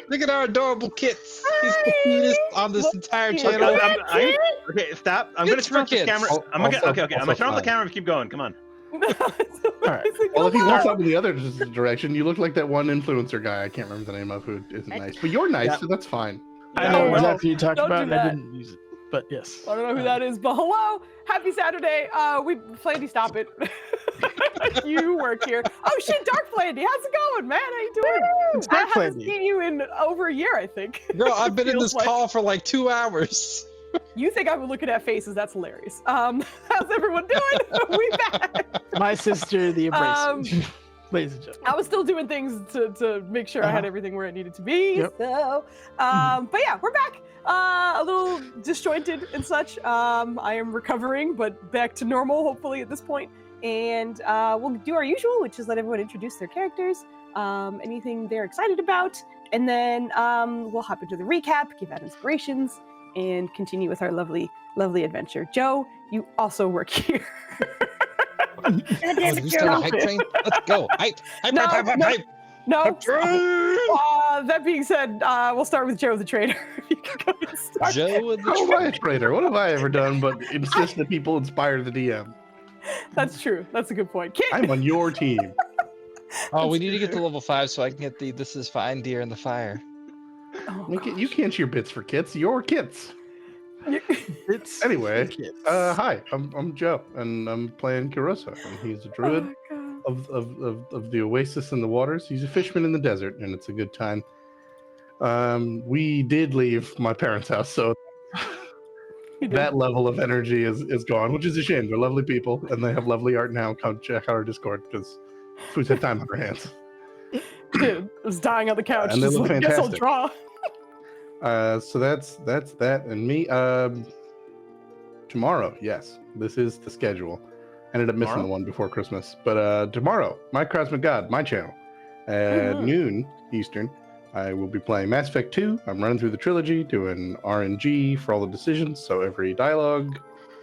Look at our adorable kits. He's the cutest on this entire channel. Okay, stop. I'm gonna turn off the camera. I'm gonna turn off the camera and keep going. Come on. All right. Well, if you want something the other direction, you look like that one influencer guy. I can't remember the name of who isn't nice, but you're nice, so that's fine. I know well, exactly who you talked don't about, do and I that. didn't use it. But yes. I don't know who that is, but hello, happy Saturday. Flandy, stop it. You work here. Oh shit, Dark Flandy, how's it going, man? How you doing? It's I Dark haven't Flandy. seen you in over a year, I think. Bro, I've been in Feels this like- call for like 2 hours. You think I'm looking at faces? That's hilarious. How's everyone doing? We back. My sister, the Embracer. Ladies and gentlemen. I was still doing things to make sure I had everything where it needed to be. Yep. So, but yeah, we're back. A little disjointed and such. I am recovering, but back to normal, hopefully at this point. And we'll do our usual, which is let everyone introduce their characters, anything they're excited about, and then we'll hop into the recap, give out inspirations, and continue with our lovely, lovely adventure. Joe, you also work here. Oh, did we start a hype train? Let's go. Hype. No, Hype. No. Hype train. That being said, we'll start with Joe the Trader. You can go and start. Joe and the How am I a traitor? What have I ever done but insist that people inspire the DM? That's true. That's a good point. Kit. I'm on your team. Oh, we need to get to level 5 so I can get the "This is fine, deer" in the fire. Oh, You can't share bits for kits. Your kits. It's Anyway, kids. hi, I'm Joe, and I'm playing Karugu, and he's a druid oh my God. of the oasis in the waters. He's a fisherman in the desert, and it's a good time. We did leave my parents' house, so that level of energy is gone, which is a shame. They're lovely people, and they have lovely art now. Come check out our Discord, because Foos had time on her hands. Dude, I was dying on the couch. And they just look like, guess I'll fantastic. draw. So that's that, and me. Tomorrow, yes, this is the schedule. Ended up missing the one before Christmas, but tomorrow, My Cosmic God, my channel, at noon Eastern, I will be playing Mass Effect 2. I'm running through the trilogy, doing RNG for all the decisions. So every dialogue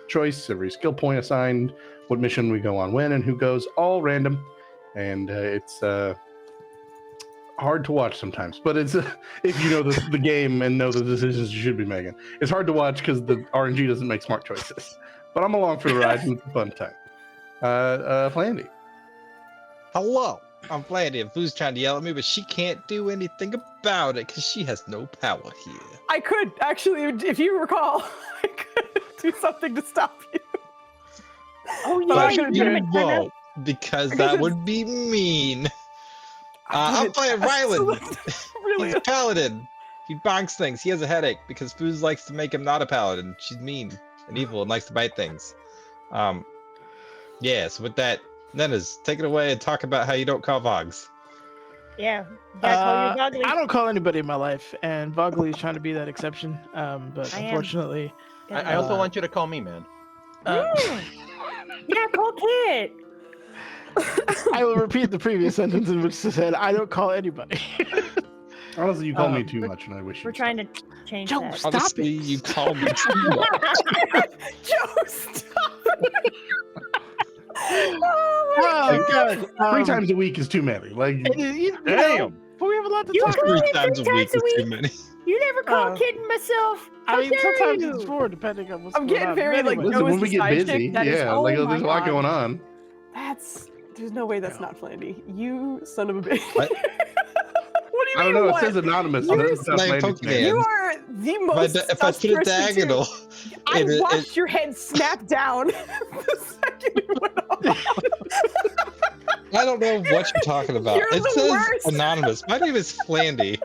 choice, every skill point assigned, what mission we go on when, and who goes, all random, and it's hard to watch sometimes, but it's if you know the game and know the decisions you should be making. It's hard to watch because the RNG doesn't make smart choices. But I'm along for the ride and it's a fun time. Flandy. Hello, I'm Flandy, and Foo's trying to yell at me, but she can't do anything about it because she has no power here. I could actually, if you recall, I could do something to stop you. Oh But yeah, you won't, because that would be mean. I'm playing Ryland. Really? He's a paladin. He bonks things. He has a headache because Foos likes to make him not a paladin. She's mean and evil and likes to bite things. Yeah, so with that, Nennas, take it away and talk about how you don't call Vogs. Yeah. Gotta call you Boggly. I don't call anybody in my life, and Vogley is trying to be that exception. But I am. unfortunately, I also want you to call me, man. uh, Yeah, call Kit. I will repeat the previous sentence in which it said, "I don't call anybody." Honestly, you call me too much, and I wish We're you'd trying stop. to change Joe, that. stop Honestly, it. you call me too much. Joe, stop it. Oh my Oh God. God! 3 times a week is too many. Like, Damn. But we have a lot to You talk call about. me 3 times a three week times a is too week? many. You never call Uh, Kit and myself. I How mean, dare sometimes you? it's 4, depending on what's I'm going getting on. very, But like, anyway. no, listen, it's when the we get side busy, chick. That is- yeah, oh like my there's a lot God. going on. There's no way that's not Flandy. You son of a bitch. What? What do you I don't mean know. what? It says anonymous. You're It doesn't playing sound Pokemon. You are the If most I sus put a person, too. diagonal, I it- watched your head snap down the second it went off. I don't know what you're talking about. You're It the says worst. anonymous. My name is Flandy.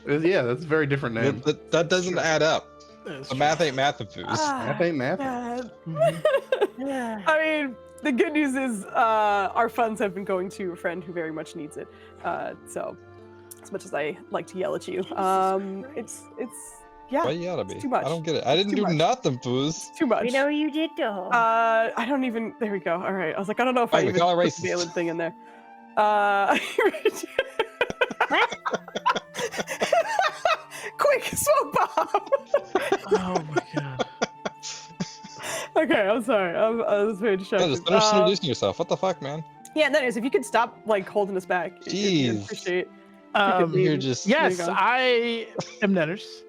Yeah, that's a very different name. That doesn't add up. That's The true. math ain't math, Foos. Math ain't math. God. Yeah. I mean, the good news is our funds have been going to a friend who very much needs it. So, as much as I like to yell at you, it's yeah, Why you yell at me? too much. I don't get it. I didn't Too do much. nothing, Foos. too much. We know you did though. I don't even. There we go. All right. I was like, I don't know if I Fine, we even call her put racist. the Valen thing in there. What? Quick, smoke bomb. Oh my God! Okay, I'm sorry. I was very Yeah, distracted. just finish introducing yourself. What the fuck, man? Yeah, that is. If you could stop like holding us back, I'd Jeez. appreciate. You're just Yes, There you go. I am Nenners.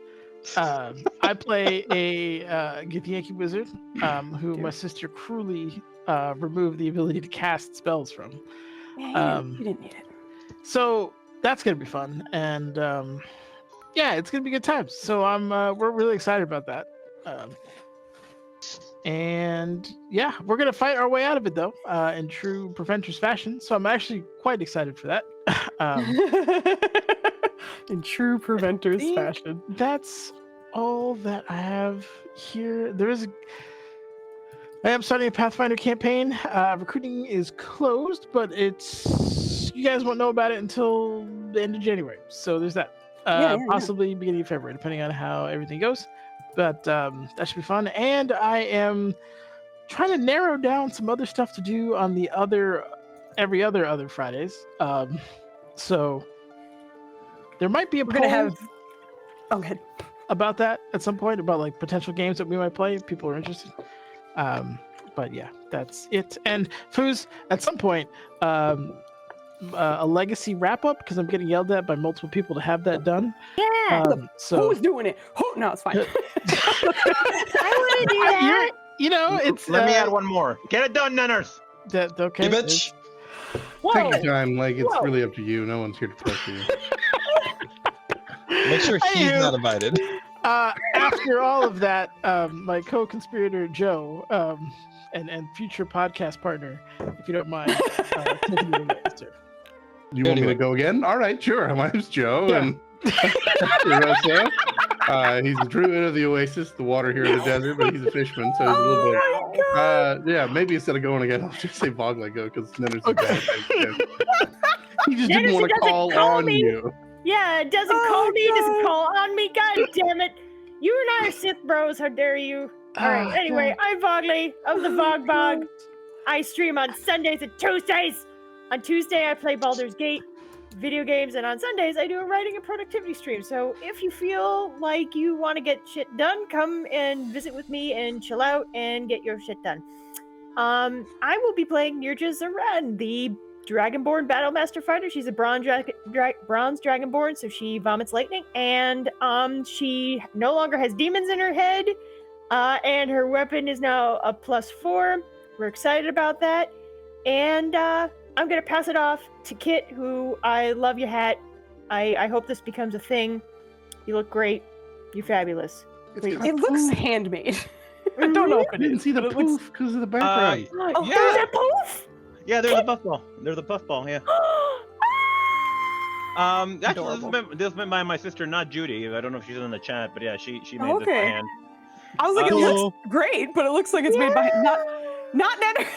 I play a Githyanki wizard who my sister cruelly removed the ability to cast spells from. Yeah, you didn't need it. So that's gonna be fun, and yeah, it's gonna be good times. So we're really excited about that. And yeah, we're gonna fight our way out of it though, in true Preventers fashion. So I'm actually quite excited for that. In true Preventers think fashion. That's all that I have here. I am starting a Pathfinder campaign. Recruiting is closed, but you guys won't know about it until the end of January. So there's that. Possibly beginning of February, depending on how everything goes. But that should be fun. And I am trying to narrow down some other stuff to do on the every other Fridays. So there might be a We're poll gonna have. Oh, go ahead. about that at some point, about like potential games that we might play if people are interested. But yeah, that's it. And Foos, at some point, a legacy wrap up, because I'm getting yelled at by multiple people to have that done. Yeah. So Who's doing it? No, it's fine. I want to do that. It's Let me add one more. Get it done, Nenners. that okay. Hey, bitch. Take your time. Like, it's really up to you. No one's here to pressure you. Make sure he's Anywho. not invited. After all of that, my co-conspirator Joe, and future podcast partner, if you don't mind, taking it away, sir. You want me to go again? All right, sure. My name's Joe, and Rosso. He's a druid of the oasis, the water here in the desert, but he's a fisherman, so he's a little bit. Yeah, maybe instead of going again, I'll just say Voglego, because Nenner's a bad He just didn't want to call on you. Yeah, it doesn't call me, doesn't call on me. God damn it. You and I are Sith bros. How dare you? All right, anyway, I'm Vogley of the Vogbog. I stream on Sundays and Tuesdays. On Tuesday, I play Baldur's Gate video games, and on Sundays, I do a writing and productivity stream. So if you feel like you want to get shit done, come and visit with me and chill out and get your shit done. I will be playing Nirja Zaren, the Dragonborn Battlemaster Fighter. She's a bronze Dragonborn, so she vomits lightning, and she no longer has demons in her head, and her weapon is now a +4. We're excited about that, and I'm gonna pass it off to Kit, who I love your hat. I hope this becomes a thing. You look great. You're fabulous. Please. It looks handmade. I don't know if I it didn't is. see the but it looks- poof because of the background. Oh, Yeah. there's a poof! Yeah, they're the puffball. They're the puffball, yeah. Actually, this has been by my sister, not Judy. I don't know if she's in the chat, but yeah, she made this by Okay. hand. I was like, it Cool. looks great, but it looks like it's made by not Nenners.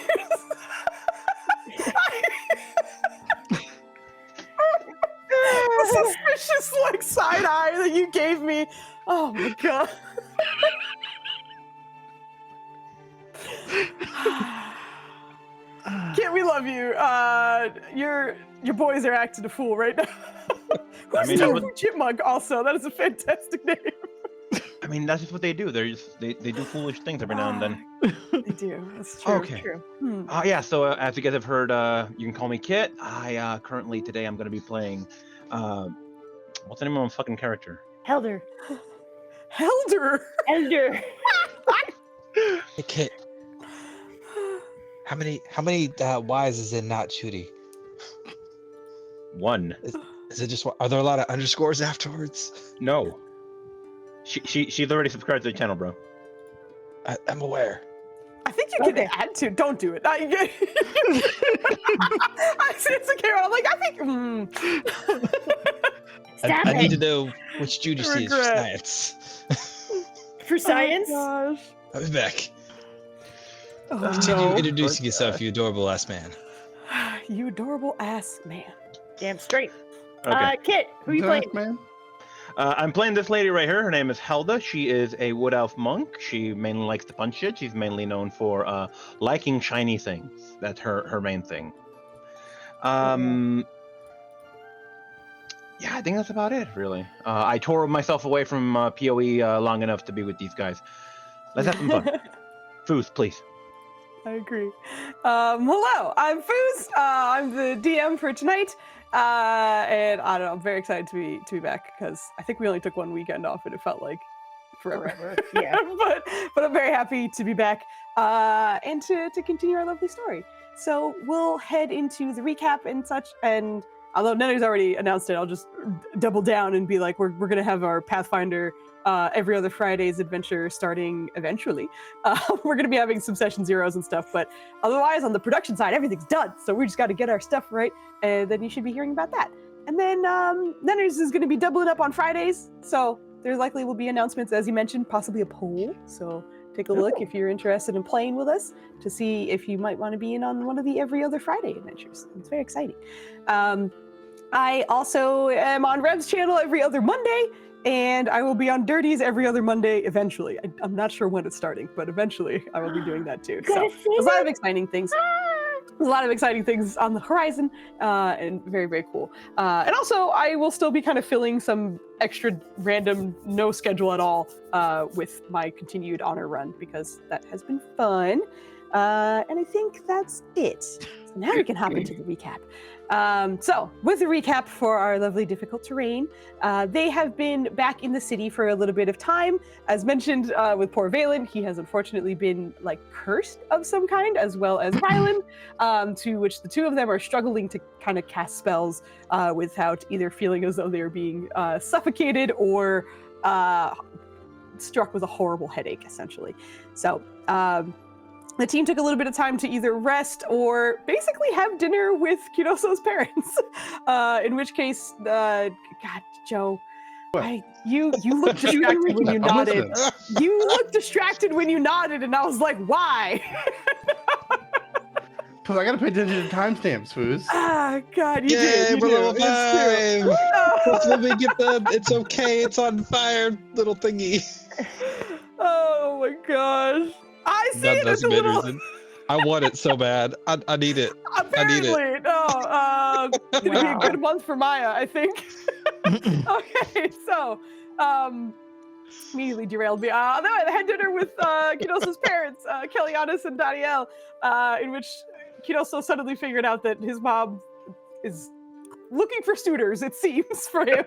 The suspicious like side eye that you gave me. Oh my god. Kit, we love you. Your boys are acting a fool right now. Who's mean, Tofu Chipmunk also? That is a fantastic name. I mean, that's just what they do. They do foolish things every now and then. They do. That's true. Okay. True. Hmm. Yeah, so as you guys have heard, you can call me Kit. I currently today I'm going to be playing, what's the name of my fucking character? Helder. Helder. Elder. Hey, Kit. How many Y's is in not Judy? One. Is it just one? Are there a lot of underscores afterwards? No. She's already subscribed to the channel, bro. I'm aware. I think you can add to. Don't do it. I see it's a camera. I'm like, I think. Stop I it. need to know which Judy she is for Regret. science. For science? Oh gosh. I'll be back. Oh, Continue no. introducing yourself, you adorable ass man. You adorable ass man. Damn straight. Okay. Kit, who you playing? Man? I'm playing this lady right here. Her name is Helda. She is a wood elf monk. She mainly likes to punch shit. She's mainly known for liking shiny things. That's her main thing. Yeah, I think that's about it, really. I tore myself away from PoE long enough to be with these guys. Let's have some fun. Foos, please. I agree. Hello, I'm Foos. I'm the DM for tonight, And I don't know. I'm very excited to be back because I think we only took one weekend off, and it felt like forever. Yeah. but I'm very happy to be back and to continue our lovely story. So we'll head into the recap and such. And although Nenner's already announced it, I'll just double down and be like, we're gonna have our Pathfinder every other Friday's adventure starting eventually. We're gonna be having some session zeros and stuff, but otherwise on the production side, everything's done. So we just got to get our stuff right, and then you should be hearing about that. And then Nenner's is gonna be doubling up on Fridays, so there likely will be announcements, as you mentioned, possibly a poll. So take a look if you're interested in playing with us to see if you might want to be in on one of the every other Friday adventures. It's very exciting. I also am on Rev's channel every other Monday, and I will be on Dirty's every other Monday eventually. I'm not sure when it's starting, but eventually I will be doing that too. So there's a lot of exciting things. A lot of exciting things on the horizon, and very, very cool. And also, I will still be kind of filling some extra random, no schedule at all, with my continued honor run, because that has been fun. And I think that's it. So now we can hop into the recap. So with the recap for our lovely difficult terrain, they have been back in the city for a little bit of time. As mentioned with poor Valen, he has unfortunately been like cursed of some kind, as well as Rylan, to which the two of them are struggling to kind of cast spells without either feeling as though they're being suffocated or struck with a horrible headache, essentially. So the team took a little bit of time to either rest or basically have dinner with Kidoso's parents. In which case, God, Joe, you looked distracted when you nodded. You looked distracted when you nodded, and I was like, why? Because I gotta pay attention to timestamps, Foos. Ah, God, you Yay, did. we're level It's true. 5. Let me get the "it's okay, it's on fire" little thingy. Oh my gosh. I see it as That's a the main little... reason. I want it so bad. I need it. Apparently, no. It's gonna be a good month for Maya, I think. Okay, so immediately derailed me. Then I had dinner with Kidoso's parents, Kellyannis and Danielle, in which Kidoso suddenly figured out that his mom is looking for suitors, it seems, for him.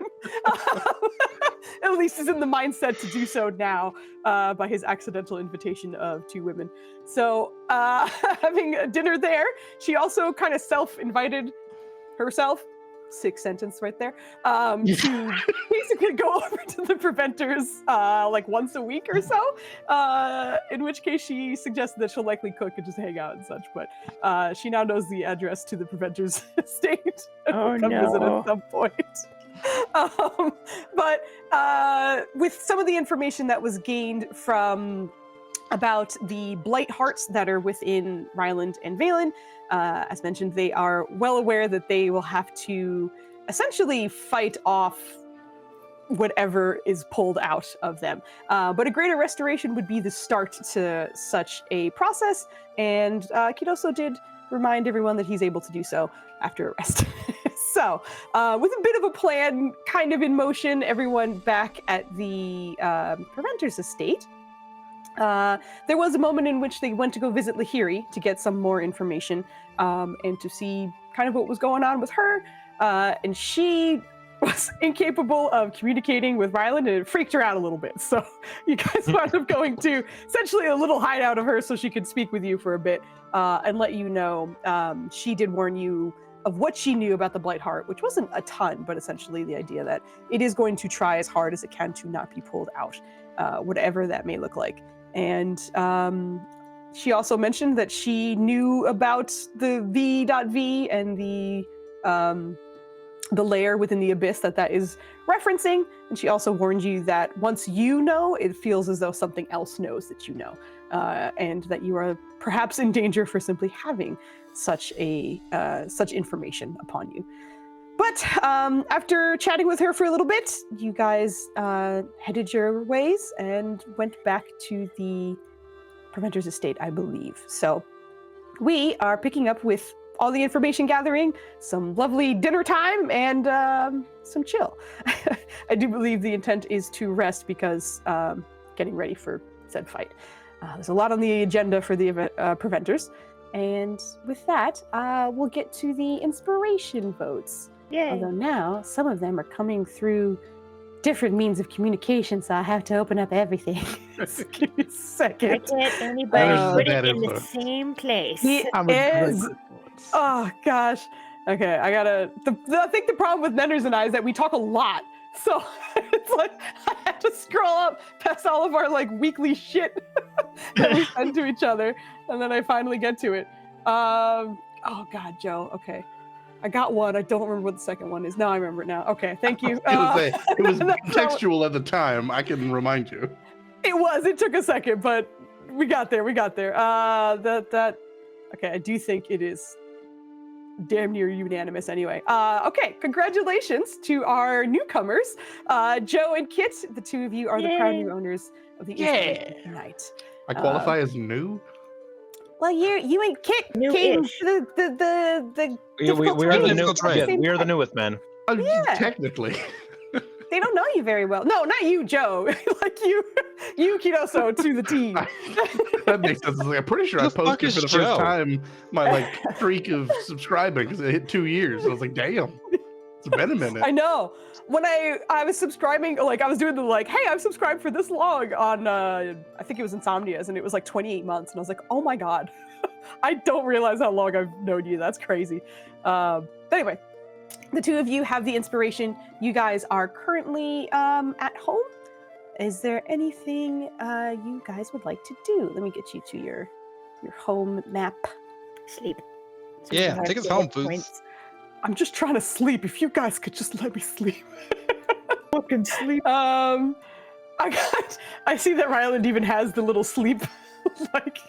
At least he's in the mindset to do so now, by his accidental invitation of 2 women. So having a dinner there, she also kind of self-invited herself, 6th sentence right there, to basically go over to the Preventers like once a week or so, in which case she suggested that she'll likely cook and just hang out and such, but she now knows the address to the Preventers estate. Oh, Come visit no. at some point. But with some of the information that was gained from about the blight hearts that are within Ryland and Valen, as mentioned, they are well aware that they will have to essentially fight off whatever is pulled out of them. But a greater restoration would be the start to such a process, and Kidoso did remind everyone that he's able to do so after a rest. So, with a bit of a plan kind of in motion, everyone back at the Preventer's estate, there was a moment in which they went to go visit Lahiri to get some more information, and to see kind of what was going on with her, and she was incapable of communicating with Ryland, and it freaked her out a little bit. So you guys wound up going to essentially a little hideout of her so she could speak with you for a bit, and let you know she did warn you of what she knew about the Blight Heart, which wasn't a ton, but essentially the idea that it is going to try as hard as it can to not be pulled out, whatever that may look like. And she also mentioned that she knew about the V.V and the layer within the abyss that is referencing. And she also warned you that once you know, it feels as though something else knows that you know, and that you are perhaps in danger for simply having such information upon you. But after chatting with her for a little bit, you guys headed your ways and went back to the Preventer's estate, I believe. So we are picking up with all the information gathering, some lovely dinner time, and some chill. I do believe the intent is to rest because getting ready for said fight. There's a lot on the agenda for the Preventers. And with that, we'll get to the inspiration votes. Yay. Although now some of them are coming through different means of communication, so I have to open up everything. Just give me a I second. can't anybody There's put bad it in the influence. same place. He I'm a good is. influence. Oh gosh. Okay, I gotta. I think the problem with Nenders and I is that we talk a lot, so it's like I have to scroll up past all of our like weekly shit that we send to each other, and then I finally get to it. Oh God, Joe. Okay, I got one. I don't remember what the second one is. Now I remember it now. Okay, thank you. It was that's contextual at the time. I can remind you. It was. It took a second, but we got there. We got there. Okay, I do think it is damn near unanimous anyway. Okay, congratulations to our newcomers, Joe and Kit. The two of you are the proud Yay. new owners of the Yeah. Inspiration Tonight. I qualify as new. Well, you and Kit New-ish. came to the We difficult are the terrain new. at the Yeah, same we are the time. newest, man. Yeah. Technically. They don't know you very well. No, not you, Joe. Like you Kidoso to the team. That makes sense. I'm pretty sure I The fuck posted is for the Joe? first time my streak of subscribing because it hit 2 years. I was like, damn, it's been a minute. I know. When I was subscribing, like I was doing the like, hey, I've subscribed for this long on I think it was Insomnia's, and it was like 28 months, and I was like, oh my god, I don't realize how long I've known you. That's crazy. Anyway, the two of you have the inspiration. You guys are currently at home. Is there anything you guys would like to do? Let me get you to your home map. Sleep. So you Yeah, have take us hit home, points. Foos. I'm just trying to sleep. If you guys could just let me sleep. Fucking sleep. I see that Ryland even has the little sleep. Like,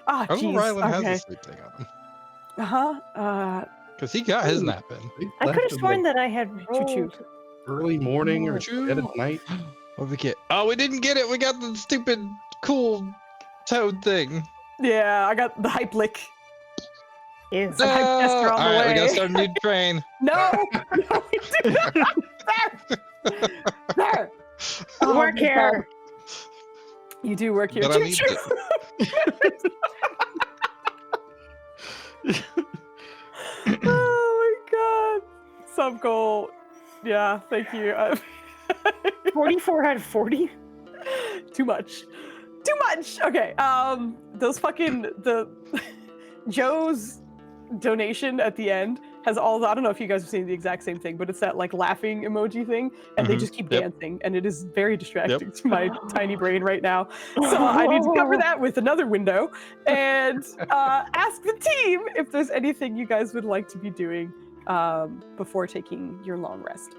I don't know jeez. Rylan has Okay. a sleep thing on him. Uh-huh. Because he got his nap in. They I left could have in, sworn like, that I had Choo-choo. rolled. early morning or Choo. dead at night. What did we get? Oh, we didn't get it. We got the stupid cool toad thing. Yeah, I got the hype lick. Is I guess they're on the All right, we way. gotta start a new train. No, no, we do not. There. There. Oh, work my here. God. You do work here. But I Choo need choo. Oh my god. Sub goal. Yeah, thank you. 44 out of 40? Too much. Too much. Okay. Those fucking Joe's donation at the end has all the, I don't know if you guys have seen the exact same thing, but it's that like laughing emoji thing, and they Mhm. just keep Yep. dancing, and it is very distracting to my tiny brain right now. So I need to cover that with another window and ask the team if there's anything you guys would like to be doing before taking your long rest.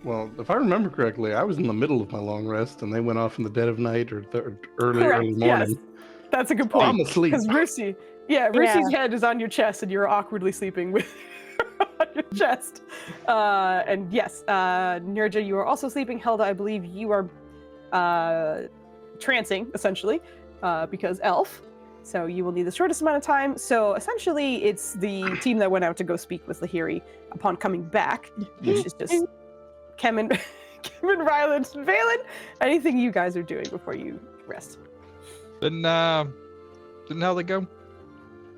Well, if I remember correctly, I was in the middle of my long rest, and they went off in the dead of night or early Correct, morning. yes. That's a good Oh, I'm point. asleep. Because Rusi's head is on your chest, and you're awkwardly sleeping with on your chest. And yes, Nirja, you are also sleeping. Helda, I believe you are trancing, essentially, because elf. So you will need the shortest amount of time. So essentially, it's the team that went out to go speak with Lahiri upon coming back, which is just Kemen, Ryland, and Valen. Anything you guys are doing before you rest? Didn't how they go?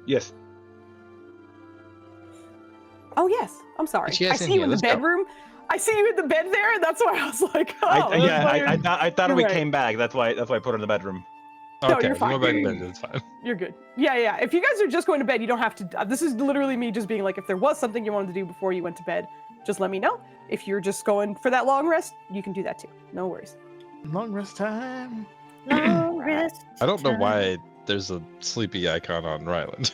Yes. Oh yes, I'm sorry. Yes, I see in you here. in the Let's go. bedroom. I see you in the bed there, and that's why I was like, oh. I thought You're we right. came back. That's why I put it in the bedroom. No, Okay, you're fine. we're back in bed. It's fine. You're good. Yeah. If you guys are just going to bed, you don't have to. This is literally me just being like, if there was something you wanted to do before you went to bed, just let me know. If you're just going for that long rest, you can do that too. No worries. Long rest time. Long rest. I don't know time. why there's a sleepy icon on Ryland.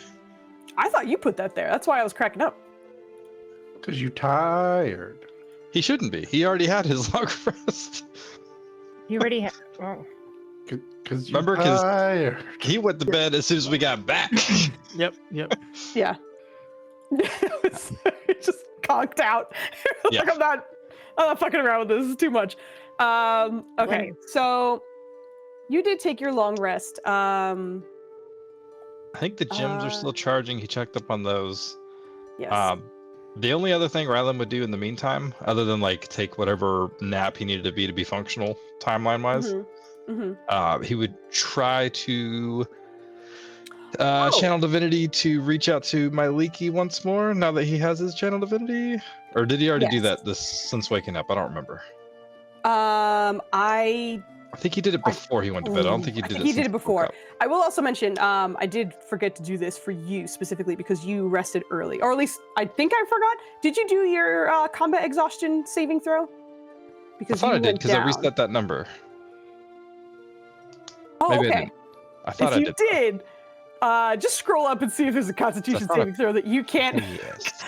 I thought you put that there. That's why I was cracking up. Because you tired. He shouldn't be. He already had his long rest. You already have. Oh. Because Remember, 'cause- tired. He went to bed as soon as we got back. Yep. Yeah. It just conked out. Yeah. Like I'm not fucking around with this. This is too much. Okay, Right. so you did take your long rest. I think the gyms are Uh, still charging. He checked up on those. Yes. The only other thing Rylan would do in the meantime, other than like take whatever nap he needed to be functional timeline wise, he would try to channel divinity to reach out to my Leaky once more. Now that he has his channel divinity, Or did he already do Yes. that since waking up? I don't remember. I think he did it before he went to bed. I don't think he did it. he did since it he woke before. up. I will also mention, I did forget to do this for you specifically because you rested early, or at least I think I forgot. Did you do your combat exhaustion saving throw? Because I thought you I did went because I down. reset that number. Oh, Maybe I okay. didn't. I thought If I you did, just scroll up and see if there's a Constitution thought saving throw that you can't Yes.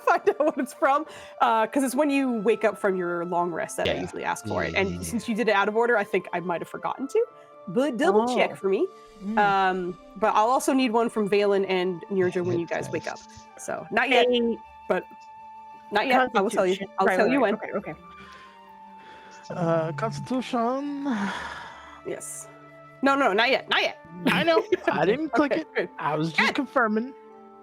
find out what it's from. Because it's when you wake up from your long rest that I Yeah. usually ask for it. Yeah, And yeah, since you did it out of order, I think I might have forgotten to. But double check Oh. for me. But I'll also need one from Valen and Nirja when you guys wake up. So not yet, but not yet. I will tell you. I'll tell you when. Okay. Constitution. Yes. No, not yet. Not yet. I know. I didn't click Okay, it. good. I was just confirming.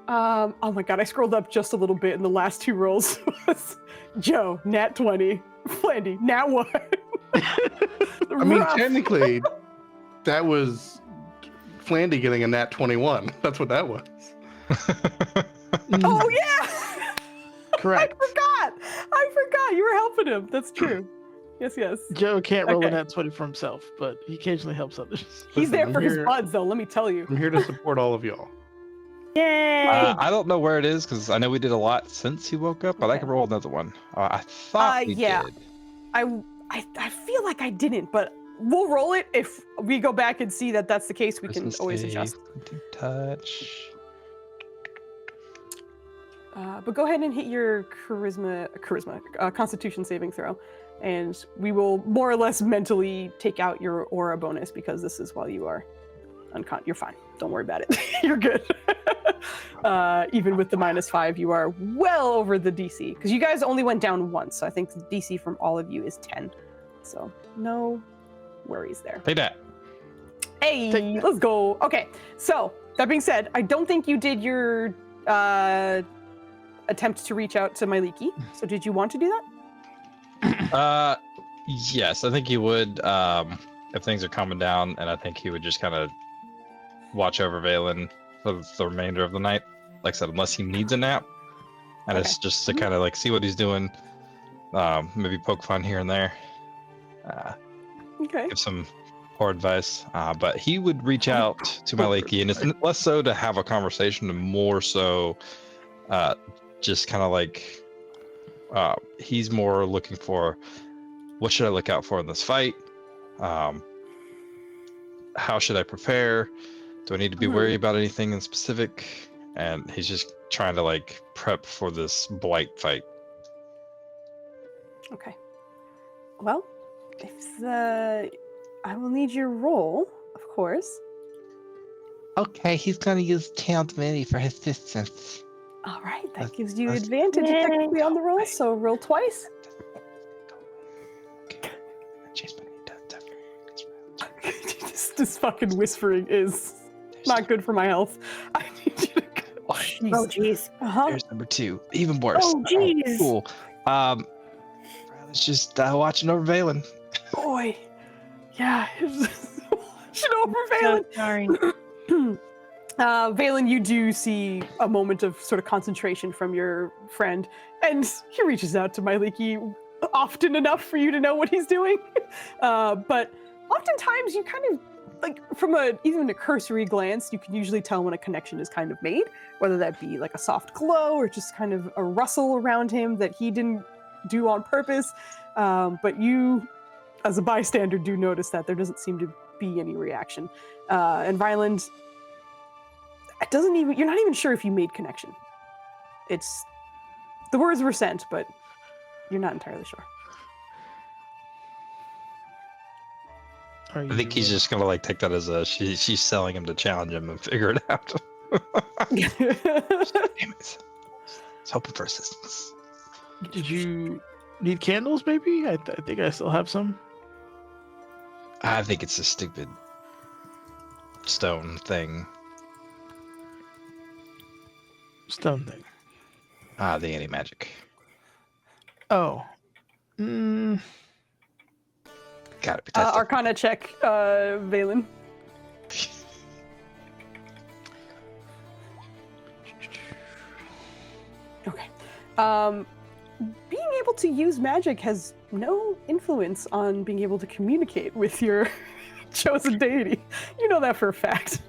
Oh my god, I scrolled up just a little bit, and the last two rolls was Joe, nat 20, Flandy, nat 1. I mean, technically, that was Flandy getting a nat 21. That's what that was. Oh yeah! Correct. I forgot. You were helping him. That's true. Yes. Joe can't roll Okay. a nat 20 for himself, but he occasionally helps others. He's Listen, there I'm for his here- buds, though. Let me tell you. I'm here to support all of y'all. Yay! I don't know where it is because I know we did a lot since he woke up, but I Okay. can roll another one. I thought we yeah. did. I feel like I didn't, but we'll roll it. If we go back and see that that's the case, we can Christmas always Day, adjust. Fleeting touch. But go ahead and hit your charisma, Constitution saving throw, and we will more or less mentally take out your aura bonus because this is while you are you're fine. Don't worry about it. You're good. Even with the -5, you are well over the DC because you guys only went down once. So I think the DC from all of you is 10. So no worries there. Take that. Hey, let's go. Okay, so that being said, I don't think you did your attempt to reach out to Myliki. So did you want to do that? Yes, I think he would. If things are calming down, and I think he would just kind of watch over Valen for the remainder of the night. Like I said, unless he needs a nap, and it's just to kind of like see what he's doing. Maybe poke fun here and there. Okay. Give some poor advice. But he would reach out to Myliki, and it's less so to have a conversation, and more so just kind of like he's more looking for what should I look out for in this fight? How should I prepare? Do I need to be worried about anything in specific? And he's just trying to like prep for this blight fight. Okay. Well, if I will need your roll, of course. Okay, he's gonna use Channel Divinity for his distance. All right, that That's- gives you that's- advantage Yay. technically on the roll, so roll twice. This fucking whispering is not good for my health. I need you to go. Oh, jeez. Uh-huh. There's number 2. Even worse. Oh, jeez. Cool. Let's just watching over Valen. Boy. Yeah. Should over So Valen. sorry. Valen, you do see a moment of sort of concentration from your friend, and he reaches out to Myliki often enough for you to know what he's doing. But oftentimes you kind of, like, from even a cursory glance, you can usually tell when a connection is kind of made, whether that be like a soft glow or just kind of a rustle around him that he didn't do on purpose. But you, as a bystander, do notice that there doesn't seem to be any reaction. And Ryland, it doesn't even, you're not even sure if you made connection. It's, the words were sent, but you're not entirely sure. I think he's just gonna like take that as she's selling him to challenge him and figure it out. Damn it! I was hoping for assistance. Did you need candles, maybe? I think I still have some. I think it's a stupid stone thing. Stone thing. The anti-magic. Oh. Gotta be tested. Arcana check, Valen. Okay. able to use magic has no influence on being able to communicate with your chosen deity. You know that for a fact.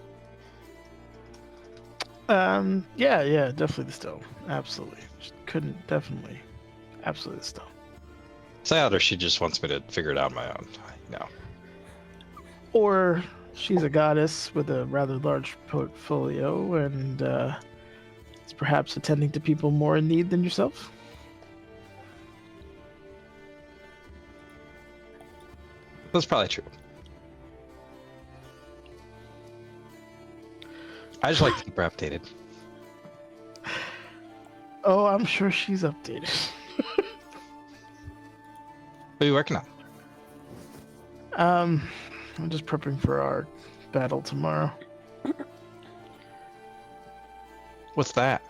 Yeah, definitely the stone. Absolutely. Absolutely the stone. Say out, or she just wants me to figure it out on my own. No. Or she's a goddess with a rather large portfolio and is perhaps attending to people more in need than yourself. That's probably true. I just like to keep her updated. Oh, I'm sure she's updated. What are you working on? I'm just prepping for our battle tomorrow. What's that?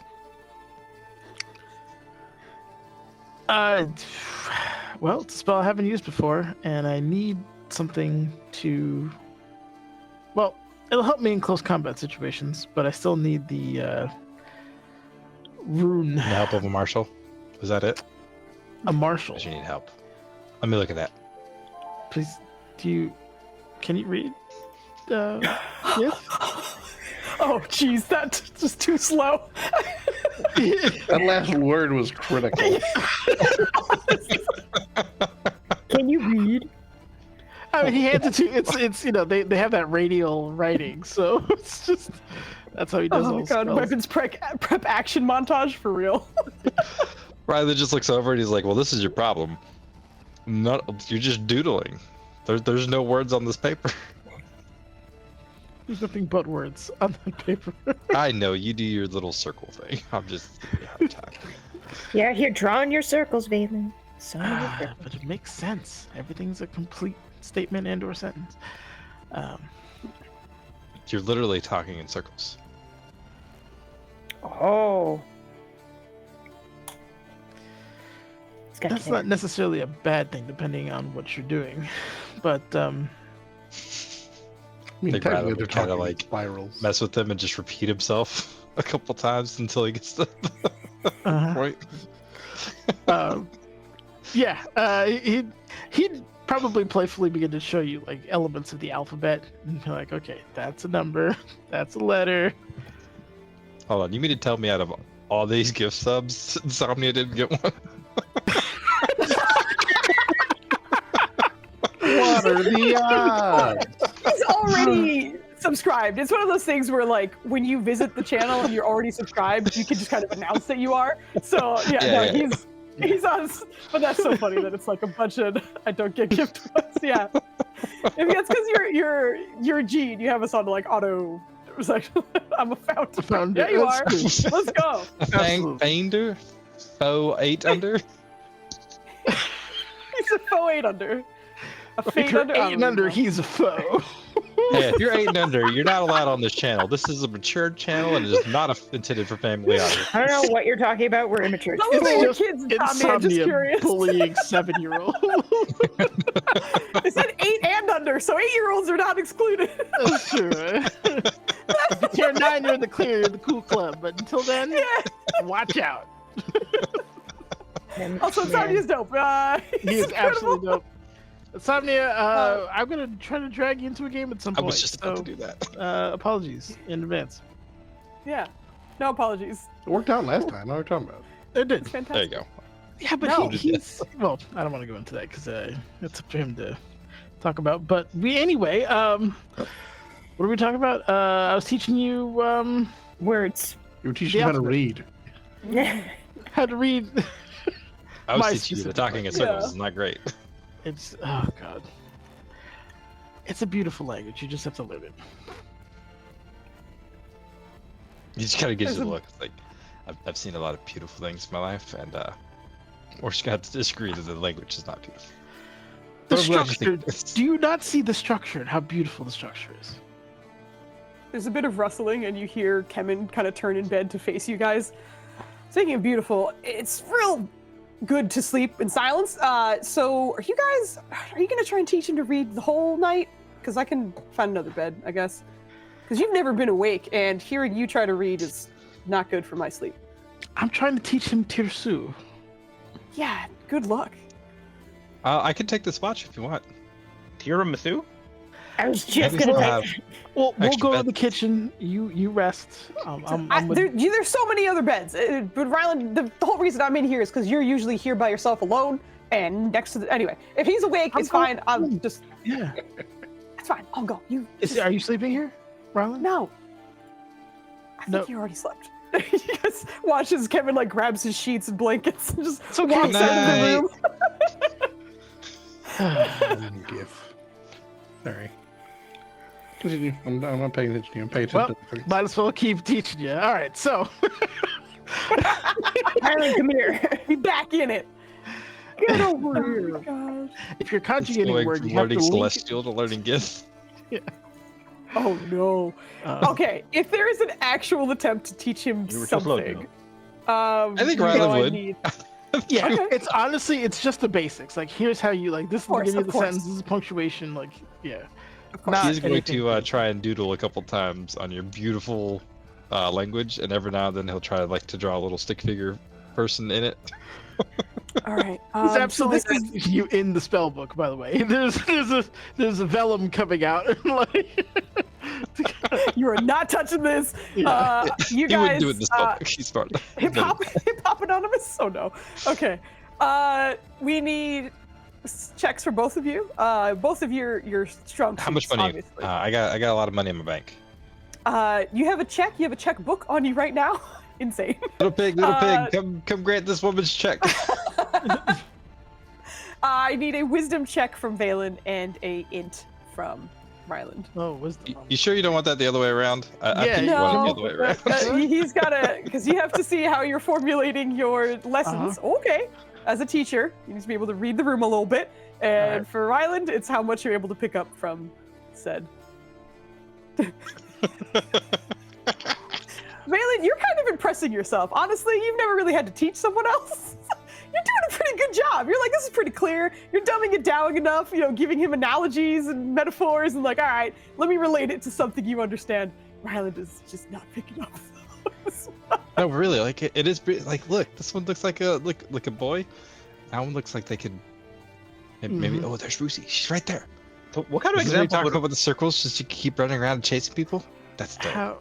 Well, it's a spell I haven't used before, and I need something to... Well, it'll help me in close combat situations, but I still need the rune. The help of a marshal? Was that it? A marshal. Does you need help? Let me look at that. Please, can you read? Yes? Oh, jeez, that's just too slow. That last word was critical. Can you read? I mean, he hands it to it's they have that radial writing, so it's just that's how he does Oh all my god, spells. weapons prep action montage for real. Riley just looks over and he's like, well, this is your problem. You're just doodling. There's no words on this paper. There's nothing but words on that paper. I know, you do your little circle thing. I'm just giving you a hard time. Yeah, you're drawing your circles, Valen. So many circles. But it makes sense. Everything's a complete statement and/or sentence. You're literally talking in circles. Oh. It's got That's to not necessarily a bad thing, depending on what you're doing. But I mean, Think Riley technically would they're kinda, talking like, spirals. Mess with him and just repeat himself a couple times until he gets to the Uh-huh. point. He'd probably playfully begin to show you like elements of the alphabet, and you're like, okay, that's a number, that's a letter. Hold on, you mean to tell me out of all these gift subs, Insomnia didn't get one? What are the odds? He's already subscribed. It's one of those things where, like, when you visit the channel and you're already subscribed, you can just kind of announce that you are. So Yeah. he's on. But that's so funny that it's like a bunch of I don't get gift ones. Yeah, maybe that's because you're a Gene. You have us on like auto. It was like I'm a fountain. Yeah, you are. That's true. Let's go. Absolutely. Fainder? Foe 8 under? He's a foe 8 under. A If fade you're under. 8 and under, he's a foe. Hey, if you're 8 and under, you're not allowed on this channel. This is a mature channel and it is not intended for family audience. I don't know what you're talking about. We're immature. Those It's are just kids, Tommy. I'm just Insomnia curious. bullying 7-year-old. They said 8 and under, so 8-year-olds are not excluded. That's true. Right? If you're 9, you're in the clear, you're in the cool club. But until then, watch out. Also, Insomnia's dope. He is incredible. absolutely dope. Insomnia, I'm gonna try to drag you into a game at some I point. was just about to do that. Apologies in advance. Yeah. No apologies. It worked out last time. What are we talking about? It did. It's There you fantastic. go. Yeah, but No. he's well. I don't want to go into that because it's up to him to talk about. But anyway. What are we talking about? I was teaching you Words. You were teaching how to alphabet. read. how to read. I was My teaching you that specific talking in language. circles Yeah. is not great. It's oh god. It's a beautiful language. You just have to learn it. You just kind of gives you There's the a- look. It's like, I've seen a lot of beautiful things in my life, and we're just going to disagree that the language is not beautiful. The But I'm glad you structure. think- Do you not see the structure and how beautiful the structure is? There's a bit of rustling, and you hear Kemen kind of turn in bed to face you guys. Speaking of beautiful, it's real good to sleep in silence. So are you going to try and teach him to read the whole night? Because I can find another bed, I guess. Because you've never been awake, and hearing you try to read is not good for my sleep. I'm trying to teach him Tirsu. Yeah, Good luck. I can take this watch if you want. Tiramisu? I was just Maybe gonna I'll say. have We'll Extra go to beds. the kitchen. You rest. I'm with, There's so many other beds. But Ryland, the whole reason I'm in here is because you're usually here by yourself alone and next to the. Anyway, if he's awake, it's fine. I'm just. yeah. It's fine. I'll go. You. Are you sleeping here, Ryland? No. I think No. you already slept. He just watches Kevin like grabs his sheets and blankets and just It's okay. walks out of the room. GIF. Sorry. Continue. I'm not paying attention to you. I'm paying attention Well, to things. might as well keep teaching you. All right, so Ryland, come here. Be back in it. get over here. God. If you're It's conjugating going words, from you have to learning link. celestial to learning gift. Oh no. Okay, if there is an actual attempt to teach him You were so slow, something, I think you know, Ryland I would. need- Yeah, Okay. it's honestly, it's just the basics. Like, here's how you like this is the course, beginning of of the course. sentence. This is punctuation. Like, yeah. Of course. Not He's going anything to fancy. try and doodle a couple times on your beautiful language, and every now and then he'll try to draw a little stick figure person in it. All right. He's so absolutely this is you in the spell book, by the way. There's a vellum coming out. Like, you are not touching this. yeah. You He wouldn't guys. do it in the spell book. He's smart. Hip hop anonymous. Oh no. Okay. We need checks for both of you. Both of your strong. How much suits, money? Obviously. I got a lot of money in my bank. You have a check. You have a checkbook on you right now. Insane. Little pig, come grant this woman's check. I need a wisdom check from Valen and a int from Ryland. Oh, wisdom. You sure you don't want that the other way around? I Yeah, think you want it the no. other way around. He's gotta, because you have to see how you're formulating your lessons. Okay. As a teacher, you need to be able to read the room a little bit. And Alright. for Ryland, it's how much you're able to pick up from said. Valen, you're kind of impressing yourself. Honestly, you've never really had to teach someone else. You're doing a pretty good job. You're like, this is pretty clear. You're dumbing it down enough, giving him analogies and metaphors and like, all right, let me relate it to something you understand. Ryland is just not picking up. No, really, like it is like, look, this one looks like a a boy. That one looks like they could maybe. Oh, there's Lucy. She's right there. So what kind of This is what we example? talk would- about with the circles, just you keep running around and chasing people. That's dope. How?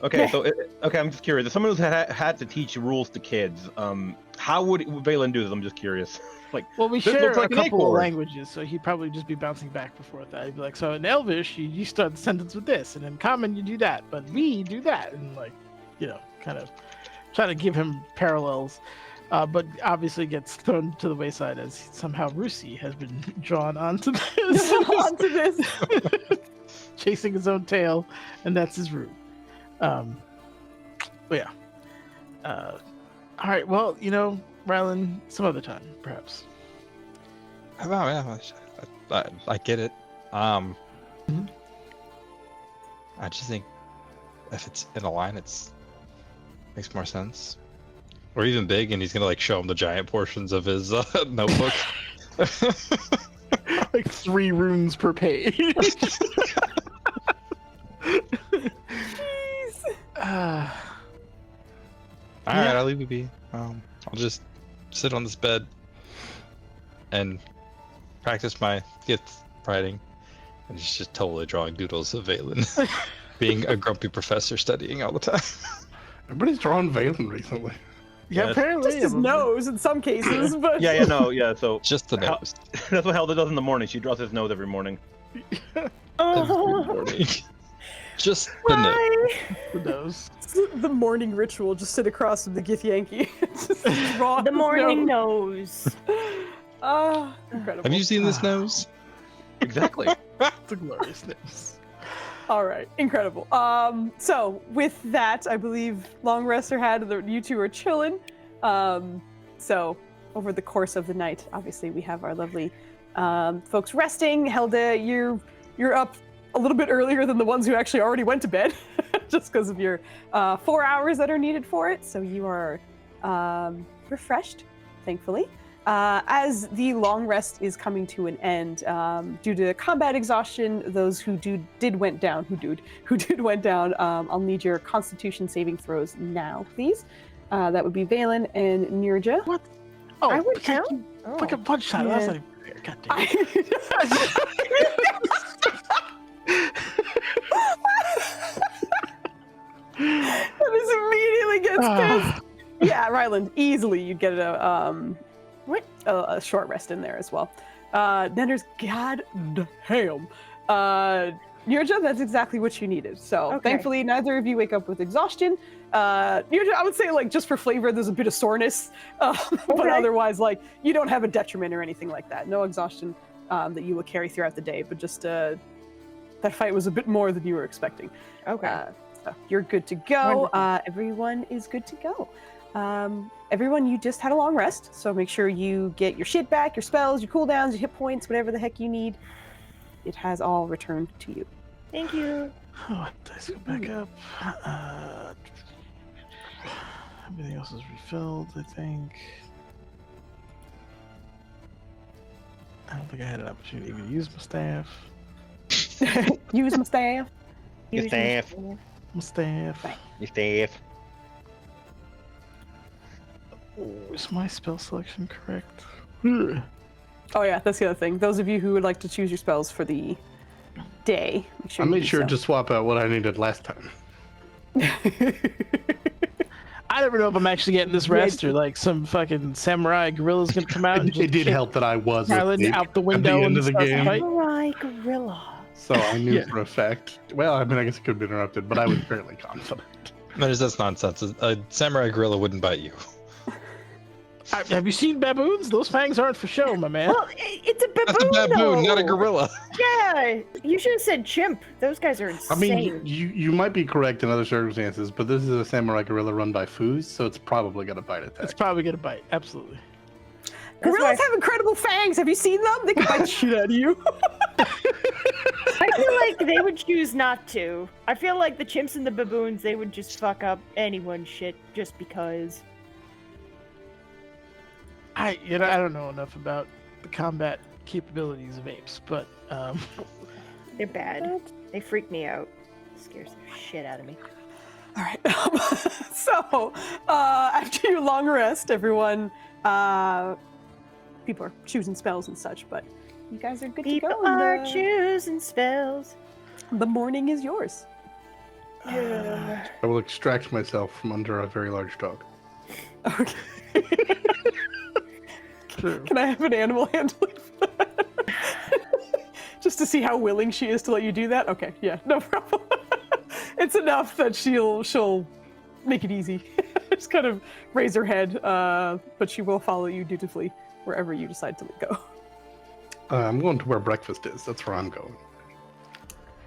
Okay, so okay, I'm just curious. If someone who's had to teach rules to kids, how would Valen do this? I'm just curious. Like, Well, we This share looks like a an couple of acorn. languages, so he'd probably just be bouncing back before that. He'd be like, so in Elvish, you start the sentence with this, and in Common, you do that, but we do that, and like, kind of try to give him parallels. But obviously gets thrown to the wayside as somehow Rusi has been drawn onto this, Onto this. chasing his own tail, and that's his route. But yeah. All right. Well, Rylan, some other time, perhaps. I get it. Mhm. I just think if it's in a line, it's makes more sense. Or even big, and he's gonna show him the giant portions of his notebook. Like 3 runes per page. Jeez. Uh, All right, I'll leave you be. I'll just sit on this bed and practice my gift writing. And he's just totally drawing doodles of Valen being a grumpy professor studying all the time. Everybody's drawing Valen recently. yeah, Yeah, apparently. Just his nose in some cases, but yeah. So Just the How- nose. that's what Helda does in the morning. She draws his nose every morning. Every Oh, morning. Just the nose. why? The nose. the morning ritual, just sit across from the Githyanki. Just draw The his morning nose. nose. Ah, incredible. Have you seen this nose? Exactly. The glorious nose. All right, incredible. So with that, I believe long rest are had. You two are chilling. So over the course of the night, obviously we have our lovely folks resting. Helda, you're up a little bit earlier than the ones who actually already went to bed, just because of your 4 hours that are needed for it. So you are refreshed, thankfully. As the long rest is coming to an end, due to combat exhaustion, those who did went down, I'll need your Constitution saving throws now, please. That would be Valen and Nirja. What? Oh, I would count. Fucking punch shot. Yeah. That's not even fair. God damn it. That is immediately gets pissed. Yeah, Ryland, easily you'd get a short rest in there as well. Then there's god damn. Nirja, that's exactly what you needed. So Okay. thankfully neither of you wake up with exhaustion. Nirja, I would say like just for flavor, there's a bit of soreness, but Okay. otherwise like you don't have a detriment or anything like that. No exhaustion that you will carry throughout the day, but just that fight was a bit more than you were expecting. Okay. So you're good to go. Wonderful. Everyone is good to go. Everyone, you just had a long rest, so make sure you get your shit back, your spells, your cooldowns, your hit points, whatever the heck you need. It has all returned to you. Thank you. Oh, dice go back up. Everything else is refilled, I think. I don't think I had an opportunity to even use my staff. Use my staff. Your staff. My staff. Your staff. Oh, is my spell selection correct? Oh yeah, that's the other thing. Those of you who would like to choose your spells for the day, make sure I you made do sure so. to swap out what I needed last time. I never know if I'm actually getting this rest or like some fucking samurai gorilla's gonna come out and just It did kick help that I was Ryland asleep out the at window the end and of the start the game, fight. Samurai gorilla. so I knew Yeah. for a fact. Well, I mean, I guess it could have been interrupted, but I was fairly confident. That's nonsense. A samurai gorilla wouldn't bite you. Have you seen baboons? Those fangs aren't for show, my man. Well, it's a baboon. That's a baboon, not a though. gorilla. Yeah, you should have said chimp. Those guys are I insane. mean, you might be correct in other circumstances, but this is a samurai gorilla run by Foos, so it's probably got a bite attack. It's probably gonna bite. Absolutely. That's Gorillas why have incredible fangs. Have you seen them? They can bite the shit out of you. I feel like they would choose not to. I feel like the chimps and the baboons, they would just fuck up anyone's shit just because. I don't know enough about the combat capabilities of apes, but They're bad. They freak me out. Scares the shit out of me. All right. So after your long rest, everyone, people are choosing spells and such, but you guys are good People to go. and are choosing spells. the morning is yours. I will extract myself from under a very large dog. Okay. true. Can I have an animal handling for that? Just to see how willing she is to let you do that? Okay, yeah, no problem. It's enough that she'll make it easy. Just kind of raise her head, but she will follow you dutifully wherever you decide to go. I'm going to where breakfast is. That's where I'm going.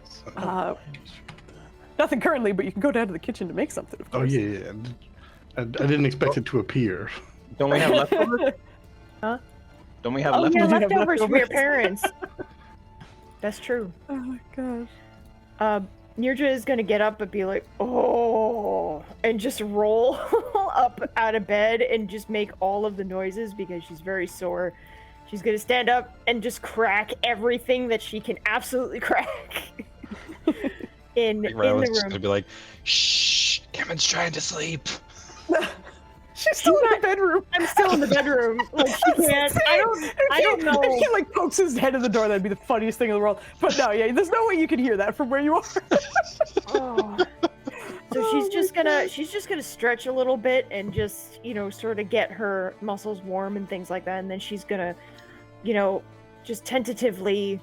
So, Nothing currently, but you can go down to the kitchen to make something, of oh course. yeah. I didn't expect it to appear. Don't we have leftovers? Huh? Don't we have Oh yeah, leftovers? do have leftovers from your leftovers. parents. That's true. Oh my gosh. Nirja is gonna get up and be like, oh, and just roll up out of bed and just make all of the noises because she's very sore. She's gonna stand up and just crack everything that she can absolutely crack in the Ryland's just room. gonna be like, "Shh, Kevin's trying to sleep." She's still in the bedroom. I'm still in the bedroom. Like she can't. I don't know. If he like pokes his head in the door, that'd be the funniest thing in the world. But no, yeah, there's no way you can hear that from where you are. Oh. So she's just gonna stretch a little bit and just, sort of get her muscles warm and things like that, and then she's gonna, just tentatively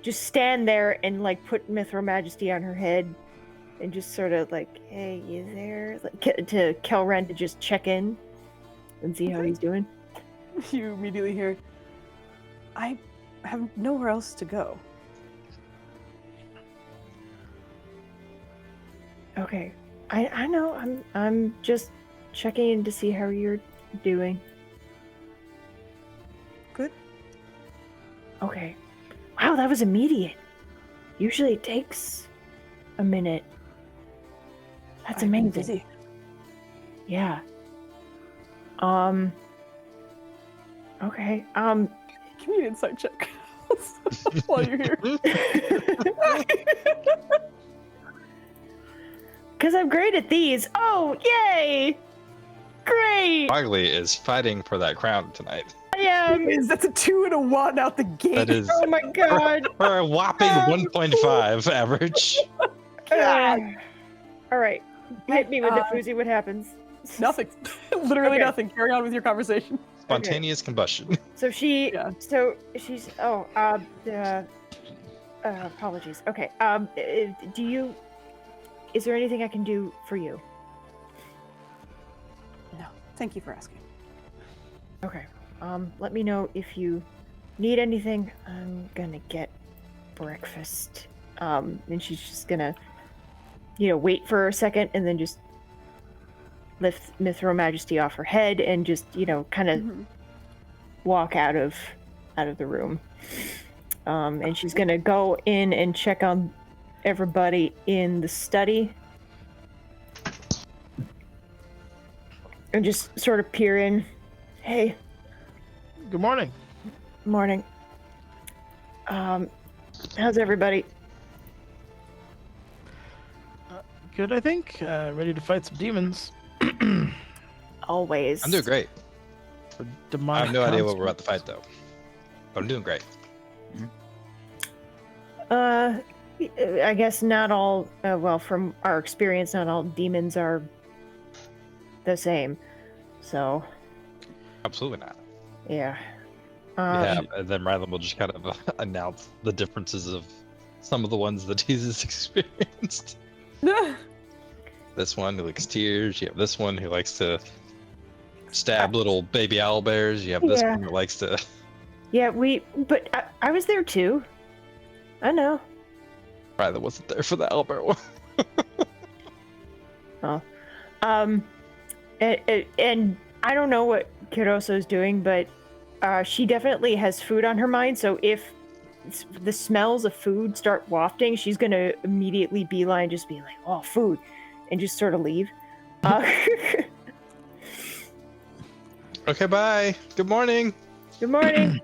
just stand there and like put Mithra Majesty on her head and just sort of like, hey, you there? Like to Kelren to just check in and see how he's doing. You immediately hear, I have nowhere else to go. Okay. I know. I'm just checking in to see how you're doing. Good. Okay. Wow, that was immediate. Usually it takes a minute. That's I've been amazing. busy. Yeah. Okay. Give me an insight check while you're here. Because I'm great at these. Oh, yay! Great. Bagley is fighting for that crown tonight. I am. That's a 2 and a 1 out the gate. That is Oh my god. for a whopping 1.5 average. All right. Hit me with the Foozie. What happens? Nothing. Literally Okay. nothing. Carry on with your conversation. Spontaneous combustion. So she. Yeah. So she's. Oh. Apologies. Okay. Do you? Is there anything I can do for you? No. Thank you for asking. Okay. Let me know if you need anything. I'm gonna get breakfast. And she's just gonna, wait for a second and then just lift Mithra Majesty off her head and just, kind of walk out of the room. And she's gonna go in and check on everybody in the study. And just sort of peer in. Hey. Good morning. Morning. How's everybody? Good, I think. Ready to fight some demons. Always. I'm doing great. For I demonic have no idea what we're constructs. about to fight, though. But I'm doing great. I guess not all, from our experience, not all demons are the same. So, Absolutely not. yeah. Yeah, and then Rylan will just kind of announce the differences of some of the ones that he's experienced. This one who likes tears. You have this one who likes to stab little baby owlbears. You have this Yeah. one who likes to. Yeah, but I was there too. I know. Rylan wasn't there for the owlbear one. And I don't know what Kiroso's doing, but she definitely has food on her mind. So if the smells of food start wafting, she's gonna immediately beeline, just be like, "Oh, food," and just sort of leave. Okay, bye. Good morning. Good morning.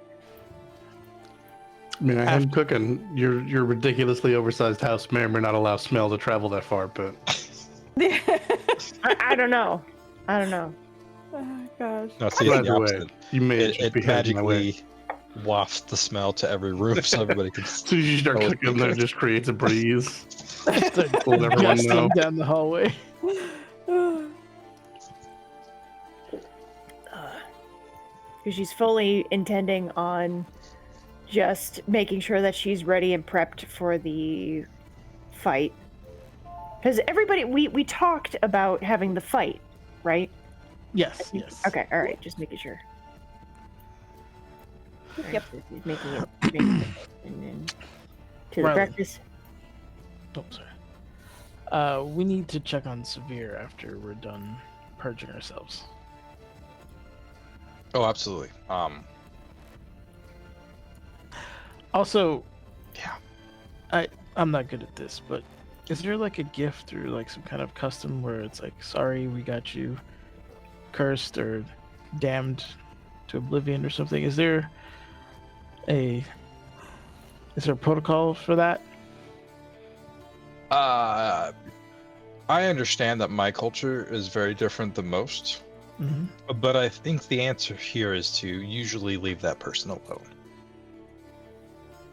I mean, I am cooking. Your ridiculously oversized house may or may not allow smell to travel that far, but I don't know. I don't know. Oh gosh. No, see, it's the either way, opposite. you may It, just be it heading my way. magically wafts the smell to every room so everybody can. As soon as you start Oh, cooking, there just creates a breeze. Start Let everyone gusting know. down the hallway. Because she's fully intending on just making sure that she's ready and prepped for the fight. Because everybody, we talked about having the fight, right? Yes, yes. Okay, all right, just making sure. Yep. So she's making it and then to the Riley. breakfast. Oh, sorry. We need to check on Severe after we're done purging ourselves. Oh, absolutely. Also, Yeah. I'm not good at this, but is there like a gift or like some kind of custom where it's like, sorry, we got you cursed or damned to oblivion or something? Is there a protocol for that? I understand that my culture is very different than most, Mm-hmm. but I think the answer here is to usually leave that person alone.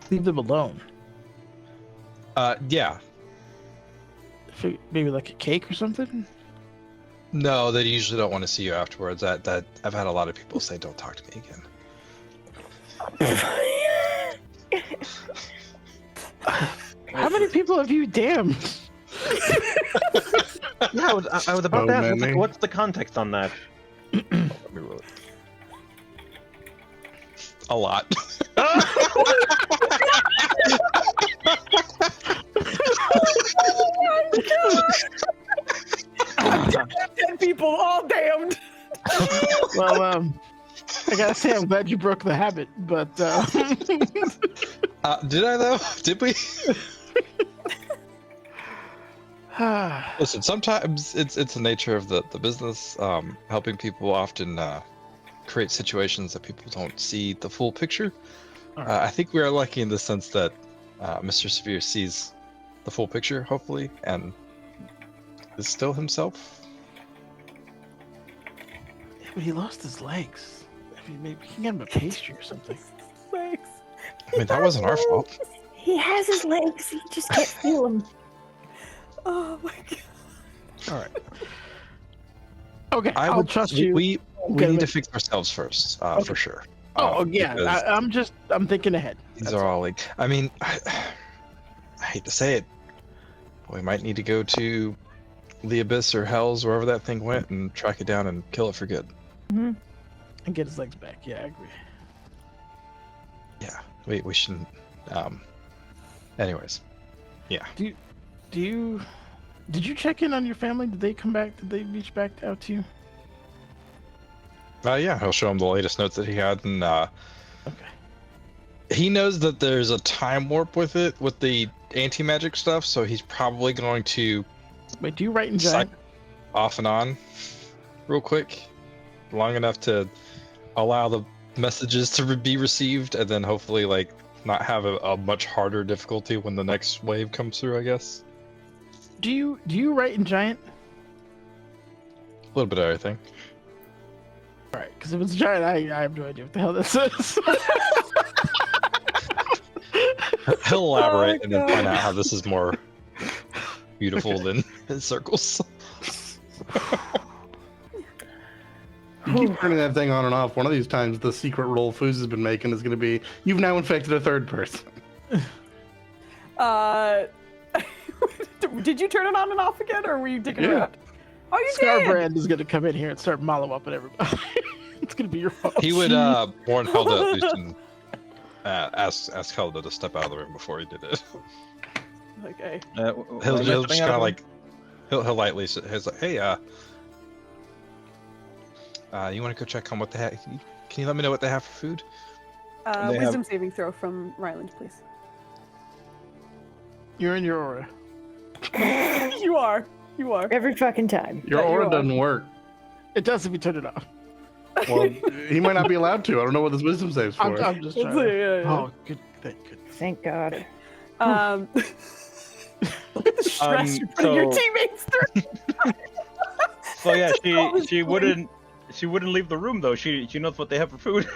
Leave them alone. Yeah. Maybe like a cake or something? No, they usually don't want to see you afterwards. That I've had a lot of people say, "Don't talk to me again." How many people have you damned? Yeah, I was about Oh, to ask, many. what's the context on that? Let me roll it. A lot. Dead people, all damned. Well, I gotta say, I'm glad you broke the habit, but Did I though? Did we? Listen, sometimes it's the nature of the business. Helping people often create situations that people don't see the full picture. All right. I think we are lucky in the sense that Mr. Severe sees the full picture, hopefully, and is still himself. But he lost his legs. I mean, maybe he can get him a pastry or something. Thanks. I mean, that wasn't our fault. He has his legs. He just can't feel them. Oh my god. All right. Okay, I'll trust you. We Okay, need but- to fix ourselves first, for sure. Oh yeah, because I'm thinking ahead. these That's are all. all like. I mean, I hate to say it, we might need to go to the abyss or hells, wherever that thing went, and track it down and kill it for good. And get his legs back. Yeah, I agree. Yeah, we shouldn't. Anyways, yeah. Did you check in on your family? Did they come back? Did they reach back out to you? Yeah, he'll show him the latest notes that he had, and Okay. he knows that there's a time warp with it, with the anti-magic stuff, so he's probably going to Wait, do you write in Psych- giant? off and on real quick, long enough to allow the messages to be received, and then hopefully like not have a much harder difficulty when the next wave comes through, I guess. Do you write in giant? A little bit of everything. All right, because if it's giant, I have no idea what the hell this is. He'll elaborate and then point God. out how this is more beautiful than circles. You keep turning that thing on and off. One of these times, the secret roll Foos has been making is going to be, you've now infected a third person. Did you turn it on and off again, or were you digging Yeah. around? Oh, you did. Scarbrand is gonna come in here and start mollo up at everybody. It's gonna be your fault. He would warn Helda at least and ask Helda to step out of the room before he did it. Okay. He'll just kind of like he'll lightly say, he's like, hey, you want to go check on what they have? Can you let me know what they have for food? They Wisdom saving throw from Ryland, please. You're in your aura. You are. You are. Every fucking time. Your Yeah, you aura are. doesn't work. It does if you turn it off. Well, he might not be allowed to. I don't know what this wisdom saves for. I'm just Let's trying. see, To... yeah, yeah. Oh, good. Thank God. Look at the stress you're putting your so- teammates through. So yeah, All this she bullying. wouldn't leave the room though. She knows what they have for food.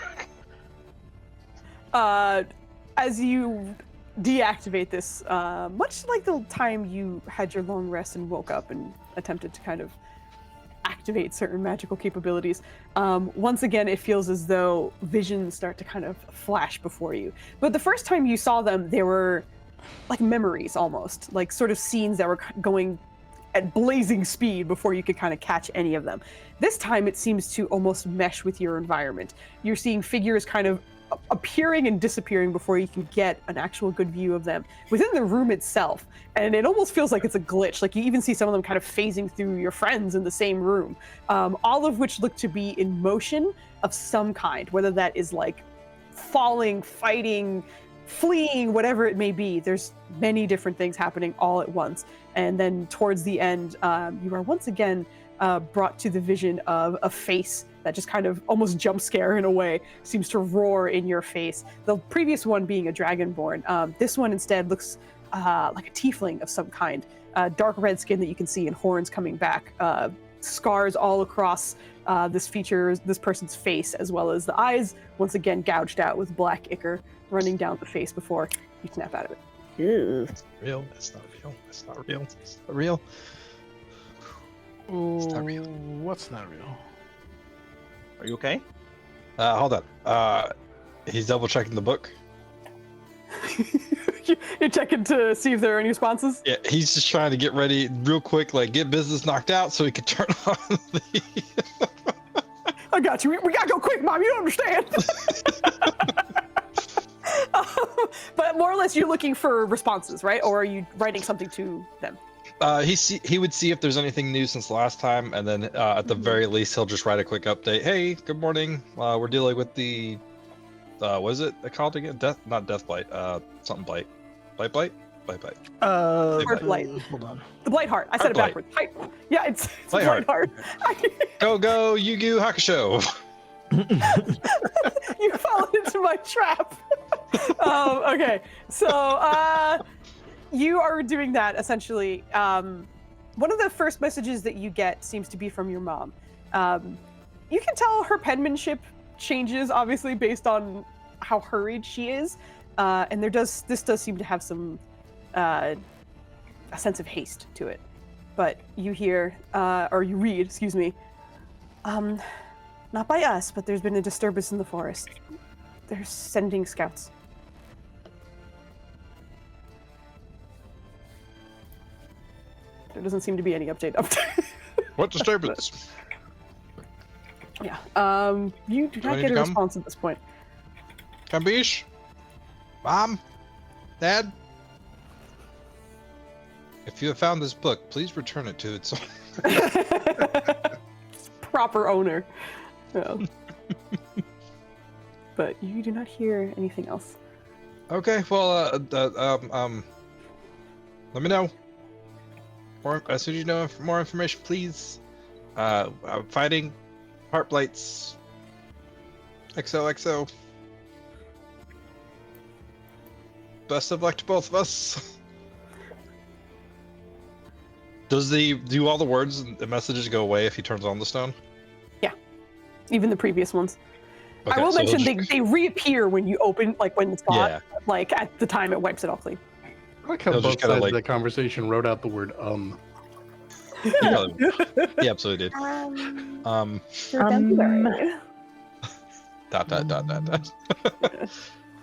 As you deactivate this, much like the time you had your long rest and woke up and attempted to kind of activate certain magical capabilities, once again it feels as though visions start to kind of flash before you. But the first time you saw them, they were like memories almost, like sort of scenes that were going at blazing speed before you could kind of catch any of them. This time it seems to almost mesh with your environment. You're seeing figures kind of appearing and disappearing before you can get an actual good view of them within the room itself. And it almost feels like it's a glitch. Like you even see some of them kind of phasing through your friends in the same room, all of which look to be in motion of some kind, whether that is like falling, fighting, fleeing, whatever it may be. There's many different things happening all at once. And then towards the end, you are once again brought to the vision of a face that just kind of almost jump scare in a way, seems to roar in your face. The previous one being a dragonborn. This one instead looks like a tiefling of some kind. Dark red skin that you can see and horns coming back. Scars all across this person's face, as well as the eyes, once again gouged out with black ichor running down the face before you snap out of it. Ew. Real? That's not real. That's not real. That's not real. It's not real. What's not real? Are you okay? Hold on. He's double checking the book. You're checking to see if there are any responses? Yeah, he's just trying to get ready real quick, like get business knocked out so he can turn on the. I got you. We gotta go quick, Mom. You don't understand. But more or less, you're looking for responses, right? Or are you writing something to them? He would see if there's anything new since last time, and then at the very least, he'll just write a quick update. Hey, good morning. We're dealing with the, what is it called again? Not death blight. Something blight. Blight. Heart blight. Hold on. The Blight Heart. I said it Heart backwards. Yeah, it's Blight Blight Heart. Heart. Go Yu-Gi-Oh! Hakusho. You fell into my trap. Okay, so you are doing that essentially. One of the first messages that you get seems to be from your mom. you can tell her penmanship changes, obviously, based on how hurried she is. And this does seem to have some a sense of haste to it. But you hear, or you read, excuse me, not by us, but there's been a disturbance in the forest. They're sending scouts. There doesn't seem to be any update up there. What disturbance? Yeah. You do not get a response at this point. Kambish? Mom? Dad? If you have found this book, please return it to its Proper owner. No. But you do not hear anything else. Okay, well, let me know. As soon as you know more information, please. I'm fighting heart blights. XOXO. Best of luck to both of us. Do all the words and the messages go away if he turns on the stone? Yeah, even the previous ones. Okay, I will so mention they reappear when you open, like when it's gone. Yeah. Like at the time it wipes it all clean. I like how He'll both just kinda, sides like- of the conversation wrote out the word He absolutely did. Dot.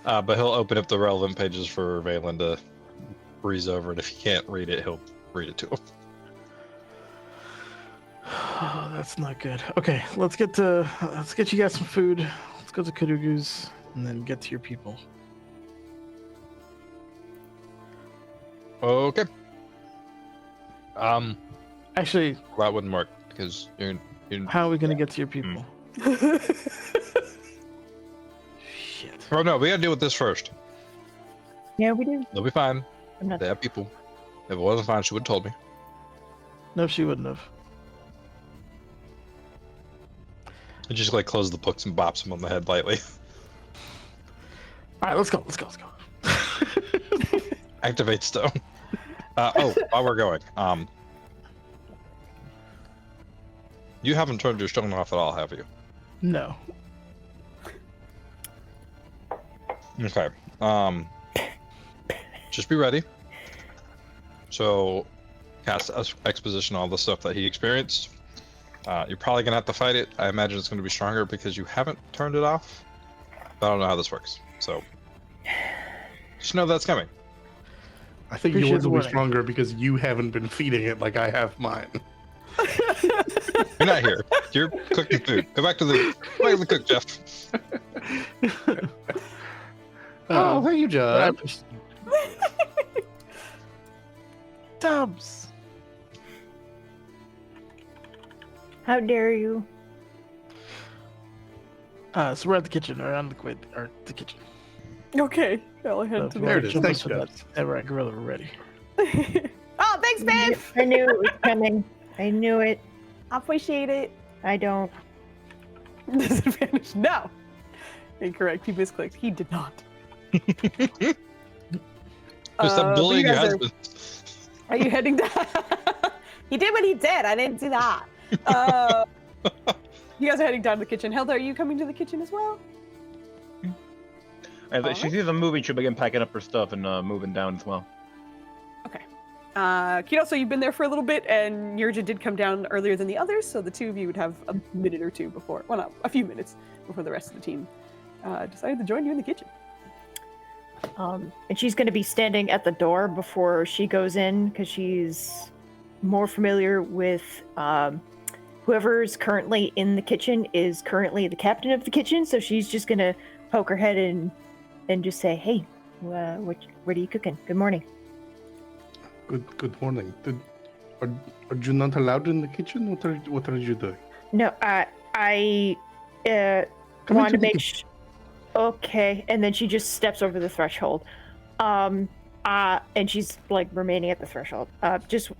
But he'll open up the relevant pages for Valen to breeze over, and if he can't read it, he'll read it to him. Oh, that's not good. Okay, let's get you guys some food. Let's go to Karugu's and then get to your people. Okay. Actually, That wouldn't work because you're how are we gonna get to your people? Shit. Oh no, we gotta deal with this first. Yeah, we do. They'll be fine. I'm not. They have people. If it wasn't fine, she would have told me. No, she wouldn't have. I just like close the books and bops him on the head lightly. All right, let's go. Activate stone. While we're going, you haven't turned your stone off at all, have you? No. Okay. Just be ready. So, cast exposition all the stuff that he experienced. You're probably gonna have to fight it. I imagine it's gonna be stronger because you haven't turned it off. But I don't know how this works. So, just know that's coming. I think Appreciate yours the will be warning. stronger because you haven't been feeding it like I have mine. You're not here. You're cooking food. Go back to the cook, Jeff. Oh, thank you, John. Dubs. How dare you? So we're at the kitchen, or on the the kitchen. Okay, I'll head to There it is. the... Thanks, so Jeff. that's Ever at Gorilla, we're ready. Oh, thanks, babe! I knew it was coming. I knew it. I appreciate it. I don't. Disadvantage. No. Incorrect. He misclicked. He did not. Stop but bullying you your guys husband. Are you heading down? He did what he did. I didn't do that. You guys are heading down to the kitchen. Hilda, are you coming to the kitchen as well? As she sees them moving, she'll begin packing up her stuff and moving down as well. Kito, so you've been there for a little bit, and Yurja did come down earlier than the others, so the two of you would have a minute or two before, well, not a few minutes before the rest of the team decided to join you in the kitchen. And she's going to be standing at the door before she goes in because she's more familiar with whoever's currently in the kitchen is currently the captain of the kitchen. So she's just going to poke her head in and just say, "Hey, what are you cooking? Good morning." Good morning. Are you not allowed in the kitchen? What are you doing? No, I Come want to into the make sure. Okay, and then she just steps over the threshold, and she's like remaining at the threshold. Just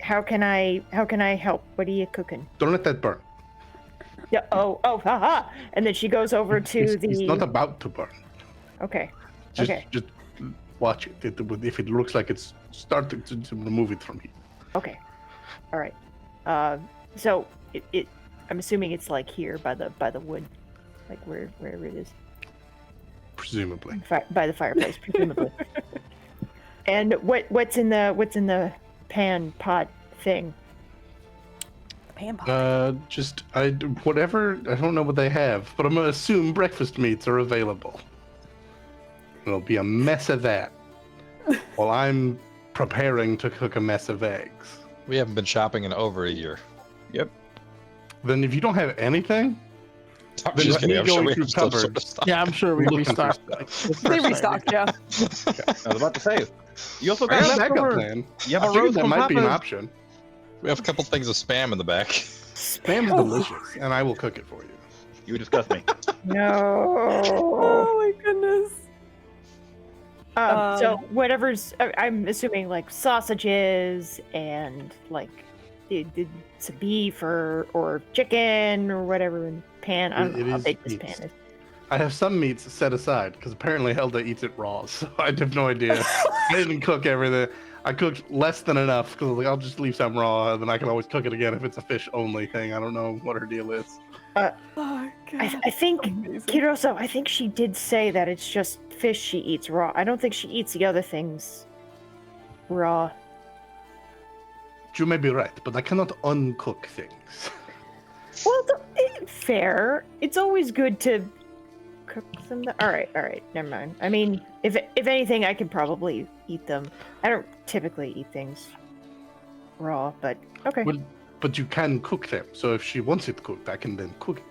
how can I help? What are you cooking? Don't let that burn. Yeah. Haha. And then she goes over to It's not about to burn. Okay. Just watch it. If it looks like it's starting to remove it from you. Okay. All right. So I'm assuming it's like here by the wood, like wherever it is. Presumably. By the fireplace, presumably. And what's in the pan pot thing? Pan pot. Just whatever. I don't know what they have, but I'm gonna assume breakfast meats are available. It'll be a mess of that while I'm preparing to cook a mess of eggs. We haven't been shopping in over a year. Then if you don't have anything, I'm then just kidding. me I'm sure going we through have some sort of cupboards. stuff. Yeah, I'm sure we Looking for restocked. They restocked, yeah. I was about to say. You also I got got a backup leftover. plan. You have I a figured roast that from might be an Papa's. option. We have a couple things of spam in the back. Spam is delicious, and I will cook it for you. You disgust me. No. Oh my goodness. So whatever's, I'm assuming like sausages and like some beef or chicken or whatever in the pan. I don't It know how is big this meats. pan is. I have some meats set aside because apparently Helda eats it raw, so I have no idea. I didn't cook everything. I cooked less than enough because like, I'll just leave some raw, and then I can always cook it again if it's a fish only thing. I don't know what her deal is. Oh, God. I think Amazing. Kiroso, I think she did say that it's just fish she eats raw. I don't think she eats the other things raw. You may be right, but I cannot uncook things. Well, fair. It's always good to cook them. All right, never mind. I mean, if anything, I could probably eat them. I don't typically eat things raw, but okay. Well, but you can cook them, so if she wants it cooked, I can then cook it.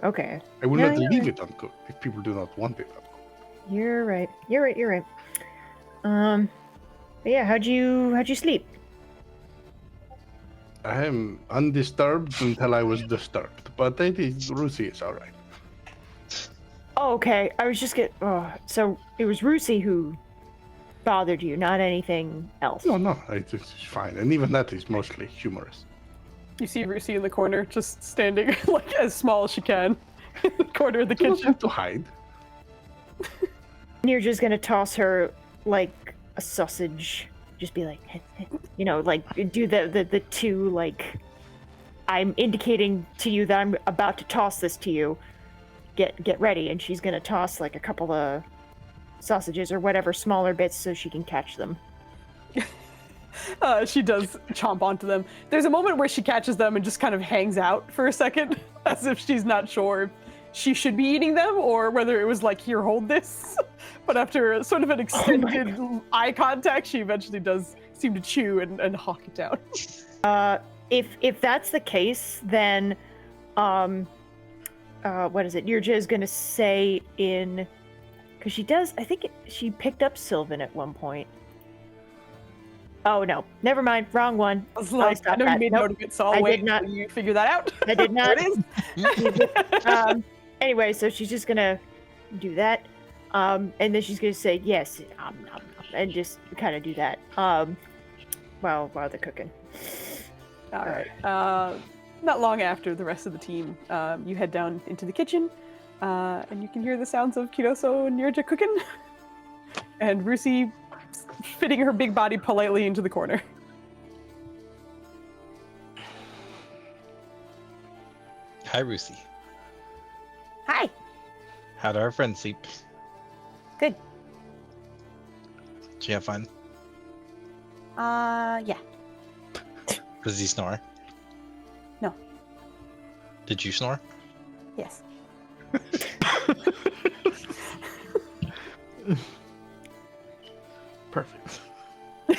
Okay, I will Yeah, not you're leave right. it uncooked if people do not want it uncooked. you're right. But yeah, how'd you sleep? I am undisturbed until I was disturbed, but Rusi is all right. Oh, okay. I was just so it was Rusi who bothered you, not anything else. No, it's fine, and even that is mostly humorous. You see Rusi in the corner, just standing like as small as she can in the corner of the You don't kitchen. have to hide. And you're just gonna toss her like a sausage. Just be like, like do the two like. I'm indicating to you that I'm about to toss this to you. Get ready, and she's gonna toss like a couple of sausages or whatever smaller bits so she can catch them. She does chomp onto them. There's a moment where she catches them and just kind of hangs out for a second, as if she's not sure if she should be eating them or whether it was like, here, hold this. But after sort of an extended eye contact, she eventually does seem to chew and hawk it down. If that's the case, then what is it? Nirja is gonna say because she does. I think she picked up Sylvan at one point. Oh no, never mind. Wrong one. I was like, stop I know that. you made Nope. note of it, so I'll I wait did not. until you figure that out. I did not. There it is. Anyway, so she's just gonna do that, and then she's gonna say yes, and just kind of do that, while they're cooking. All right. Not long after the rest of the team, you head down into the kitchen, and you can hear the sounds of Kiroso and Nirja cooking, and Rusi fitting her big body politely into the corner. Hi, Rusi. Hi. How'd our friend sleep? Good. Did you have fun? Yeah. Does he snore? No. Did you snore? Yes. Perfect. Do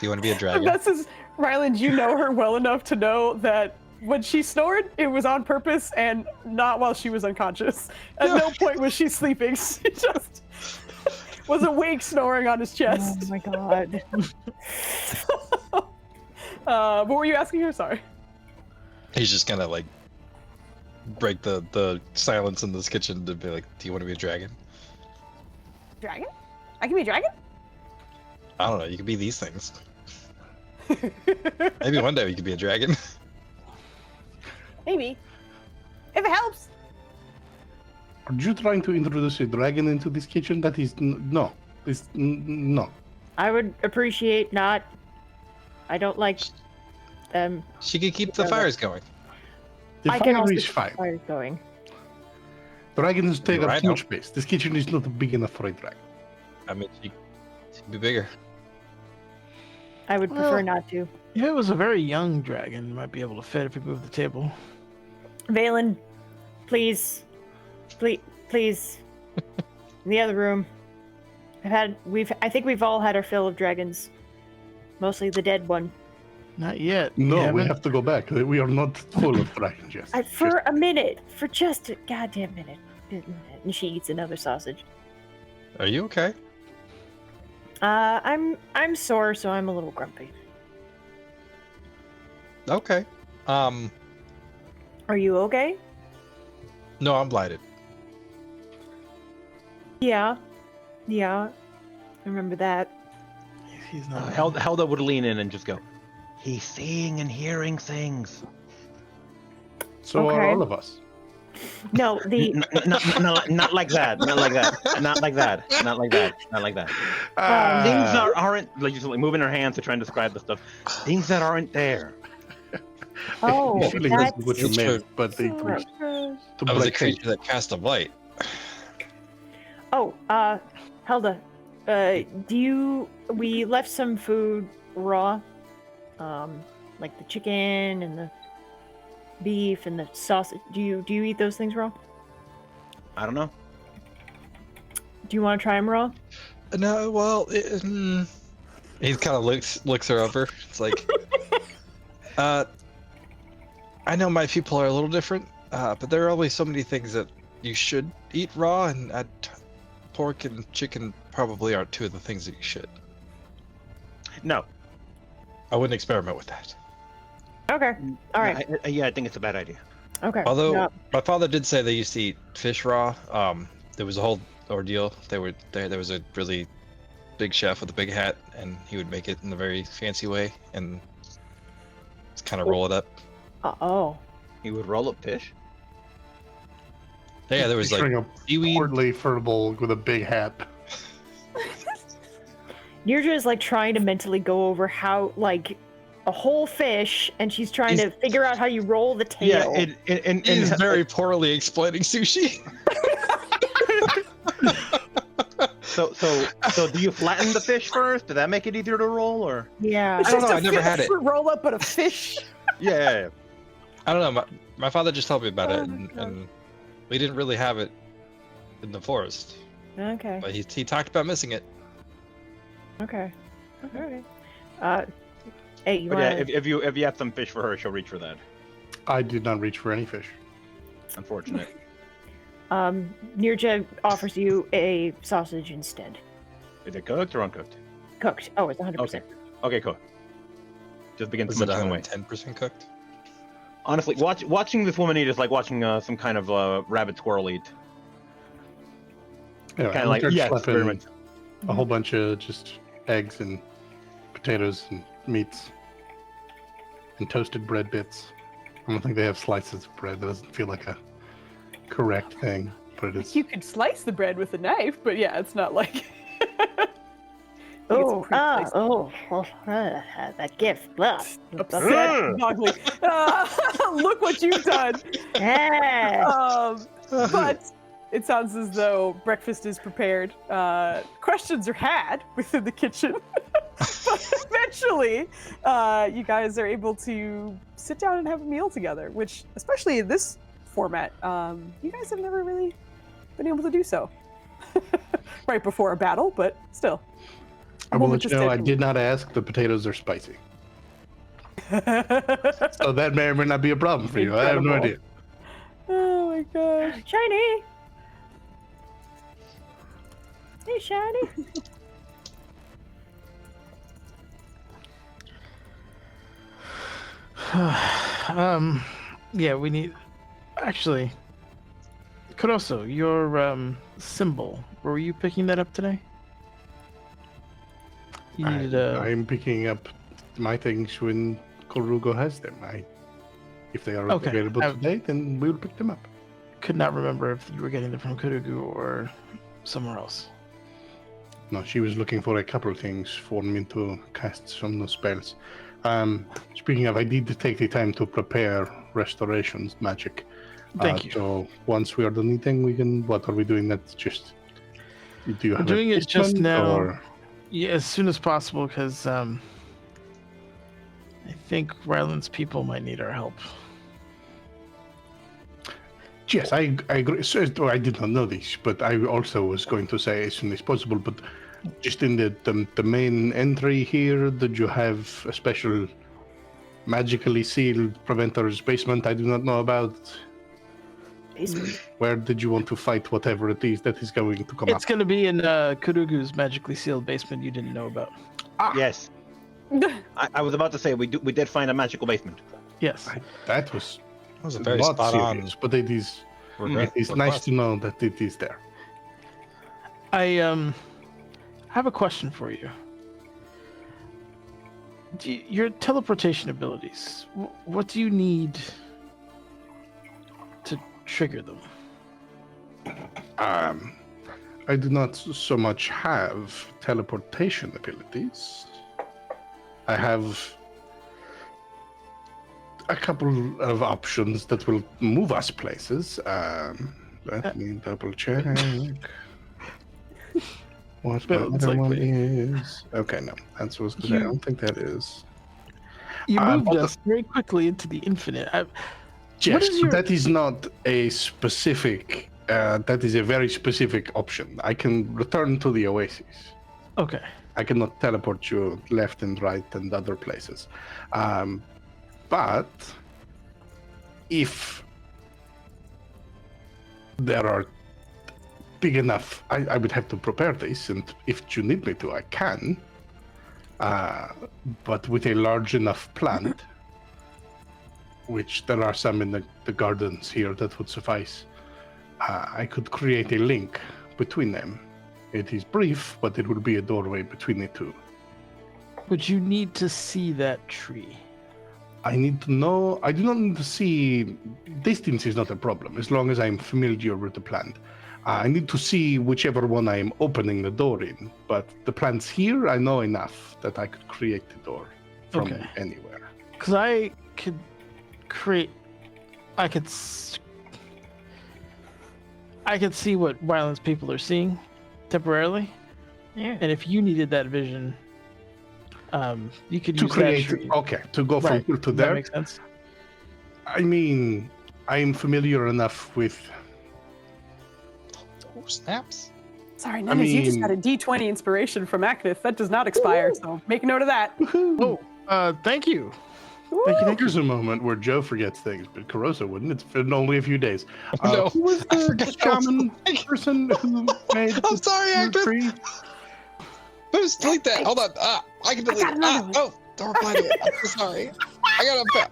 you want to be a The dragon? best is, Ryland, you know her well enough to know that when she snored, it was on purpose and not while she was unconscious. At no point was she sleeping. She just was awake snoring on his chest. Oh my god. What were you asking her? Sorry. He's just gonna like break the silence in this kitchen to be like, "Do you want to be a dragon?" Dragon? I can be a dragon? I don't know. You could be these things. Maybe one day you could be a dragon. Maybe. If it helps. Are you trying to introduce a dragon into this kitchen? That is no. No. I would appreciate not. I don't like She could keep the fires going. The I can fire also is keep fine. the fire going. Dragons take You're up right, too much space. This kitchen is not big enough for a dragon. I mean, she'd be bigger. I would prefer Well- not to. If it was a very young dragon, it might be able to fit if we move the table. Valen, please. Please. In the other room. I think we've all had our fill of dragons. Mostly the dead one. Not yet. No, we haven't? have to go back. We are not full of dragons yet. For a minute. For just a goddamn minute. And she eats another sausage. Are you okay? I'm sore, so I'm a little grumpy. Okay. Are you okay? No, I'm blighted. Yeah. I remember that. He's not. Helda would lean in and just go, he's seeing and hearing things. So are Okay. all of us. No, the Not like that. Not like that. Not like that. Not like that. Not like that. Ah. Things that aren't like just like moving her hands to try and describe the stuff. Things that aren't there. oh, I'm feeling that's that's what you that's meant, but they gross. the I was a black creature that cast a light. Oh, Helda, we left some food raw, like the chicken and the beef and the sausage. Do you eat those things raw? I don't know. Do you want to try them raw? No, well, he kind of looks her over. It's like, I know my people are a little different, but there are only so many things that you should eat raw, and pork and chicken probably aren't two of the things that you should. No. I wouldn't experiment with that. Okay. All right. I think it's a bad idea. Okay. Although Yeah. my father did say they used to eat fish raw. There was a whole ordeal. There was a really big chef with a big hat, and he would make it in a very fancy way and just kind of roll it up. Oh. He would roll up fish. Yeah, there was like a seaweed. portly furball with a big hat. Nirja is like trying to mentally go over how like a whole fish, and she's trying to figure out how you roll the tail. Yeah, and He's very poorly explaining sushi. So do you flatten the fish first? Did that make it easier to roll, or? Yeah. I don't know. I never had it. Roll up, but a fish. Yeah. I don't know. My father just told me about it, Oh my God. and we didn't really have it in the forest. Okay. But he talked about missing it. Okay. Okay. Hey, you But want? yeah, if you have some fish for her, she'll reach for that. I did not reach for any fish. Unfortunate. Nirja offers you a sausage instead. Is it cooked or uncooked? Cooked. Oh, it's 100%. Okay. Okay, cool. Just begin Was to it munch away. 110% cooked? Honestly, watching this woman eat is like watching some kind of rabbit squirrel eat. Anyway, Kind I of like started yes, slapping very much. a whole bunch of just eggs and potatoes and meats and toasted bread bits. I don't think they have slices of bread. That doesn't feel like a correct thing, but it is. You could slice the bread with a knife, but yeah, it's not like. Oh, that gift. Blah. Upset, ugly. Look what you've done. Yeah. But it sounds as though breakfast is prepared. Questions are had within the kitchen. But eventually, you guys are able to sit down and have a meal together, which, especially in this format, you guys have never really been able to do so. Right before a battle, but still. I will let you know I did not ask. The potatoes are spicy. So that may or may not be a problem for you. I have no idea. Oh my gosh. Shiny. Hey, Shiny. Yeah, we need. Actually, Kuroso, your symbol. Were you picking that up today? You needed a. I'm picking up my things when Karugu has them. If they are Okay. available today, then we will pick them up. Could not remember if you were getting them from Karugu or somewhere else. No, she was looking for a couple of things for me to cast some of those spells. Speaking of, I need to take the time to prepare restorations magic. Thank you. So once we are done eating, we can. What are we doing? That's just. Do you I'm have doing a it just basement, now. or- Yeah, as soon as possible, because I think Ryland's people might need our help. Yes, I agree. So, I did not know this, but I also was going to say as soon as possible. But just in the main entry here, did you have a special magically sealed preventor's basement I do not know about? Basement. Where did you want to fight whatever it is that is going to come It's up? going to be in Karugu's magically sealed basement you didn't know about. Yes. I was about to say we did find a magical basement. Yes. That was That was a very not spot on. serious, but it is. regret- It is nice request. to know that it is there. I have a question for you. Your teleportation abilities, what do you need to trigger them? I do not so much have teleportation abilities. I have a couple of options that will move us places. Let me double check. What my Well, it's other like, one wait. is? Okay, no, that's what I don't think that is. You moved also- us very quickly into the infinite. Yes, is your- that is not a specific. That is a very specific option. I can return to the oasis. Okay. I cannot teleport you left and right and other places. But if there are big enough, I would have to prepare this, and if you need me to, I can. But with a large enough plant, which there are some in the gardens here that would suffice, I could create a link between them. It is brief, but it will be a doorway between the two. But you need to see that tree. I need to know. I do not need to see. Distance is not a problem as long as I'm familiar with the plant. I need to see whichever one I am opening the door in. But the plants here, I know enough that I could create the door from Okay. anywhere. Because I could create. I could. I could see what Ryland's people are seeing temporarily. Yeah. And if you needed that vision, you could To use create, that tree. okay, to go from Right. here to Does that there. make sense? I mean, I am familiar enough with. Oh, snaps. Sorry, Nennis, you just mean- got a D20 inspiration from Acnith. That does not expire, so make note of that. Oh, thank you. Thank you. Thank you. Here's a moment where Joe forgets things, but Carosa wouldn't. It's been only a few days. No, Who was I the forgot. shaman person who made I'm sorry, the Actor. tree? Who's delete that? Hold on. I can delete got it. another one. Oh, don't reply to it. I'm so sorry. I gotta.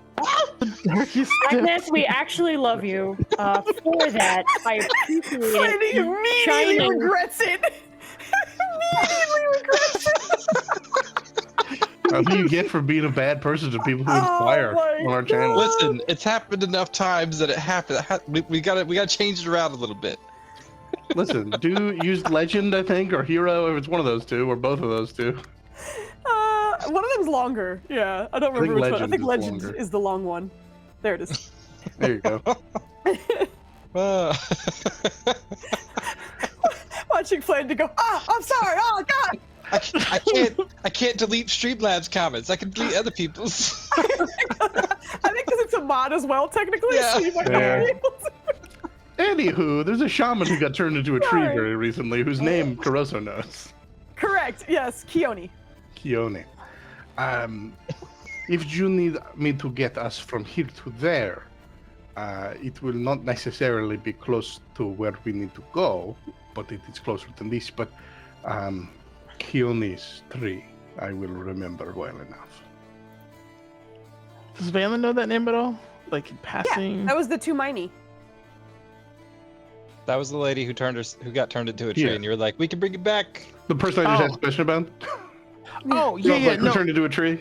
Darkest Agnes, we actually love you for that. I appreciate Freddy it. immediately Shining. regrets it. Immediately regrets it. What do you get for being a bad person to people who Oh inspire my on our channel? Listen, it's happened enough times that it happened. We gotta change it around a little bit. Listen, do use legend, I think, or hero, if it's one of those two, or both of those two. One of them's longer. Yeah, I don't I think remember which one. I Legend think is Legend longer. is the long one. There it is. There you go. Watching Flame to go, I'm sorry, oh god! I can't delete Streamlabs comments. I can delete other people's. I think because it's a mod as well, technically, Yeah. so you might not Yeah. be able to. Anywho, there's a shaman who got turned into a tree Sorry. very recently, whose name Caroso knows. Correct, yes, Keone. Keone. If you need me to get us from here to there, it will not necessarily be close to where we need to go, but it is closer than this. But Keone's tree, I will remember well enough. Does Valen know that name at all? Like in passing? That was the two miney. That was the lady who got turned into a tree, Yeah. and you were like, "We can bring it back." The person I just Oh. asked a question about? Oh, So I yeah, was yeah, like, no. turned into a tree?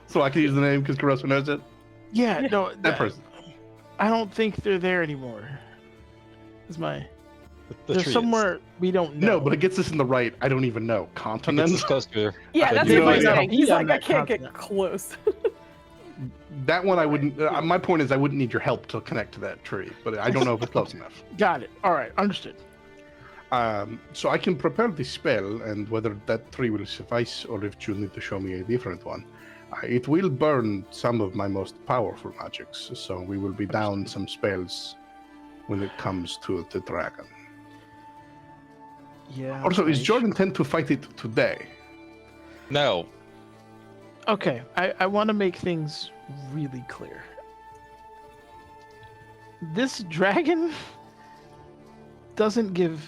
So I can use the name because Caroso knows it? Yeah, no. That person. I don't think they're there anymore. Is my. The They're tree is. somewhere we don't know. No, but it gets us in the right, I don't even know, It gets continent? us close to her. Yeah, I that's do what know he's I saying. know. He's Yeah, like, I that can't get continent. close. That one I wouldn't. My point is, I wouldn't need your help to connect to that tree, but I don't know if it's close enough. Got it. All right, understood. So I can prepare the spell, and whether that tree will suffice or if you'll need to show me a different one. It will burn some of my most powerful magics, so we will be down some spells when it comes to the dragon. Yeah. Also, is your intent to fight it today? No. Okay, I want to make things really clear. This dragon doesn't give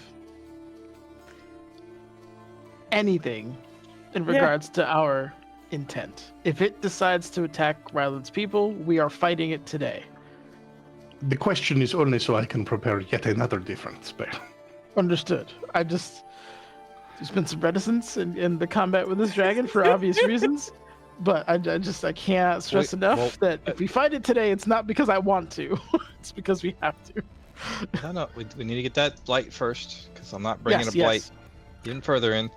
anything in regards to our intent. If it decides to attack Ryland's people, we are fighting it today. The question is only so I can prepare yet another different spell. Understood. There's been some reticence in the combat with this dragon for obvious reasons, but I can't stress enough that if we fight it today, it's not because I want to. It's because we have to. No, we need to get that blight first, because I'm not bringing a blight even further in.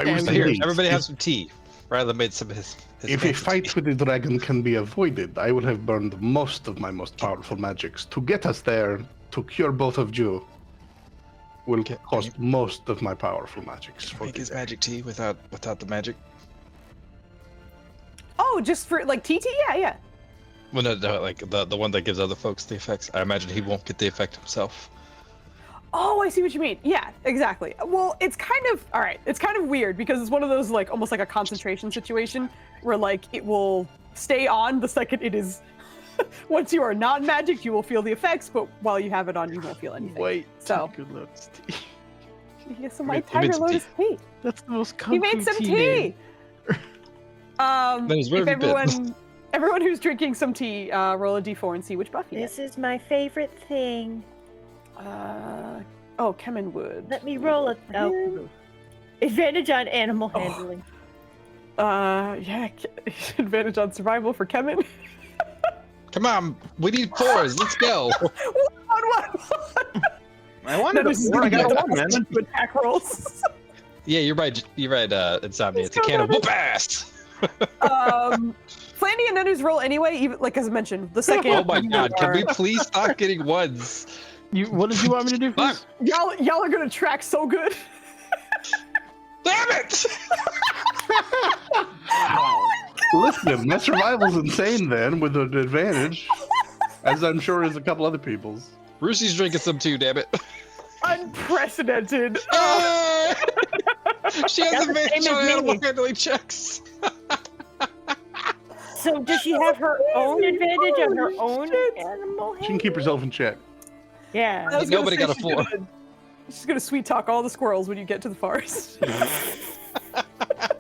Here, everybody have some tea. Ryland made some of his if a fight with the dragon can be avoided, I would have burned most of my most powerful magics. To get us there, to cure both of you, will cost most of my powerful magics. Make his magic tea without the magic. Oh, just for like TT? Yeah. Well, no, like the one that gives other folks the effects. I imagine he won't get the effect himself. Oh, I see what you mean. Yeah, exactly. Well, it's kind of all right. It's kind of weird because it's one of those like almost like a concentration situation where like it will stay on the second it is. Once you are not magic, you will feel the effects, but while you have it on, you won't feel anything. Wait, so good lotus tea. Yes, some my Tiger Lotus tea. That's the most He made some tea. If everyone who's drinking some tea, roll a d4 and see which buff you get. This is my favorite thing. Kemmin would. Let me roll it. Oh. Advantage on animal handling. Advantage on survival for Kemmin. Come on, we need 4s. Let's go. One. I wanted a 4. I got a 1, man. Attack rolls. Yeah, you're right. Insomnia. It's a can of whoop ass. Flanny and Nenu's roll anyway, even like as I mentioned, the second. Oh my god, can we please stop getting 1s? What did you want me to do? Y'all are gonna track so good. Damn it! Listen, my survival's insane then, with an advantage, as I'm sure is a couple other people's. Roosie's drinking some too, damn it. Unprecedented. She has advantage on animal handling checks. So does she have her own advantage on her own animal handling? She can keep herself in check. Yeah. Nobody got a 4. She's gonna sweet talk all the squirrels when you get to the forest.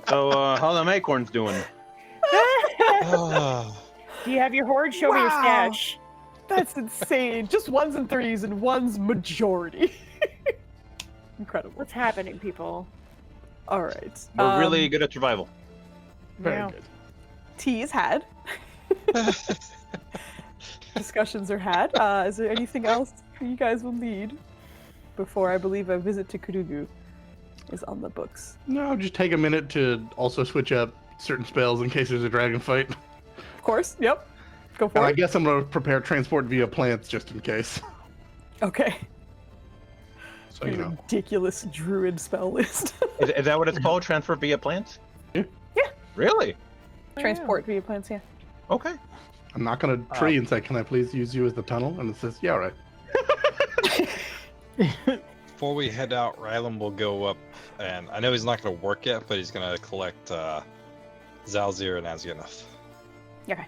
So, how the acorns doing? Do you have your hoard? Show me your stash. That's insane. Just 1s and 3s and 1s majority. Incredible. What's happening, people? All right. We're really good at survival. Very good. Tea is had. Discussions are had. Is there anything else you guys will need before I believe a visit to Karugu is on the books? No, just take a minute to also switch up certain spells in case there's a dragon fight. Of course. Yep. Go for And it. I guess I'm going to prepare transport via plants just in case. Okay. So, you know. Ridiculous druid spell list. Is that what it's called? Transfer via plants? Yeah. Really? Transport via plants, yeah. Okay. I'm not going to tree and say, can I please use you as the tunnel? And it says, yeah, right. Before we head out, Ryland will go up, and I know he's not going to work yet, but he's going to collect Zalzir and Azganath. Okay.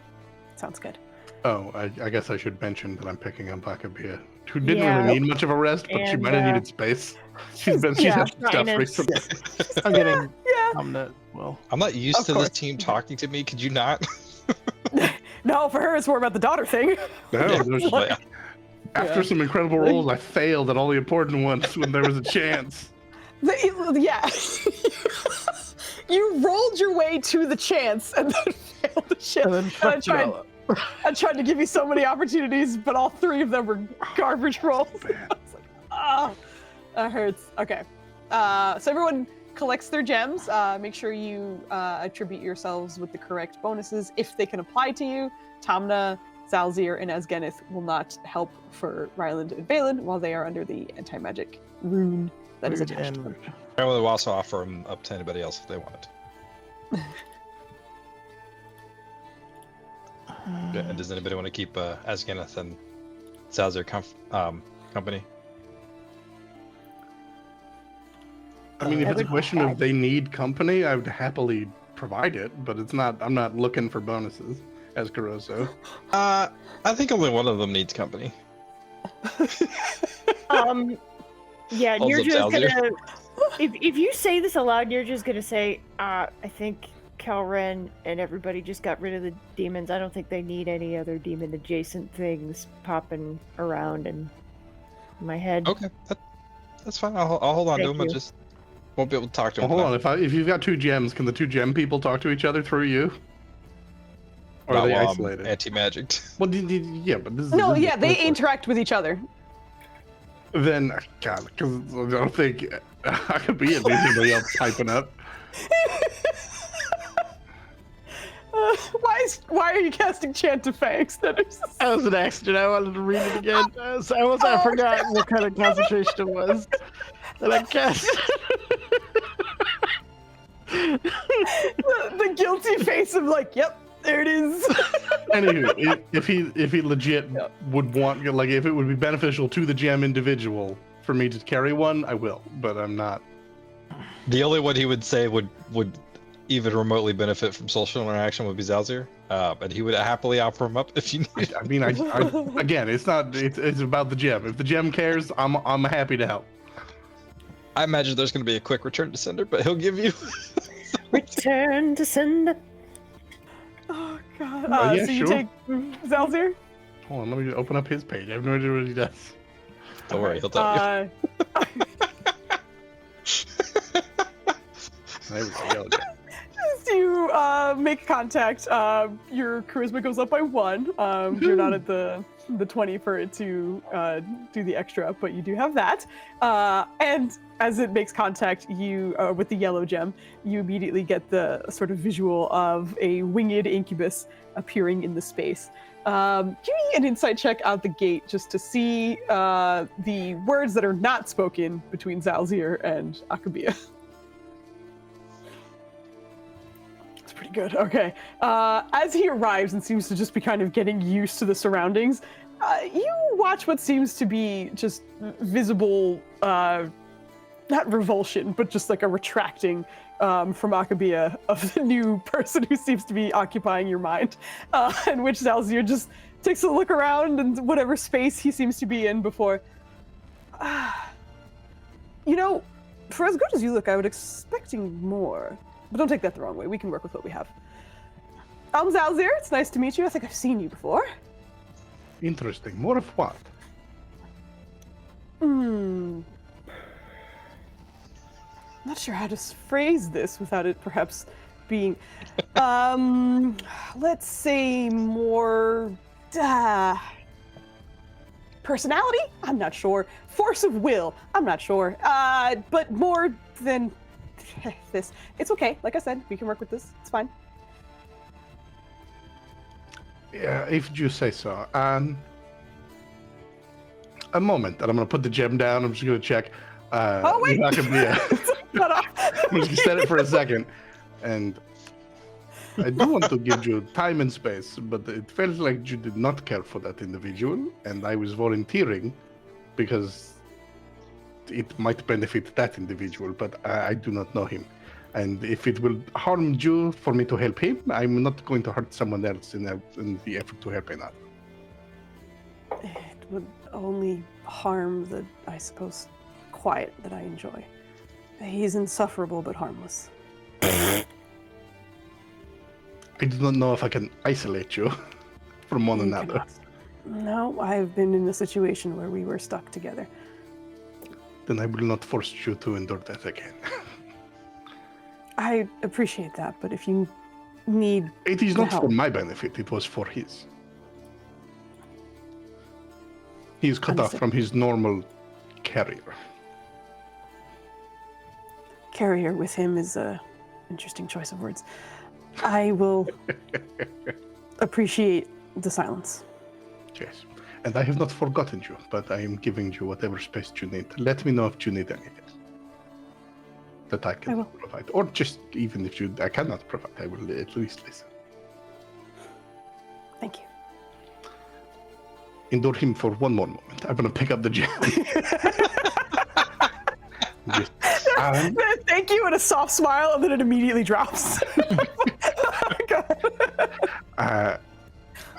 Sounds good. Oh, I guess I should mention that I'm picking up Akabia, who didn't Yeah. really need much of a rest, but she And, might have needed space. She's had stuff Shyness. recently. I'm getting Yeah. I'm not used Of to course. this team talking to me. Could you not? No, for her, it's more about the daughter thing. No, there's- But- after some incredible rolls, I failed at all the important ones when there was a chance. Yeah. You rolled your way to the chance and then failed the shit. And then fucked it all up. I tried to give you so many opportunities, but all 3 of them were garbage rolls. I was like, that hurts. Okay. So everyone collects their gems. Make sure you attribute yourselves with the correct bonuses if they can apply to you. Tamna, Zalzir, and Asgenith will not help for Ryland and Valen while they are under the anti-magic rune that is attached to them. I will also offer them up to anybody else if they want it. And does anybody want to keep Asgenith and Zalzir company? I mean, if it's a question of they need company, I would happily provide it, but it's not. I'm not looking for bonuses as Caruso. I think only one of them needs company. Yeah, Holds you're up just Zalzir. gonna. If you say this aloud, you're just gonna say, I think Kelren and everybody just got rid of the demons. I don't think they need any other demon adjacent things popping around in my head. Okay, that's fine. I'll hold on to Thank them. I you. just won't be able to talk to Well, them. hold on. If you've got 2 gems, can the 2 gem people talk to each other through you? Or are they isolated? Anti-magic. Well, yeah, but this is No, this is yeah, they Christmas. interact with each other. Then, God, because I don't think I could be anybody else typing up. Why are you casting Chant of Fangs? That was an accident. I wanted to read it again. I forgot what kind of concentration it was. And I cast. the guilty face of like, yep, there it is. Anywho, if he legit would want, like, if it would be beneficial to the gem individual for me to carry one, I will. But I'm not. The only one he would say would even remotely benefit from social interaction would be Zalzir, but he would happily offer him up if you need. I mean, I again, it's not. It's about the gem. If the gem cares, I'm happy to help. I imagine there's going to be a quick return to sender, but he'll give you. Return to sender. Oh god. Yeah, so you sure. take Zalzir? Hold on, let me open up his page. I have no idea what he does. Don't worry, he'll tell you. There we go. Okay. As you make contact, your charisma goes up by 1. You're not at the 20 for it to do the extra, but you do have that. And as it makes contact, you with the yellow gem, you immediately get the sort of visual of a winged incubus appearing in the space. Give me an insight check out the gate just to see the words that are not spoken between Zalzir and Akabia. Pretty good. Okay. As he arrives and seems to just be kind of getting used to the surroundings, you watch what seems to be just visible, not revulsion, but just like a retracting from Akabia of the new person who seems to be occupying your mind, in which Zalzir just takes a look around and whatever space he seems to be in before. You know, for as good as you look, I was expecting more. But don't take that the wrong way. We can work with what we have. I'm Zalzir. It's nice to meet you. I think I've seen you before. Interesting. More of what? Not sure how to phrase this without it perhaps being, let's say more personality? I'm not sure. Force of will? I'm not sure. But more than this. It's okay. Like I said, we can work with this. It's fine. Yeah, if you say so. A moment, and I'm gonna put the gem down. I'm just gonna check. Oh wait! I'm just Cut off. gonna set it for a second, and I do want to give you time and space, but it felt like you did not care for that individual, and I was volunteering because it might benefit that individual, but I do not know him. And if it will harm you for me to help him, I'm not going to hurt someone else in the effort to help another. It would only harm the, I suppose, quiet that I enjoy. He's insufferable but harmless. I do not know if I can isolate you from one another. No, I've been in a situation where we were stuck together. Then I will not force you to endure that again. I appreciate that, but if you need It is the not for help. my benefit, it was for his. He is cut off Understood. from his normal carrier. carrier with him is a interesting choice of words. I will appreciate the silence. Yes. And I have not forgotten you, but I am giving you whatever space you need. Let me know if you need anything that I can provide. Or just even if I cannot provide, I will at least listen. Thank you. Endure him for one more moment. I'm going to pick up the gem. Thank you, and a soft smile, and then it immediately drops.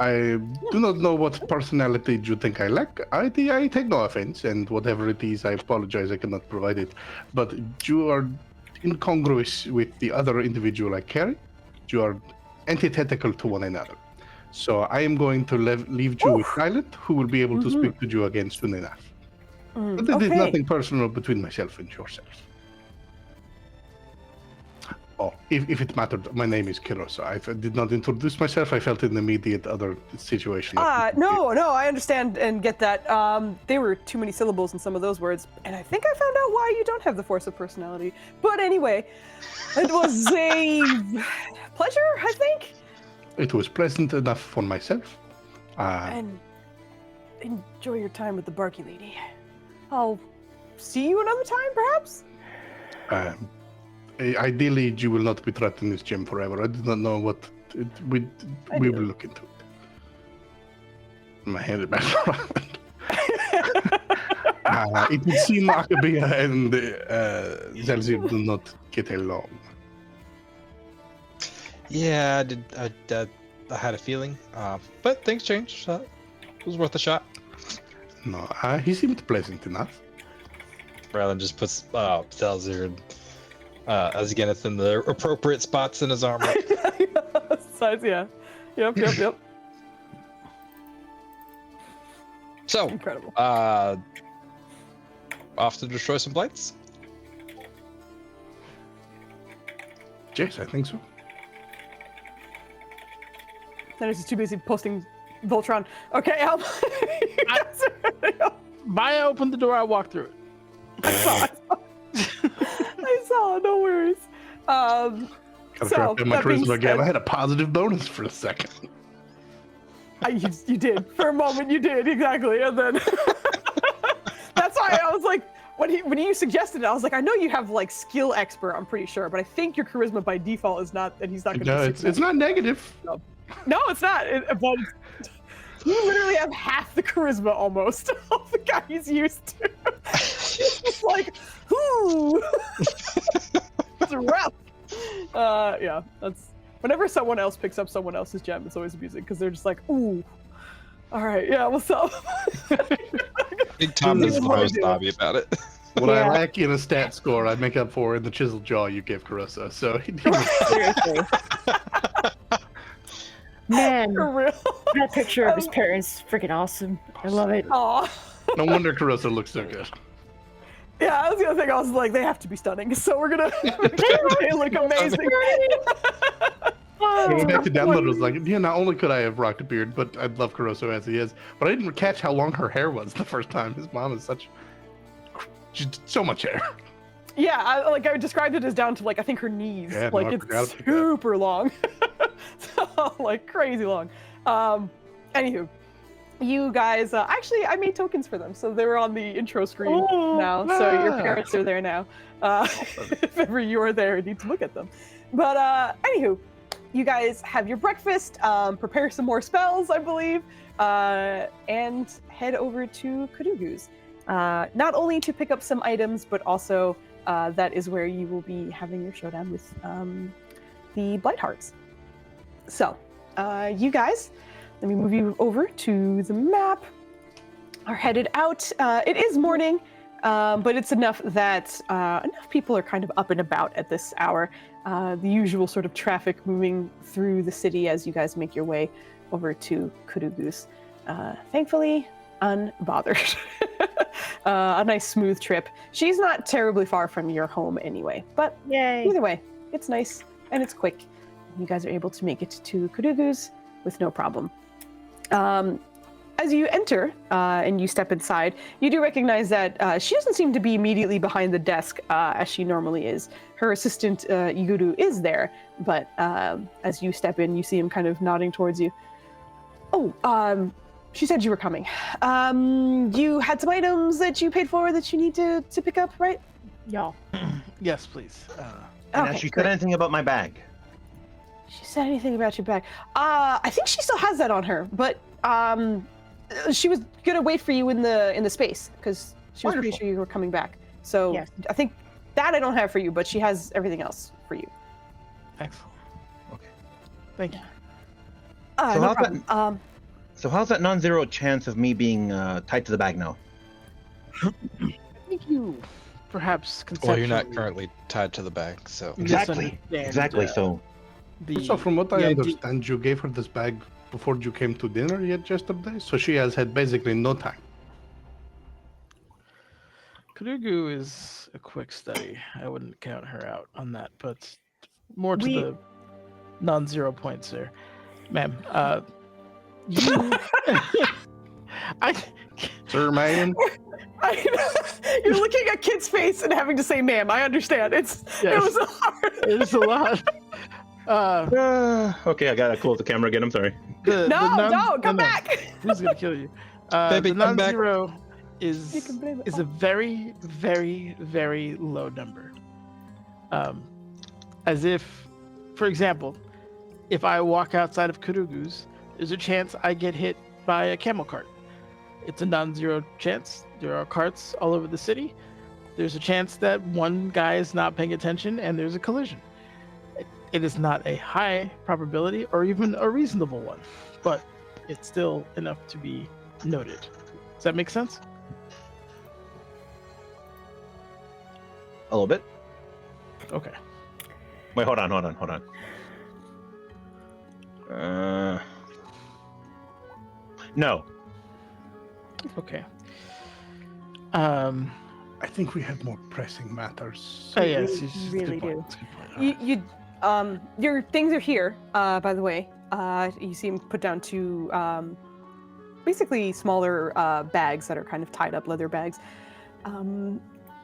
I do not know what personality you think I lack. I take no offense, and whatever it is, I apologize. I cannot provide it. But you are incongruous with the other individual I carry. You are antithetical to one another. So I am going to leave you with Silent, who will be able to speak to you again soon enough. But it is nothing personal between myself and yourself. Oh, if it mattered, my name is Kirosa. I did not introduce myself. I felt an immediate other situation. No, I understand and get that. There were too many syllables in some of those words, and I think I found out why you don't have the force of personality. But anyway, it was a pleasure, I think. It was pleasant enough for myself. And enjoy your time with the Barky Lady. I'll see you another time, perhaps? Ideally, you will not be trapped in this gym forever. I do not know what... we will look into it. My hand is back around. It would seem Akabia and Zelzir do not get along. Yeah, I had a feeling, but things changed. So it was worth a shot. No, he seemed pleasant enough. Rylan just puts Zelzir as again, it's in the appropriate spots in his armor. Size, yeah. Yep. So, incredible. Off to destroy some blights? Yes, I think so. Dennis is too busy posting Voltron. Okay, Maya opened the door, I walked through it. I saw, no worries. Gotta drop in my charisma again. I had a positive bonus for a second. You did. For a moment, you did, exactly. And then that's why I was like, when you suggested it, I was like, I know you have like skill expert, I'm pretty sure, but I think your charisma by default is not, and he's not going to. No, it's not negative. No, it's not. But you literally have half the charisma almost of the guy he's used to. It's just like, ooh, it's rough. Yeah, that's whenever someone else picks up someone else's gem, it's always amusing because they're just like, ooh, all right, yeah, what's up? Big Tom is the most snobby about it. What I lack in a stat score, I make up for in the chiseled jaw you gave Carissa. So Seriously. Man, For real. that picture of his parents, freaking awesome. I love it. Aw. no wonder Carissa looks so good. Yeah, that was the other thing. I was like, they have to be stunning, so we're gonna make sure they look amazing. Going back to download, I was like, yeah, not only could I have rocked a beard, but I love Caruso as he is, but I didn't catch how long her hair was the first time. His mom is she's so much hair. Yeah, I described it as down to like I think her knees. Yeah, like no, it's super long, so, like crazy long. Anywho, you guys actually I made tokens for them, so they're on the intro screen now. So your parents are there now. If ever you are there, you need to look at them. But anywho, you guys have your breakfast, prepare some more spells, I believe, and head over to Karugu's. Not only to pick up some items, but also that is where you will be having your showdown with the Blighthearts. So, you guys, let me move you over to the map, are headed out. It is morning, but it's enough that enough people are kind of up and about at this hour. The usual sort of traffic moving through the city as you guys make your way over to Karugu's. Thankfully, unbothered. A nice smooth trip. She's not terribly far from your home anyway, but Yay. Either way, it's nice and it's quick. You guys are able to make it to Karugu's with no problem. as you enter and you step inside, you do recognize that she doesn't seem to be immediately behind the desk as she normally is. Her assistant, Iguru, is there, but as you step in, you see him kind of nodding towards you. Oh, she said you were coming. You had some items that you paid for that you need to pick up, right? Y'all. Yes, please. And Okay, has she said great. anything about my bag? She said anything about your bag? I think she still has that on her, but she was gonna wait for you in the space because she was pretty Wonderful. sure you were coming back. So Yes. I think that I don't have for you, but she has everything else for you. Excellent. Okay. Thank you. So No how's that- problem. So how's that non-zero chance of me being tied to the bag now? I think you perhaps Well, conceptually you're not currently tied to the bag, so Exactly. misunderstand, Exactly. So So from what I the idea- understand, you gave her this bag before you came to dinner yet yesterday, so she has had basically no time. Karugu is a quick study. I wouldn't count her out on that, but more to We- the non-zero points there, ma'am. You, Sir, man. You're looking at Kid's face and having to say "ma'am." I understand. It Yes. was hard. It's a lot. okay, I gotta close the camera again. I'm sorry. No, come back. Who's gonna kill you? Baby, The come back. non-zero You is can blame it. is a very, very, very low number. As if, for example, if I walk outside of Karugu's, there's a chance I get hit by a camel cart. It's a non-zero chance. There are carts all over the city. There's a chance that one guy is not paying attention and there's a collision. It is not a high probability or even a reasonable one, but it's still enough to be noted. Does that make sense? A little bit. Okay. Wait, hold on. No. Okay. I think we have more pressing matters. Oh, yes, We it's just a really good point. do. It's a good point. Your things are here. By the way, you see him put down two, basically smaller bags that are kind of tied up, leather bags,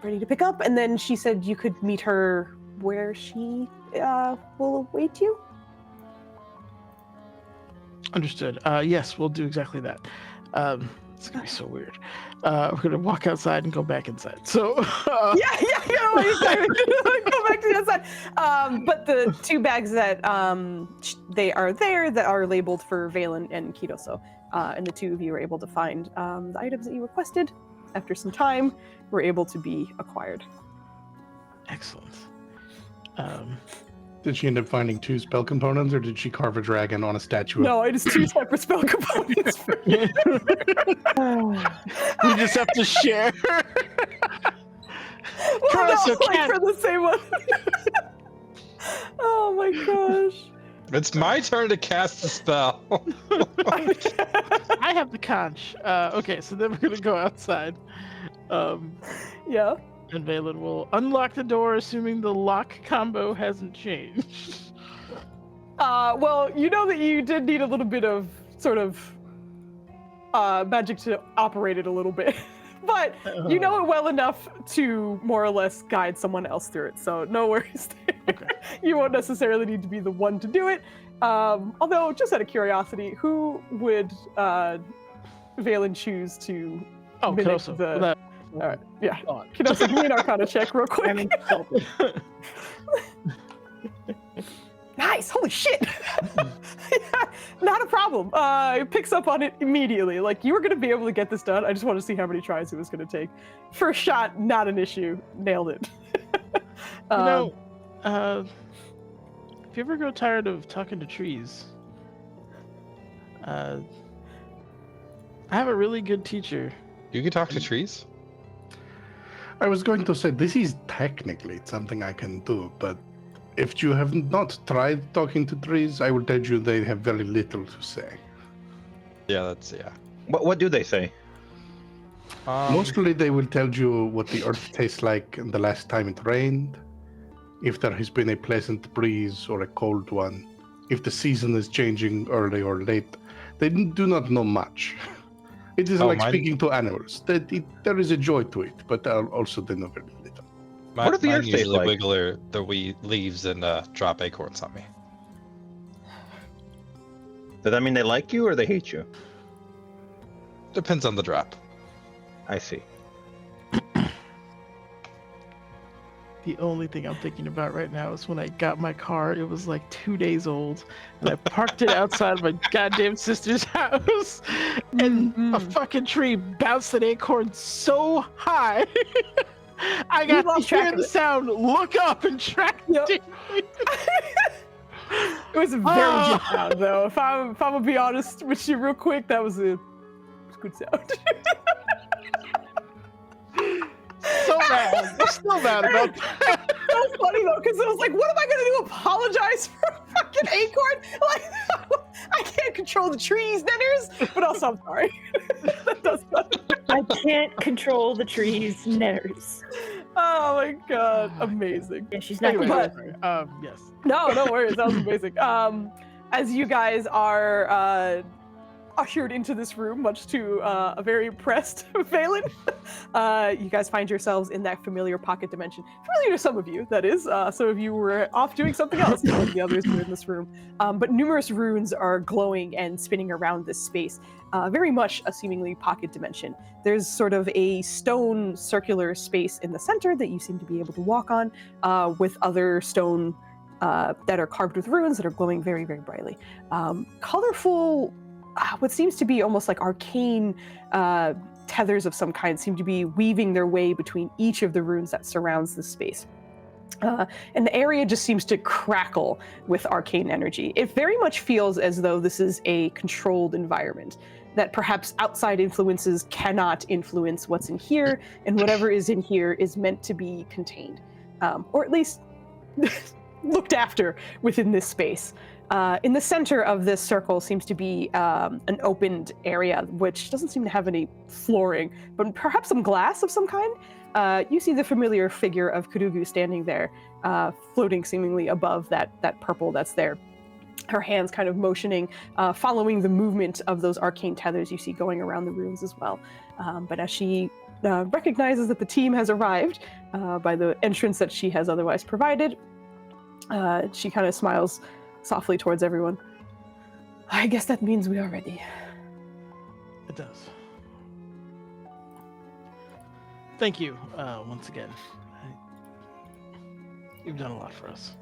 ready to pick up. And then she said you could meet her where she will await you. Understood. Yes, we'll do exactly that. It's gonna be so weird. We're gonna walk outside and go back inside. So Yeah. What you saying? Go back to the outside. But the two bags that they are there that are labeled for Valen and Kidoso, and the two of you are able to find the items that you requested. After some time, were able to be acquired. excellent. Did she end up finding two spell components, or did she carve a dragon on a statue? No, it is two separate spell components. We just have to share. Trust your cat. for the same one. Oh my gosh. it's my turn to cast the spell. I have the conch. Okay, so then we're gonna go outside. Yeah. And Valen will unlock the door, assuming the lock combo hasn't changed. Well, you know that you did need a little bit of sort of magic to operate it a little bit. But you know it well enough to more or less guide someone else through it, so no worries there. Okay. You won't necessarily need to be the one to do it. Although, just out of curiosity, who would Valen choose to Oh, mimic Koso. the... Well, that- All right, yeah. go on. Can I give me an Arcana check real quick? I'm insulted. Nice, holy shit! Yeah, not a problem. It picks up on it immediately. Like, you were gonna be able to get this done. I just want to see how many tries it was gonna take. First shot, not an issue. Nailed it. You know, if you ever grow tired of talking to trees, I have a really good teacher. You can talk to trees. I was going to say this is technically something I can do, but if you have not tried talking to trees, I will tell you they have very little to say. Yeah. What do they say? Mostly they will tell you what the earth tastes like the last time it rained, if there has been a pleasant breeze or a cold one, if the season is changing early or late. They do not know much. It is Oh, like mine- speaking to animals. There is a joy to it, but also the very little. What are the mine earth days usually like? wiggle their wee leaves and drop acorns on me. Does that mean they like you or they hate you? Depends on the drop. I see. The only thing I'm thinking about right now is when I got my car, it was like 2 days old, and I parked it outside my goddamn sister's house, and a fucking tree bounced an acorn so high. I got to lost track hear of the it. sound, look up, and track Yep. it. It was a very good sound, though. If I'm gonna be honest with you, real quick, that was a good sound. So mad. I'm still mad about that. So funny though, because I was like, "What am I gonna do? Apologize for a fucking acorn? Like, I can't control the trees, Nenners." But also, I'm sorry. That does matter. I can't control the trees, netters. Oh my god, amazing. Yeah, she's not Anyway, good. But- yes. No worries. That was amazing. As you guys are ushered into this room, much to a very impressed Valen, you guys find yourselves in that familiar pocket dimension. Familiar to some of you, that is. Some of you were off doing something else, while the others were in this room. But numerous runes are glowing and spinning around this space. Very much a seemingly pocket dimension. There's sort of a stone circular space in the center that you seem to be able to walk on, with other stone that are carved with runes that are glowing very, very brightly. Colorful, what seems to be almost like arcane tethers of some kind seem to be weaving their way between each of the runes that surrounds this space. And the area just seems to crackle with arcane energy. It very much feels as though this is a controlled environment, that perhaps outside influences cannot influence what's in here, and whatever is in here is meant to be contained, or at least looked after within this space. In the center of this circle seems to be an opened area, which doesn't seem to have any flooring, but perhaps some glass of some kind. You see the familiar figure of Karugu standing there, floating seemingly above that purple that's there. Her hands kind of motioning, following the movement of those arcane tethers you see going around the runes as well. But as she recognizes that the team has arrived by the entrance that she has otherwise provided, she kind of smiles softly towards everyone. I guess that means we are ready. It does. Thank you once again. You've done a lot for us.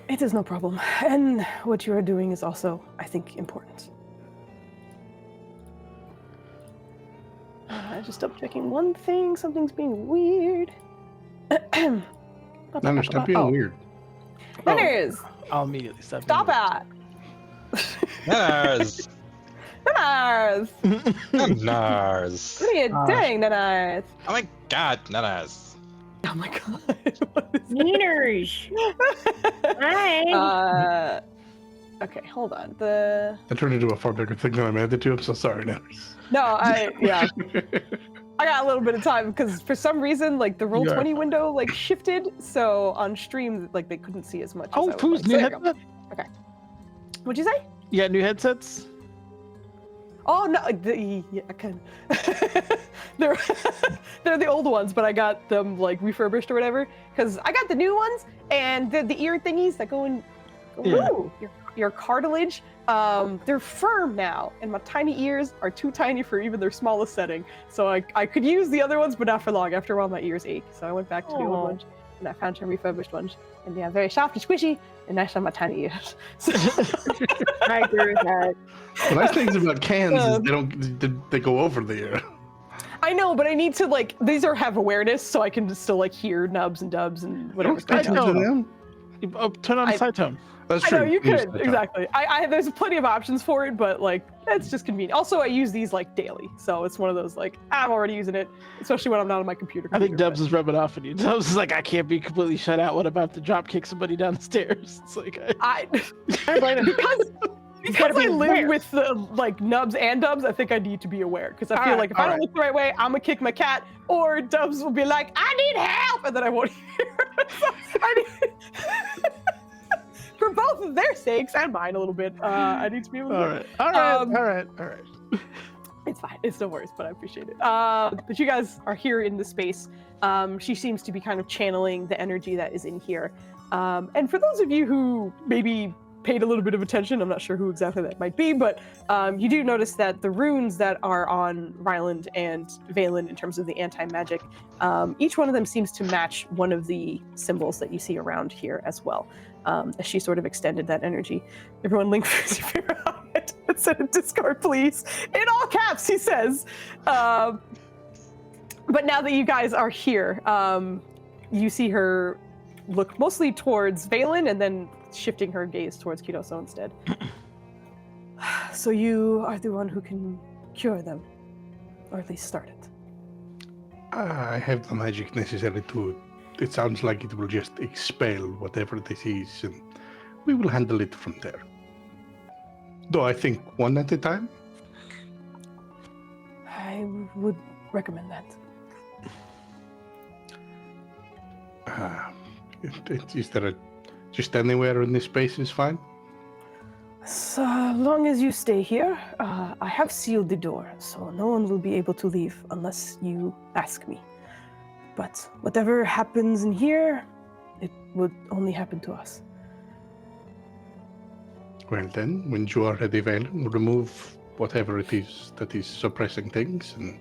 It is no problem. And what you are doing is also, I think, important. Just double checking one thing. Something's being weird. No, stop being weird. Manners! I'll immediately stop. Stop it! Nars! Nanners! Nars! What are you doing, Nanners? Oh my god, Nars! Oh my god. What is Neeners. Hi. that? Okay, hold on. That turned into a far bigger thing than I meant it to. I'm so sorry, Nanners. I got a little bit of time because for some reason, like the roll Yeah. 20 window like shifted, so on stream like they couldn't see as much. Oh, as I would Foos, like. new So there you go. headset? What'd you say? You got new headsets? Oh no, yeah, I can. they're they're the old ones, but I got them like refurbished or whatever. Because I got the new ones and the ear thingies that go in. Yeah. Ooh, your cartilage. They're firm now, and my tiny ears are too tiny for even their smallest setting. So I could use the other ones, but not for long. After a while, my ears ache. So I went back to the old Aw. ones, and I found some refurbished ones. And they are very soft and squishy, and nice on my tiny ears. So, I agree with that. The nice things about cans is they go over the air. I know, but I need to like these have awareness, so I can just still like hear nubs and dubs and whatever. I Turn know. them. Turn on I- side tone. That's I true. know you Use could that. exactly. I there's plenty of options for it, but like it's just convenient. Also, I use these like daily, so it's one of those like I'm already using it, especially when I'm not on my computer. I think Dubs is rubbing off on you. Dubs is like, I can't be completely shut out. What about to drop kick somebody down the stairs? It's like, I I blame him. because be I live aware. with the like nubs and Dubs. I think I need to be aware because I feel Alright, like if I don't alright. look the right way, I'm gonna kick my cat, or Dubs will be like, I need help, and then I won't hear. So, I mean, for both of their sakes, and mine a little bit. I need to be able to. All right. It's fine. It's no worries, but I appreciate it. But you guys are here in the space. She seems to be kind of channeling the energy that is in here. And for those of you who maybe paid a little bit of attention, I'm not sure who exactly that might be, but you do notice that the runes that are on Ryland and Valen in terms of the anti-magic, each one of them seems to match one of the symbols that you see around here as well. As she sort of extended that energy. Everyone link who's your favorite outfit and send a Discord, please. In all caps, he says. But now that you guys are here, you see her look mostly towards Valen and then shifting her gaze towards Kidoso instead. So you are the one who can cure them, or at least start it. I have the magic necessary to. It sounds like it will just expel whatever this is, and we will handle it from there. Though I think one at a time. I would recommend that. Is there just anywhere in this space is fine? So long as you stay here, I have sealed the door, so no one will be able to leave unless you ask me. But whatever happens in here, it would only happen to us. Well then, when you are ready, Valen, remove whatever it is that is suppressing things, and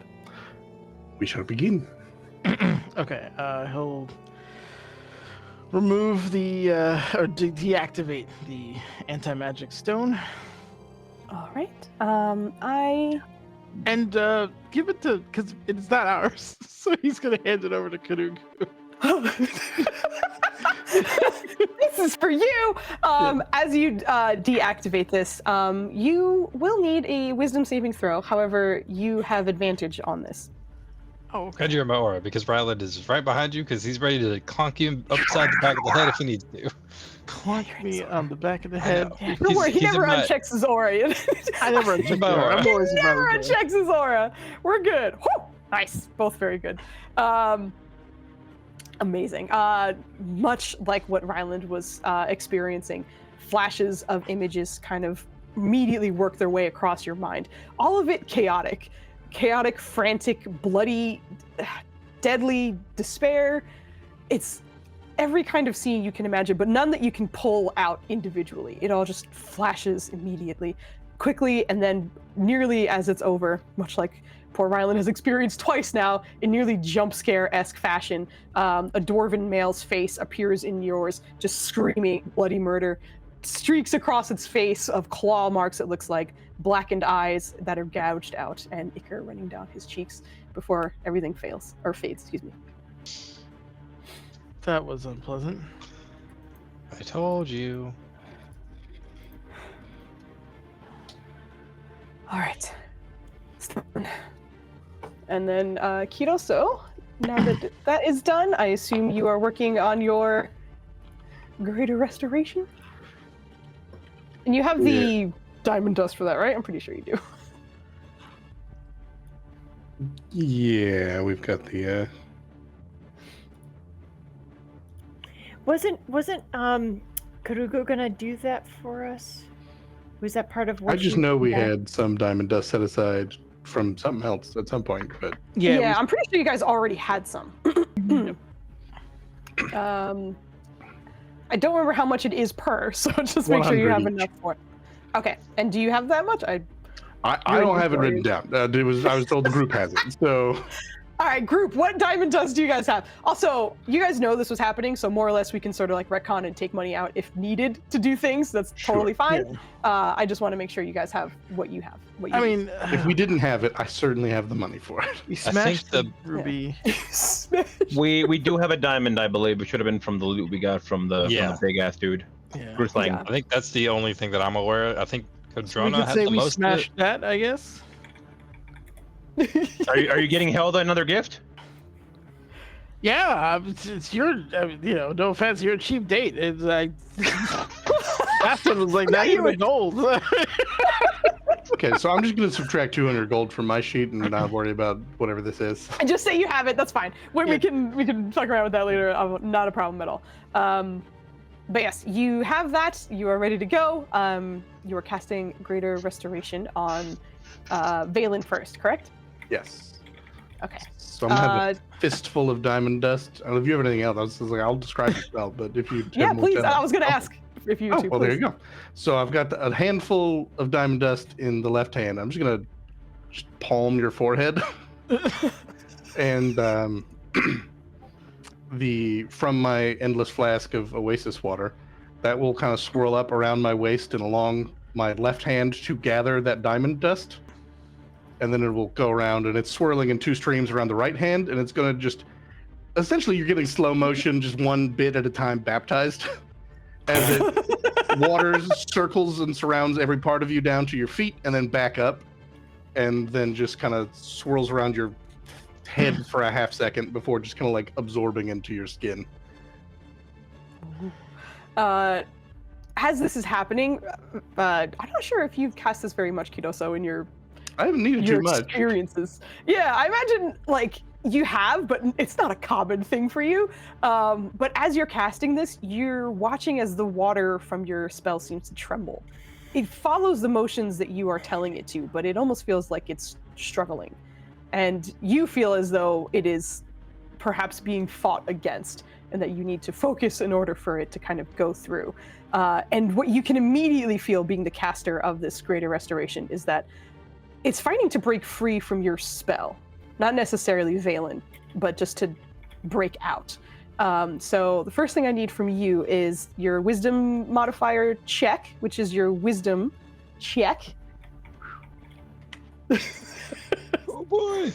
we shall begin. Okay, he'll remove the, or deactivate the anti-magic stone. All right. And give it to, because it's not ours, so he's gonna hand it over to Karugu. This is for you. As you deactivate this, you will need a wisdom saving throw. However, you have advantage on this. Oh, okay. How'd you remember Aura? Because Ryland is right behind you because he's ready to clonk you upside the back of the head if he needs to. Clunk me on the back of the head. Yeah, don't worry, he never unchecks his aura. I never uncheck the aura. I'm always never unchecks his aura. We're good. Whew! Nice. Both very good. Amazing. Much like what Ryland was experiencing, flashes of images kind of immediately work their way across your mind. All of it chaotic, frantic, bloody, deadly despair. It's every kind of scene you can imagine, but none that you can pull out individually. It all just flashes immediately, quickly, and then nearly as it's over, much like poor Ryland has experienced twice now, in nearly jump scare-esque fashion, a dwarven male's face appears in yours, just screaming bloody murder. Streaks across its face of claw marks, it looks like, blackened eyes that are gouged out, and ichor running down his cheeks before everything fades, excuse me. That was unpleasant. I told you. All right. And then Kidoso, now that that is done, I assume you are working on your greater restoration? And you have the diamond dust for that, right? I'm pretty sure you do. Yeah, we've got the Wasn't Karugu gonna do that for us? Was that part of what I just know we had some diamond dust set aside from something else at some point, but yeah, I'm pretty sure you guys already had some. I don't remember how much it is per, so just make sure you have enough for it. Okay, and do you have that much? I don't have it written down. I was told the group has it. So, all right, group, what diamond dust do you guys have? Also, you guys know this was happening, so more or less we can sort of like retcon and take money out if needed to do things. That's totally fine. Yeah. I just want to make sure you guys have what you have. What you need. If we didn't have it, I certainly have the money for it. We smashed the ruby. Yeah. We do have a diamond, I believe. It should have been from the loot we got from the big ass dude. Yeah. Bruce Lang. I think that's the only thing that I'm aware of. I think Kodrona we could had say the we most. Smashed that, I guess. Are you getting Hilda another gift? Yeah, it's your, no offense, you're a cheap date. It's like, that's what it was like, not even gold. Okay, so I'm just going to subtract 200 gold from my sheet and not worry about whatever this is. And just say you have it, that's fine. We can fuck around with that later, not a problem at all. But yes, you have that. You are ready to go. You are casting Greater Restoration on Valen first, correct? Yes. Okay. So I'm gonna have a fistful of diamond dust. I don't know if you have anything else. I was like, I'll describe the spell, but if you Yeah, have more please. spells- I was going to ask if you Oh, two, well, please. there you go. So I've got a handful of diamond dust in the left hand. I'm just gonna palm your forehead, and from my endless flask of oasis water, that will kind of swirl up around my waist and along my left hand to gather that diamond dust, and then it will go around, and it's swirling in two streams around the right hand, and it's gonna just essentially you're getting slow motion, just one bit at a time, baptized, as it waters, circles, and surrounds every part of you down to your feet, and then back up, and then just kind of swirls around your head for a half second before just kind of like absorbing into your skin. As this is happening, I'm not sure if you've cast this very much, Kidoso, in your I haven't needed your too much. experiences. Yeah, I imagine like you have, but it's not a common thing for you. But as you're casting this, you're watching as the water from your spell seems to tremble. It follows the motions that you are telling it to, but it almost feels like it's struggling. And you feel as though it is perhaps being fought against, and that you need to focus in order for it to kind of go through. And what you can immediately feel, being the caster of this Greater Restoration, is that it's fighting to break free from your spell. Not necessarily Valen, but just to break out. So the first thing I need from you is your Wisdom modifier check, which is your Wisdom check. Oh boy.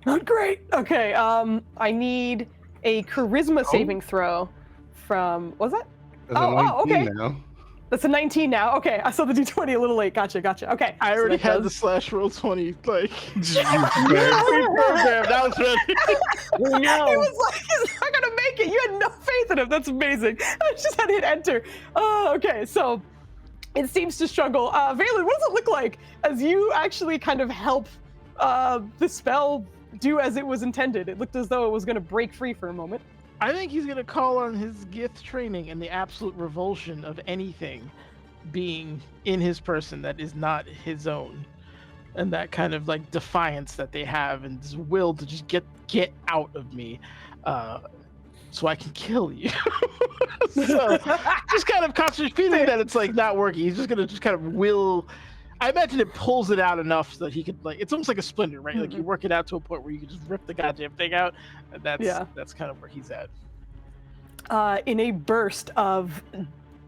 Not great. Okay, I need a Charisma saving throw from, what was that? As Oh, I'm okay. Now. That's a 19 now. Okay, I saw the D20 a little late. Gotcha. Okay. I so already that had does- the /roll20 like You programmed. I was ready. No. He was like, he's not gonna make it. You had no faith in him. That's amazing. I just had to hit enter. Oh, okay. So it seems to struggle. Valen, what does it look like as you actually kind of help the spell do as it was intended? It looked as though it was gonna break free for a moment. I think he's gonna call on his gift training and the absolute revulsion of anything being in his person that is not his own, and that kind of like defiance that they have, and this will to just get out of me, so I can kill you. So just kind of constantly feeling that it's like not working. He's just gonna just kind of will. I imagine it pulls it out enough so that he could like. It's almost like a splinter, right? Like you work it out to a point where you can just rip the goddamn thing out, and that's kind of where he's at. In a burst of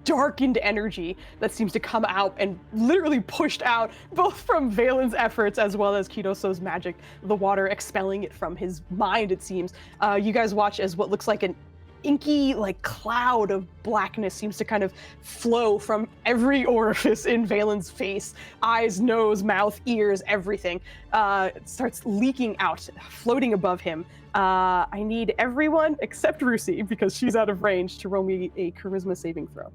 darkened energy that seems to come out and literally pushed out both from Valen's efforts as well as Kidoso's magic, the water expelling it from his mind, it seems. You guys watch as what looks like an inky like cloud of blackness seems to kind of flow from every orifice in Valen's face, eyes, nose, mouth, ears, everything. It starts leaking out, floating above him. I need everyone except Rusi, because she's out of range, to roll me a charisma saving throw.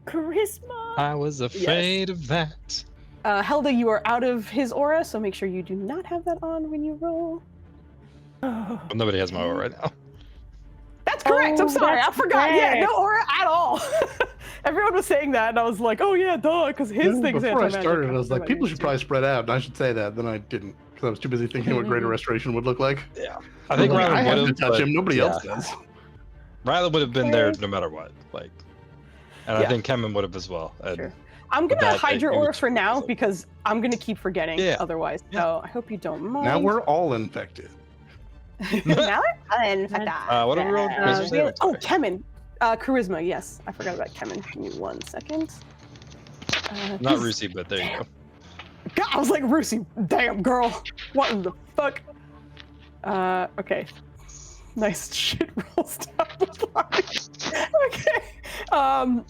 Charisma. I was afraid of that. Helda, you are out of his aura, so make sure you do not have that on when you roll. Well, nobody has my aura right now. That's correct. I'm sorry. I that's forgot. Yeah, correct. no aura at all. Everyone was saying that, and I was like, oh yeah, duh, because his thing's Before I anti-magic. started, I was like, forgot people you should too. probably spread out, and I should say that. Then I didn't, because I was too busy thinking what Greater Restoration would look like. Yeah. I think Like, I Rylan have would to have touch him. Nobody else yeah. does. Rylan would have been there no matter what. Like, and Yeah. I think Kemen would have as well. And Sure. I'm gonna that- hide your it aura would- for now because I'm gonna keep forgetting Yeah. otherwise. So I hope you don't mind. Now we're all infected. now we're infected. what are we rolling? Charisma saving Oh, throw? Kemen. Charisma, yes. I forgot about Kemen. Give me 1 second. Not Rusi, but there you go. God, I was like, Rusi, damn girl. What in the fuck? Okay. Nice shit rolls down the line. Okay.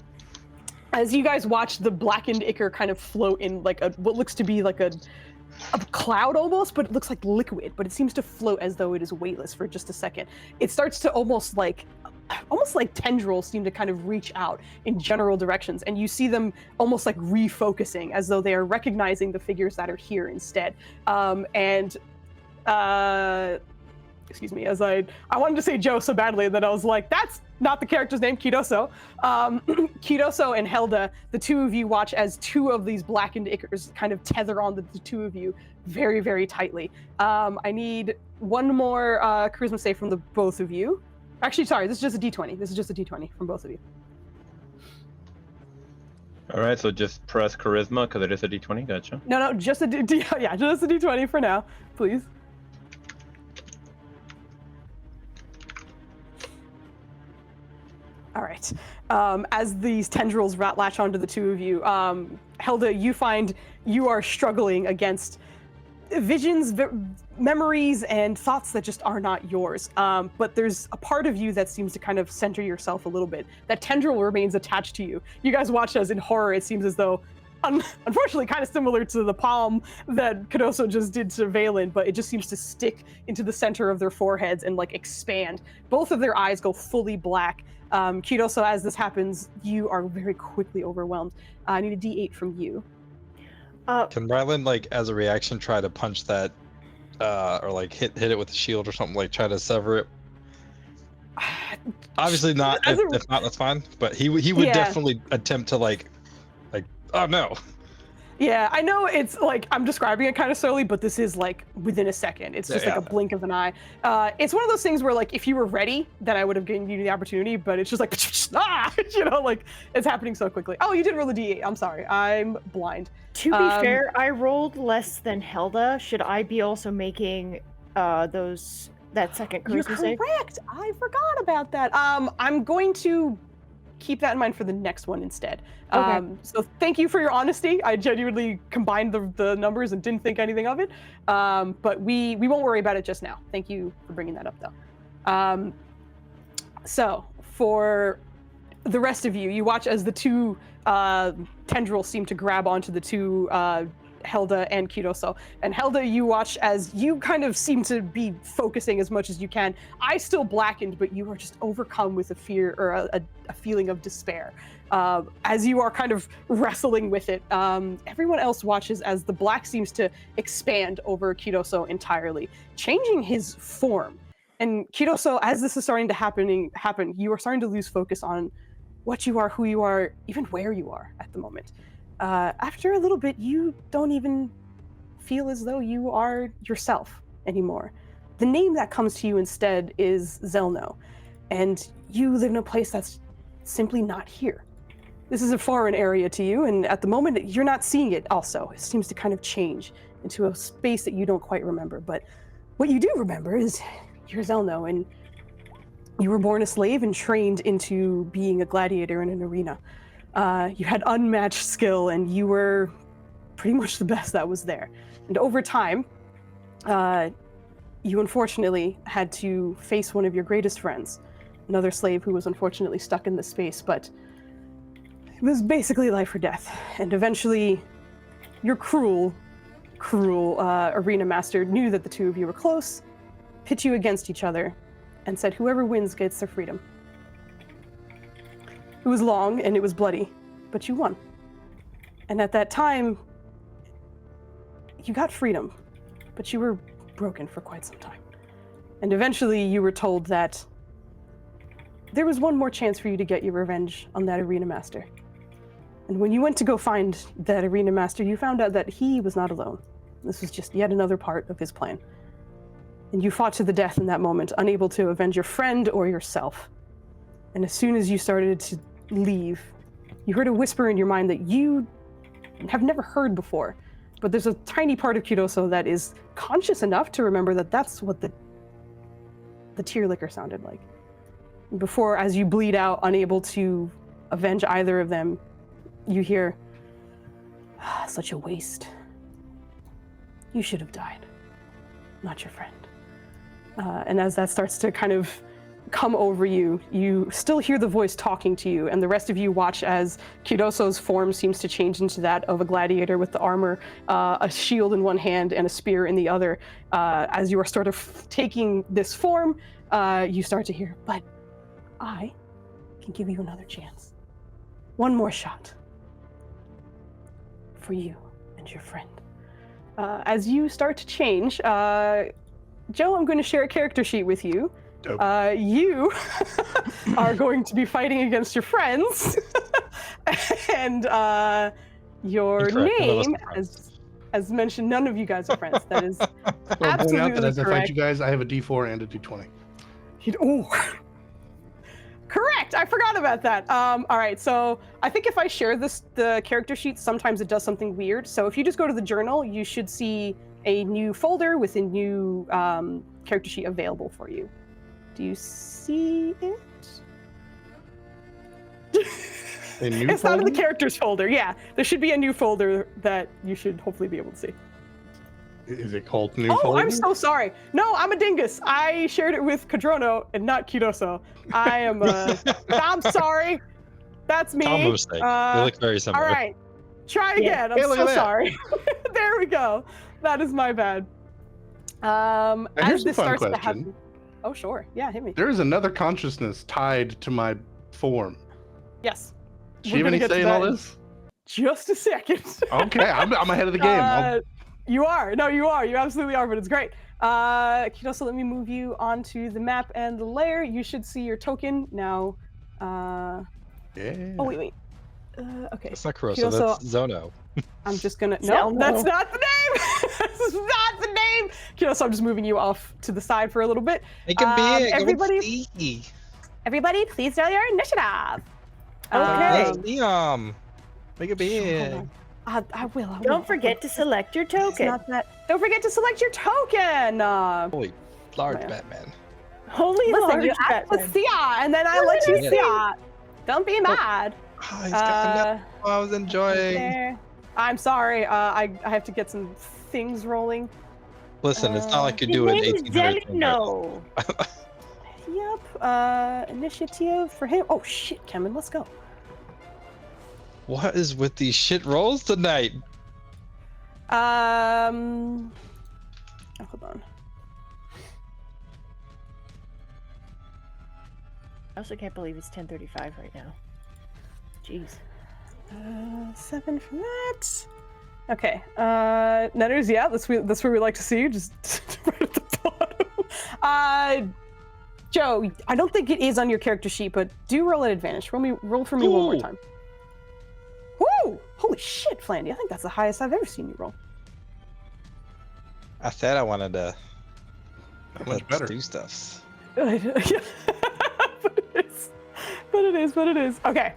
As you guys watch the blackened ichor kind of float in like what looks to be like a cloud almost, but it looks like liquid, but it seems to float as though it is weightless for just a second. It starts to almost like tendrils seem to kind of reach out in general directions, and you see them almost like refocusing as though they are recognizing the figures that are here instead. excuse me, as I wanted to say Joe so badly that I was like, that's not the character's name, Kidoso. Kidoso and Helda, the two of you watch as two of these blackened ichors kind of tether on the two of you very, very tightly. I need one more charisma save from the both of you. Actually, sorry, this is just a d20. This is just a d20 from both of you. All right, so just press charisma because it is a d20. Gotcha. No, just a yeah, just a d20 for now, please. All right. As these tendrils latch onto the two of you, Helda, you find you are struggling against visions, memories, and thoughts that just are not yours. But there's a part of you that seems to kind of center yourself a little bit. That tendril remains attached to you. You guys watch as in horror, it seems as though, unfortunately, kind of similar to the palm that Kidoso just did to Valen, but it just seems to stick into the center of their foreheads and like expand. Both of their eyes go fully black. Kidoso, as this happens, you are very quickly overwhelmed. I need a d8 from you. Can Ryland, like, as a reaction, try to punch that, or like hit it with a shield or something, like try to sever it? Obviously not. If not, that's fine. But he would definitely attempt to like, oh no. Yeah, I know it's like I'm describing it kind of slowly, but this is like within a second. It's just like a blink of an eye. It's one of those things where like if you were ready, then I would have given you the opportunity, but it's just like like it's happening so quickly. Oh, you did roll a d8. I'm sorry, I'm blind. To be fair, I rolled less than Helda. Should I be also making that second charisma save? You're correct. I forgot about that. I'm going to keep that in mind for the next one instead. Okay. So thank you for your honesty. I genuinely combined the numbers and didn't think anything of it. But we won't worry about it just now. Thank you for bringing that up though. So for the rest of you, you watch as the two tendrils seem to grab onto the two Helda and Kidoso. And Helda, you watch as you kind of seem to be focusing as much as you can. Eyes still blackened, but you are just overcome with a fear or a feeling of despair. As you are kind of wrestling with it, everyone else watches as the black seems to expand over Kidoso entirely, changing his form. And Kidoso, as this is starting to happen, you are starting to lose focus on what you are, who you are, even where you are at the moment. After a little bit, you don't even feel as though you are yourself anymore. The name that comes to you instead is Zelno, and you live in a place that's simply not here. This is a foreign area to you, and at the moment, you're not seeing it also. It seems to kind of change into a space that you don't quite remember, but what you do remember is you're Zelno, and you were born a slave and trained into being a gladiator in an arena. You had unmatched skill, and you were pretty much the best that was there. And over time, you unfortunately had to face one of your greatest friends, another slave who was unfortunately stuck in this space, but it was basically life or death. And eventually, your cruel arena master knew that the two of you were close, pit you against each other, and said whoever wins gets their freedom. It was long and it was bloody, but you won. And at that time, you got freedom, but you were broken for quite some time. And eventually you were told that there was one more chance for you to get your revenge on that arena master. And when you went to go find that arena master, you found out that he was not alone. This was just yet another part of his plan. And you fought to the death in that moment, unable to avenge your friend or yourself. And as soon as you started to leave, you heard a whisper in your mind that you have never heard before. But there's a tiny part of Kidoso that is conscious enough to remember that that's what the tear liquor sounded like. Before, as you bleed out, unable to avenge either of them, you hear, such a waste. You should have died, not your friend. And as that starts to kind of come over you, you still hear the voice talking to you, and the rest of you watch as Kidoso's form seems to change into that of a gladiator with the armor, a shield in one hand and a spear in the other. As you are sort of taking this form, you start to hear, but I can give you another chance. One more shot. For you and your friend. As you start to change, Joe, I'm going to share a character sheet with you. Dope. You are going to be fighting against your friends, and your Incorrect. None of us name, are friends. as mentioned, none of you guys are friends. That is Well, point out that absolutely as I fight correct. you guys, I have a D4 and a D20. Oh, correct. I forgot about that. All right. So I think if I share the character sheet, sometimes it does something weird. So if you just go to the journal, you should see a new folder with a new character sheet available for you. Do you see it? A new It's not in the folder? characters folder. Yeah, there should be a new folder that you should hopefully be able to see. Is it called new Oh, folder? I'm so sorry. No, I'm a dingus. I shared it with Kadrono and not Kidoso. I am I'm sorry. That's me. Common mistake. They look very similar. All right. Try Yeah. again. I'm Hey, look so at that. sorry. There we go. That is my bad. Now, As here's a this fun starts to question. happen. Oh, sure. Yeah, hit me. There is another consciousness tied to my form. Yes. Does We're she have gonna any get to say in all that in this? Just a second. Okay, I'm ahead of the game. You are. No, you are. You absolutely are, but it's great. Kidoso, let me move you onto the map and the layer. You should see your token now. Yeah. Oh, wait. Okay. That's not Kuroso, Kidoso, that's Zono. I'm just gonna. Zelno. No, that's not the name. This is not the name. Kidoso, I'm just moving you off to the side for a little bit. Make it big. everybody- Everybody, please roll your initiative. Okay. Make it Hold big. on. I will. Don't forget to select your It's token. not that. Don't forget to select your token. Holy large Yeah. Batman. Holy Listen, large you asked Batman. for Sia, and then I let you Yeah. Sia. Don't be mad. Oh, he's got Uh, I was enjoying. there. I'm sorry. I have to get some things rolling. Listen, it's not like you His do an name is 1800 thing. Zelno. Yep. Initiative for him. Oh shit, Kemen, let's go. What is with these shit rolls tonight? Oh, hold on. I also can't believe it's 10:35 right now. Jeez. 7 for that. Okay. Netters, yeah, that's where we like to see you. Just right at the bottom. Joe, I don't think it is on your character sheet, but do roll at advantage. Roll for me one more Ooh. time. Woo! Holy shit, Flandy. I think that's the highest I've ever seen you roll. I said I wanted to Much better. do stuff. But it is. Okay.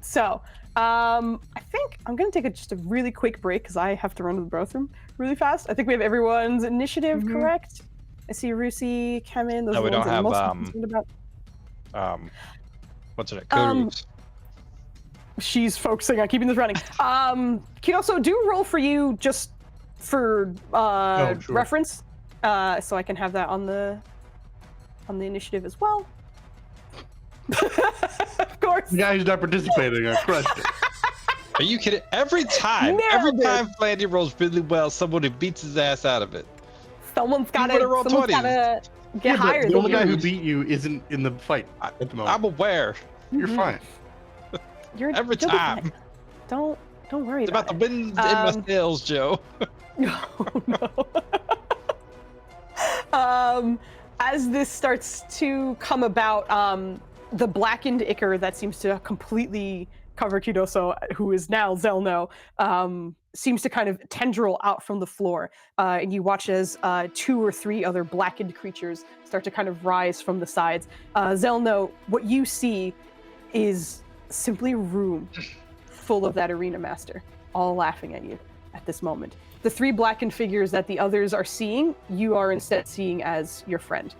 So, I think I'm gonna take just a really quick break because I have to run to the bathroom really fast. I think we have everyone's initiative correct. I see Rusi, Kemen. Those No, are we the ones don't I'm most have, concerned about. What's her name? Um, Kuru's. She's focusing on keeping this running. Kidoso, do roll for you just for sure. reference, so I can have that on the initiative as well. Of course. The guy who's not participating, I crushed it. Are you kidding? Every time Nailed it. Flandy rolls really well, somebody beats his ass out of it. Someone's gotta would've rolled 20s. get Yeah, but higher the than only guy you. who beat you isn't in the fight at the moment. I'm aware. You're fine. You're, Every you'll be time. fine. Don't worry It's about the it. wind in my sails, Joe. Oh no. As this starts to come about, the blackened ichor that seems to completely cover Kidoso, who is now Zelno, seems to kind of tendril out from the floor. And you watch as 2 or 3 other blackened creatures start to kind of rise from the sides. Zelno, what you see is simply a room full of that arena master, all laughing at you at this moment. The 3 blackened figures that the others are seeing, you are instead seeing as your friend,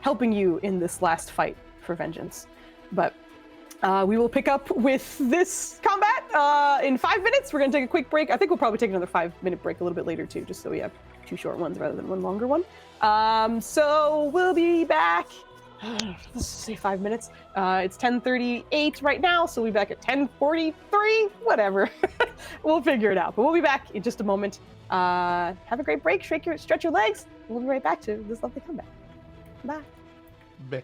helping you in this last fight for vengeance. But we will pick up with this combat in 5 minutes. We're going to take a quick break. I think we'll probably take another 5-minute break a little bit later too, just so we have 2 short ones rather than 1 longer one. So we'll be back. Let's say 5 minutes. It's 10:38 right now, so we'll be back at 10:43. Whatever. We'll figure it out. But we'll be back in just a moment. Have a great break. Stretch your legs. We'll be right back to this lovely comeback. Bye. Be-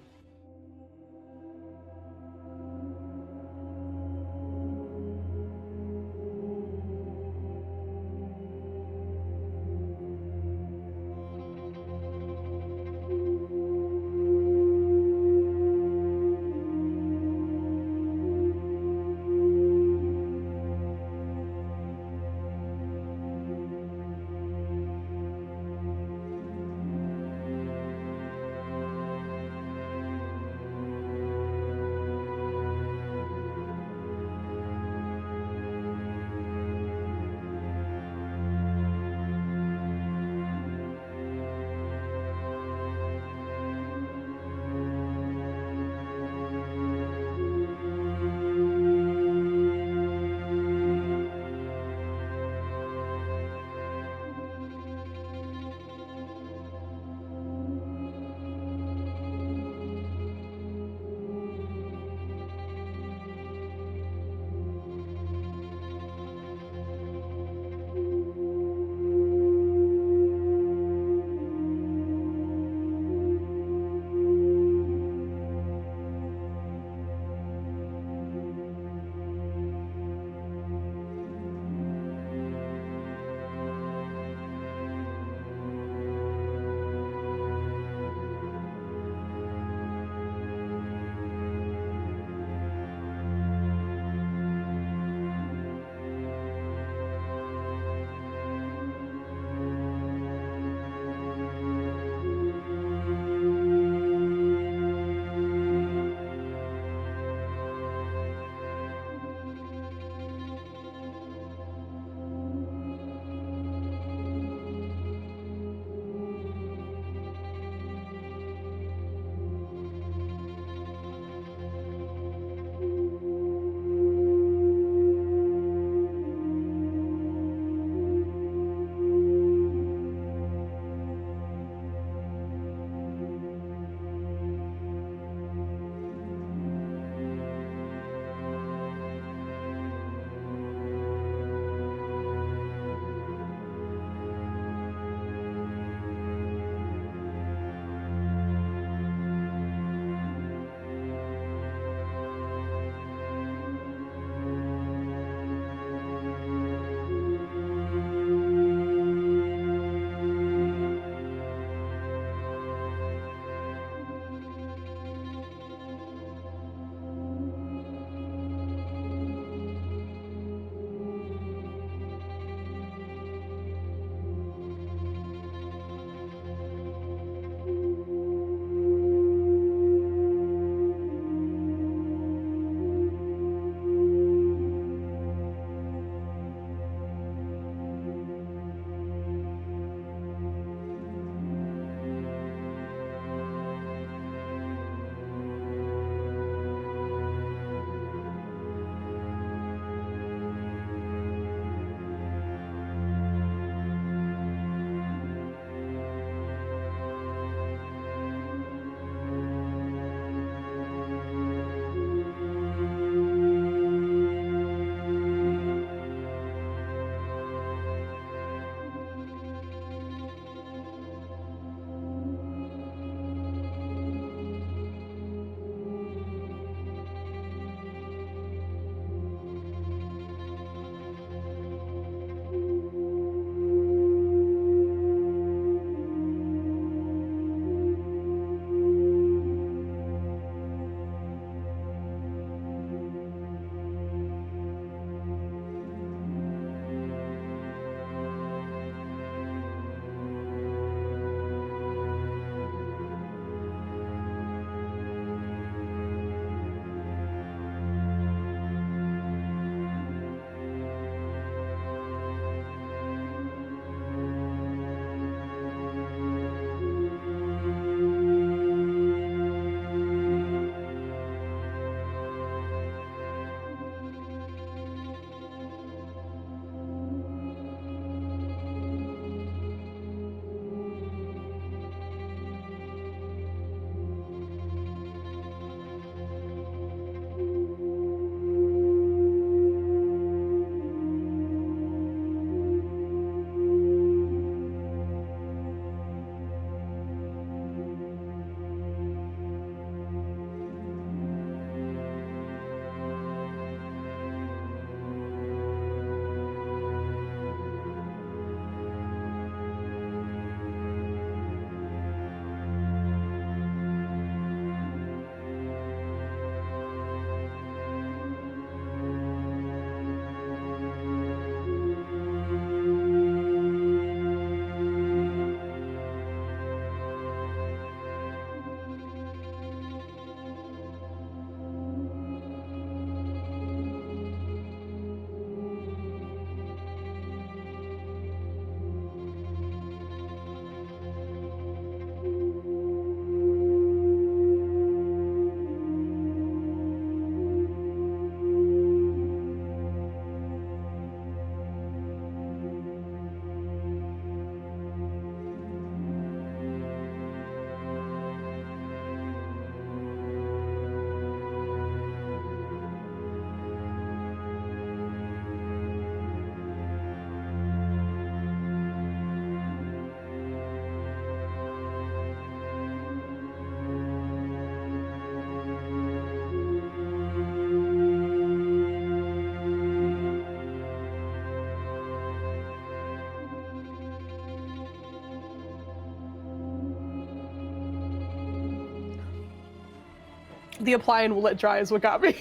The apply and will let dry is what got me.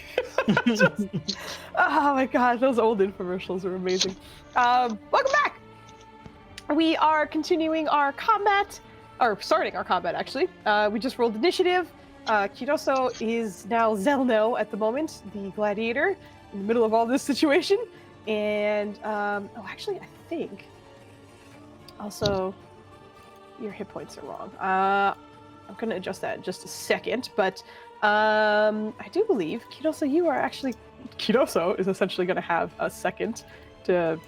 Just, oh my god, those old infomercials are amazing. Welcome back! We are continuing our combat, or starting our combat actually. We just rolled initiative. Kidoso is now Zelno at the moment, the gladiator, in the middle of all this situation. And, actually, I think also your hit points are wrong. I'm going to adjust that in just a second, but I do believe Kidoso is essentially going to have a second to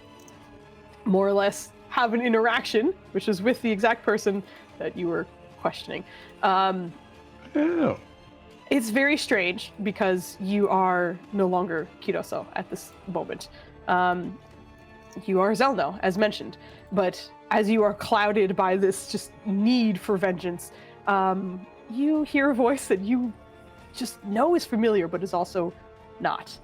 more or less have an interaction, which is with the exact person that you were questioning. Oh. It's very strange because you are no longer Kidoso at this moment. You are Zelno, as mentioned, but as you are clouded by this just need for vengeance, you hear a voice that you just know is familiar, but is also not.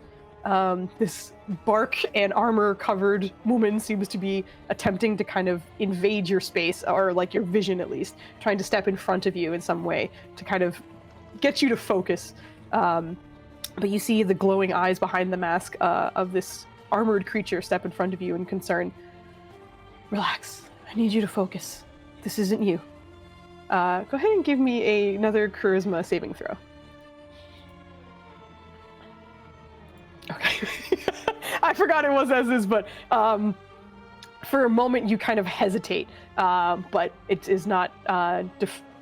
This bark and armor covered woman seems to be attempting to kind of invade your space, or like your vision at least, trying to step in front of you in some way to kind of get you to focus. But you see the glowing eyes behind the mask of this armored creature step in front of you in concern. Relax. I need you to focus. This isn't you. Go ahead and give me another charisma saving throw. Okay. I forgot it was as is, but for a moment you kind of hesitate, but it is not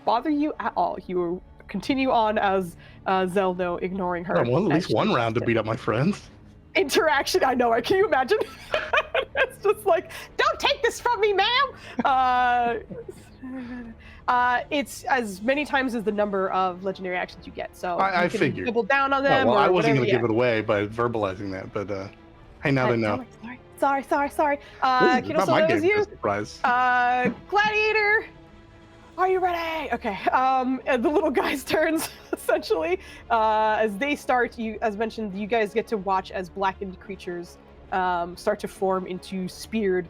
bother you at all. You continue on as Zelno, ignoring her. Well, at least one round to beat up my friends. Interaction, I know, can you imagine? It's just like, don't take this from me, ma'am! It's as many times as the number of legendary actions you get, so I figured. Double down on them. Well, or I wasn't going to whatever, give it away by verbalizing that, but hey, now they know. Sorry. Not my game you. surprise. Gladiator, are you ready? Okay. And the little guy's turns essentially as they start. You, as mentioned, you guys get to watch as blackened creatures start to form into speared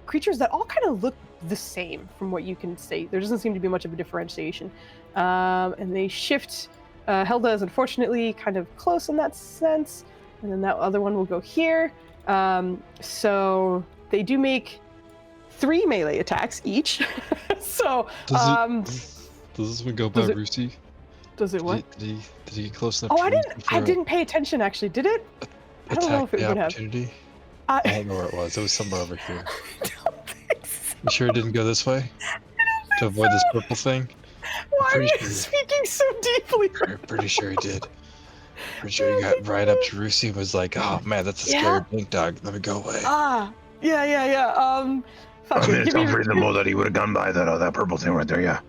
creatures that all kind of look the same from what you can see. There doesn't seem to be much of a differentiation, and they shift. Helda is unfortunately kind of close in that sense, and then that other one will go here. So they do make 3 melee attacks each. So does this one go by Rusi? Does it what? Did he get close enough? Oh, I didn't pay attention actually. Did it? I don't know if it would have. I don't know where it was. It was somewhere over here. I don't think so. You sure it didn't go this way? To avoid this purple thing? Why are you speaking so deeply? I'm pretty sure he did. Pretty sure he got right up to Rusi and was like, oh man, that's a scary pink dog. Let me go away. Yeah. It's unreasonable that he would have gone by that purple thing right there, yeah.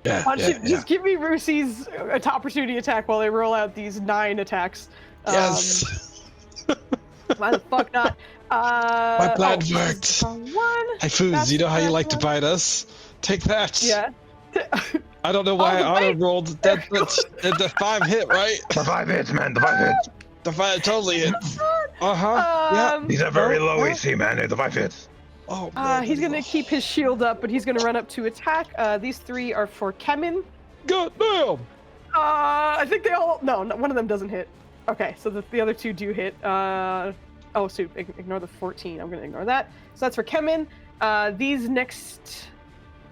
Just give me Rusi's opportunity attack while they roll out these 9 attacks. Yes! Why the fuck not? My plan worked! One. Hey Foos, you know how you like to bite us? Take that! Yeah. I don't know why I auto-rolled that, but the 5 hit, right? The 5 hits, man, the 5 hits. The 5 totally hit. Yeah. These are very low AC, man, the 5 hits. Oh, man. He's gonna keep his shield up, but he's gonna run up to attack. These 3 are for Kickin. God damn! I think they all. No, one of them doesn't hit. Okay, so the other 2 do hit. Oh, so ignore the 14. I'm gonna ignore that. So that's for Kickin. These next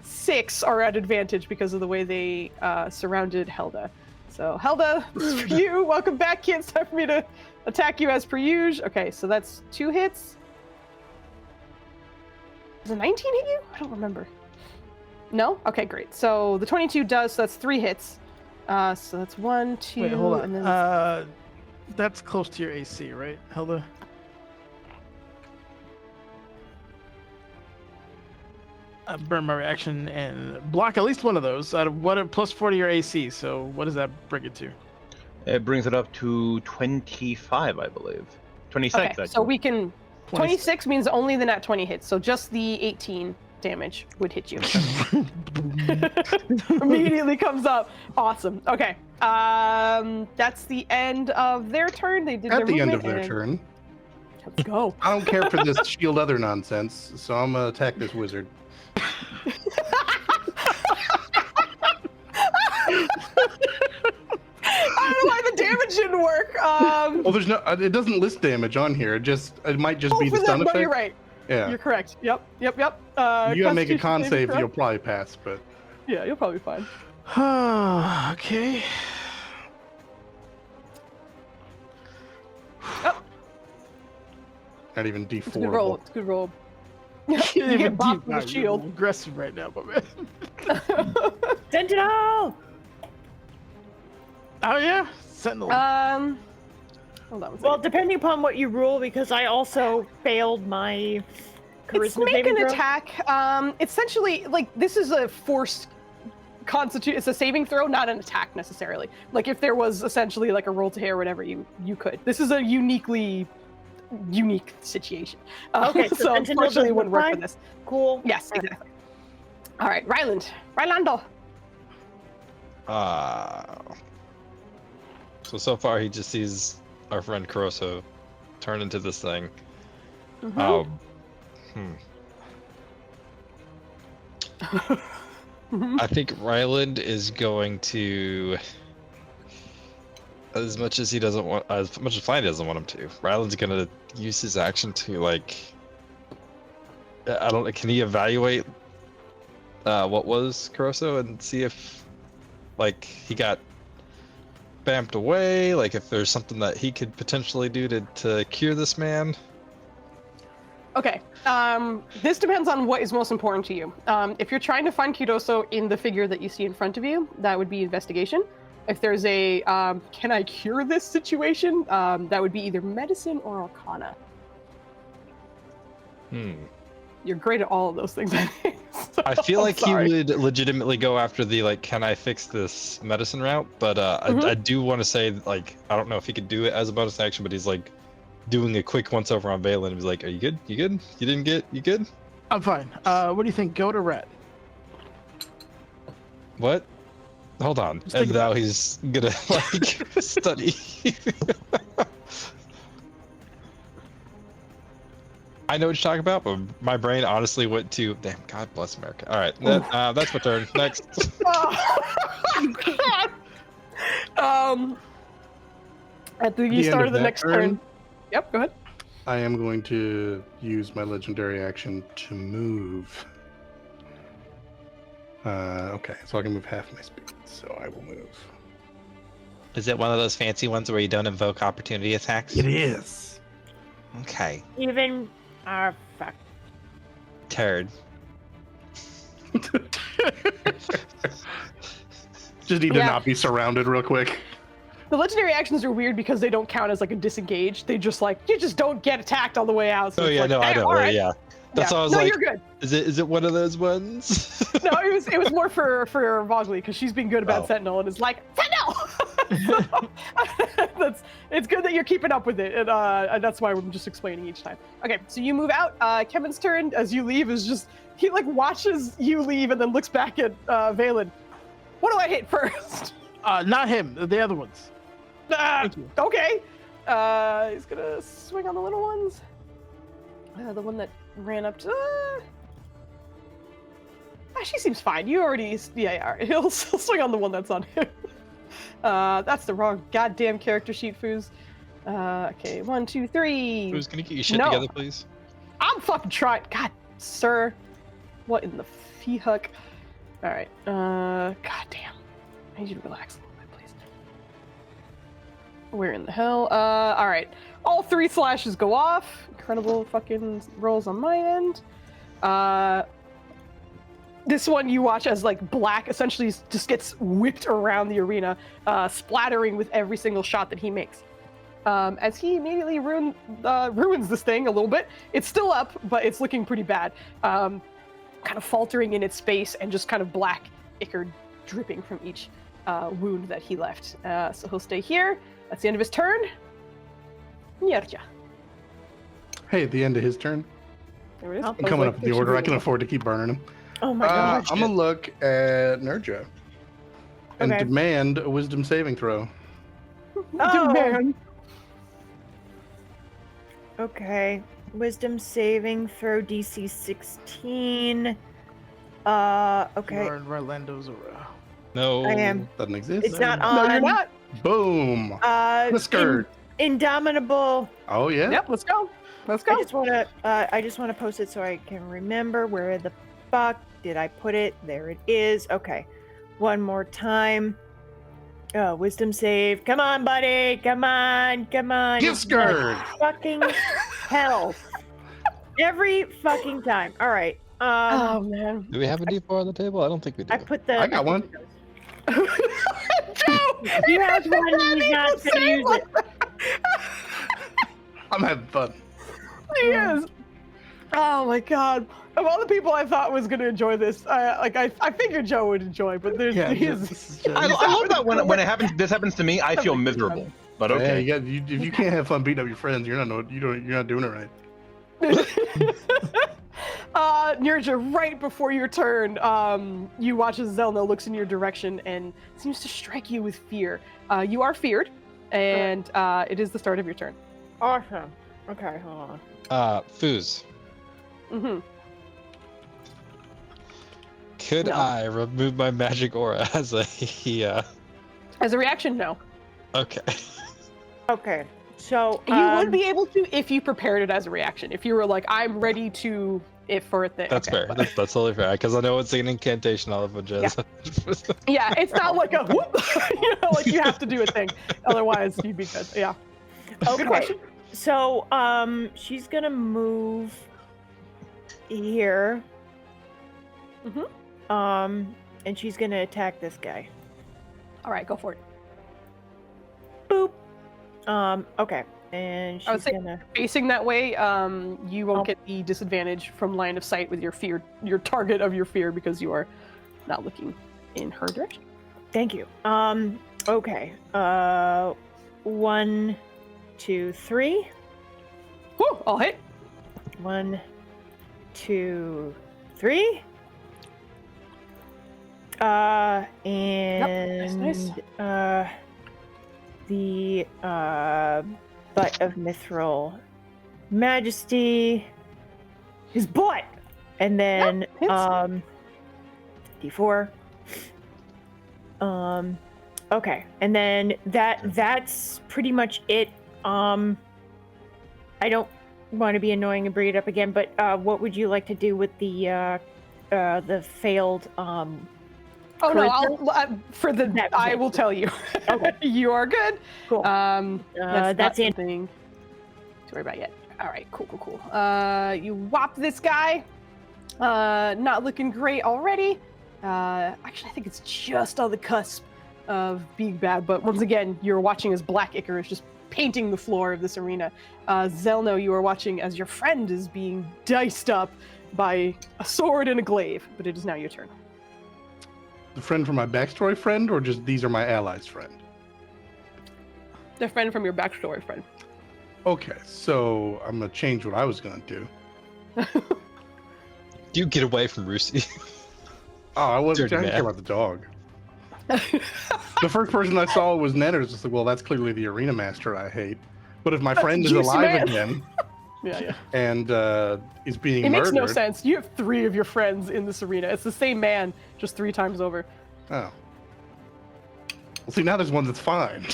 6 are at advantage because of the way they surrounded Helda. So Helda, this is for you. Welcome back, kid. It's time for me to attack you as per usual. Okay, so that's 2 hits. Does a 19 hit you? I don't remember. No? Okay, great. So the 22 does, so that's 3 hits. So that's 1, 2, Wait, hold on. and then... That's close to your AC, right, Helda? Burn my reaction and block at least one of those. Out of what? Plus 40 your AC. So what does that bring it to? It brings it up to 25, I believe. 26. Okay, so we can... 26 means only the nat 20 hits, so just the 18 damage would hit you. Immediately comes up. Awesome. Okay. That's the end of their turn. They did At their the end movement, of their turn. Let's go. I don't care for this shield other nonsense, so I'm gonna attack this wizard. I don't know why shouldn't work. Well, there's no. It doesn't list damage on here. It might just be the for stun that, effect. no, you're right. Yeah. You're correct. Yep. You gotta make a con Constitution save, throw? you'll probably pass, but Yeah, you'll probably be fine. Okay. not even D4. It's a good roll. It's a good roll. You You get bopped with a shield. Aggressive right now, but man. Sentinel! Oh yeah, Sentinel. Hold on one Well, second. depending upon what you rule, because I also failed my charisma It's make saving an throw. attack. Essentially, like this is a forced constitute. It's a saving throw, not an attack necessarily. Like if there was essentially like a roll to hit or whatever, you could. This is a unique situation. Okay, so so Sentinel unfortunately, it doesn't wouldn't work for apply? this. Cool. Yes, exactly. All right, Rylando. So far he just sees our friend Caruso turn into this thing. Mhm. I think Ryland is going to, as much as Flying doesn't want him to, Ryland's gonna use his action to like, I don't know, can he evaluate what was Caruso and see if like he got bamped away, like if there's something that he could potentially do to cure this man? Okay. This depends on what is most important to you. If you're trying to find Kiroso in the figure that you see in front of you, that would be investigation. If there's a can I cure this situation, that would be either medicine or arcana. You're great at all of those things, I think. So, I feel like he sorry. would legitimately go after the like, can I fix this medicine route? But I do want to say, like, I don't know if he could do it as a bonus action, but he's like doing a quick once over on Valen. He's like, "Are you good? You good? You didn't get? You good? I'm fine. What do you think? Goat or rat? What? Hold on." Just And think now he's gonna like study. I know what you're talking about, but my brain honestly went to, damn, God bless America. All right, that's my turn. Next. At the the start end of the that next turn. Yep, go ahead. I am going to use my legendary action to move. Okay, so I can move half my speed, so I will move. Is it one of those fancy ones where you don't invoke opportunity attacks? It is. Okay. Even. Fuck. Turd. Just need to Yeah. not be surrounded real quick. The legendary actions are weird because they don't count as like a disengage. They just like you just don't get attacked on the way out. So Oh it's yeah, like, no, I "Hey, know. all right." Yeah, that's Yeah. why I was No, like, you're good. is it one of those ones? No, it was more for Vogley because she's been good about Oh. Sentinel and is like Sentinel. It's good that you're keeping up with it, and that's why I'm just explaining each time. Okay, so you move out. Kevin's turn as you leave is just he like watches you leave and then looks back at Valen. What do I hit first? Not him. The other ones. Thank you. Okay. He's gonna swing on the little ones. The one that ran up to. She seems fine. You already. Yeah, all right. He'll swing on the one that's on him. That's the wrong goddamn character sheet, Foos. Okay, 1, 2, 3. Who's gonna get your shit No. together, please? I'm fucking trying. God, sir. What in the fee huck? All right. God damn. I need you to relax a little bit, please. Where in the hell? All right. All 3 slashes go off. Incredible fucking rolls on my end. This one you watch as like black essentially just gets whipped around the arena, splattering with every single shot that he makes. As he immediately ruins this thing a little bit. It's still up, but it's looking pretty bad. Kind of faltering in its space and just kind of black ichor dripping from each wound that he left. So he'll stay here. That's the end of his turn. Nyarja. Hey, at the end of his turn, There it is. I'm coming up with the order. I can afford to keep burning him. Oh my god. I'm gonna look at Nerja and Okay. demand a wisdom saving throw. Oh. Man. Okay. Wisdom saving throw DC 16. Okay. You're in Orlando's aura. No. I am. Doesn't exist. It's not No, on. you're not. Boom. In- Indomitable. Oh yeah. Yep, let's go. Let's go. I just wanna post it so I can remember where the fuck did I put it. There it is. Okay. One more time. Wisdom save. Come on, buddy. Come on. Get It's scared. fucking hell. Every fucking time. All right. Oh man. Do we have a D4 on the table? I don't think we do. I put the. I got one. Joe! You have one and he's not going to use it. I'm having fun. He is. Oh my god. Of all the people I thought was going to enjoy this, I figured Joe would enjoy, but there's I love that when it happens. This happens to me. I feel miserable. But okay. Yeah, if you can't have fun beating up your friends, you're not doing it right. Nirja, right before your turn, you watch as Zelno looks in your direction and seems to strike you with fear. You are feared, and it is the start of your turn. Awesome. Okay, hold Uh, Foos, Mm-hmm. could No. I remove my magic aura as a As a reaction, no. Okay. Okay. So You would be able to if you prepared it as a reaction. If you were like, I'm ready to for a thing. That's okay, fair. That's totally fair. Because I know it's an incantation. I'll have a jazz. Yeah, it's not like a whoop, like you have to do a thing. Otherwise, you'd be good. Yeah. Okay. Good question. So she's gonna move here. Mhm. And she's gonna attack this guy. All right, go for it. Boop. Okay. And I would she's say- gonna. Facing that way, you won't get the disadvantage from line of sight with your target of your fear, because you are not looking in her direction. Thank you. Okay. 1, 2, 3. Whew, I'll hit. 1, 2, 3. And nice. the butt of Mithril Majesty, his butt, and then Yep, D4. Okay, and then that's pretty much it. I don't want to be annoying and bring it up again, but what would you like to do with the failed Oh no! That- I will tell you. Okay. You are good. Cool. That's that's it. something to worry about yet. All right, cool. You whop this guy. Not looking great already. Actually, I think it's just on the cusp of being bad. But once again, you're watching as Black Ichor is just painting the floor of this arena. Zelno, you are watching as your friend is being diced up by a sword and a glaive. But it is now your turn. The friend from my backstory friend, or just these are my allies friend? The friend from your backstory friend. Okay, so I'm gonna change what I was gonna do. You get away from Rusey. Oh, I wasn't Dirty I didn't care man. about the dog. The first person I saw was Nenner. It's just like, well, that's clearly the arena master I hate. But if my That's friend is juicy alive man. again Yeah. and is being It murdered, makes no sense. You have 3 of your friends in this arena. It's the same man, just 3 times over. Oh. Well, see, now there's one that's fine.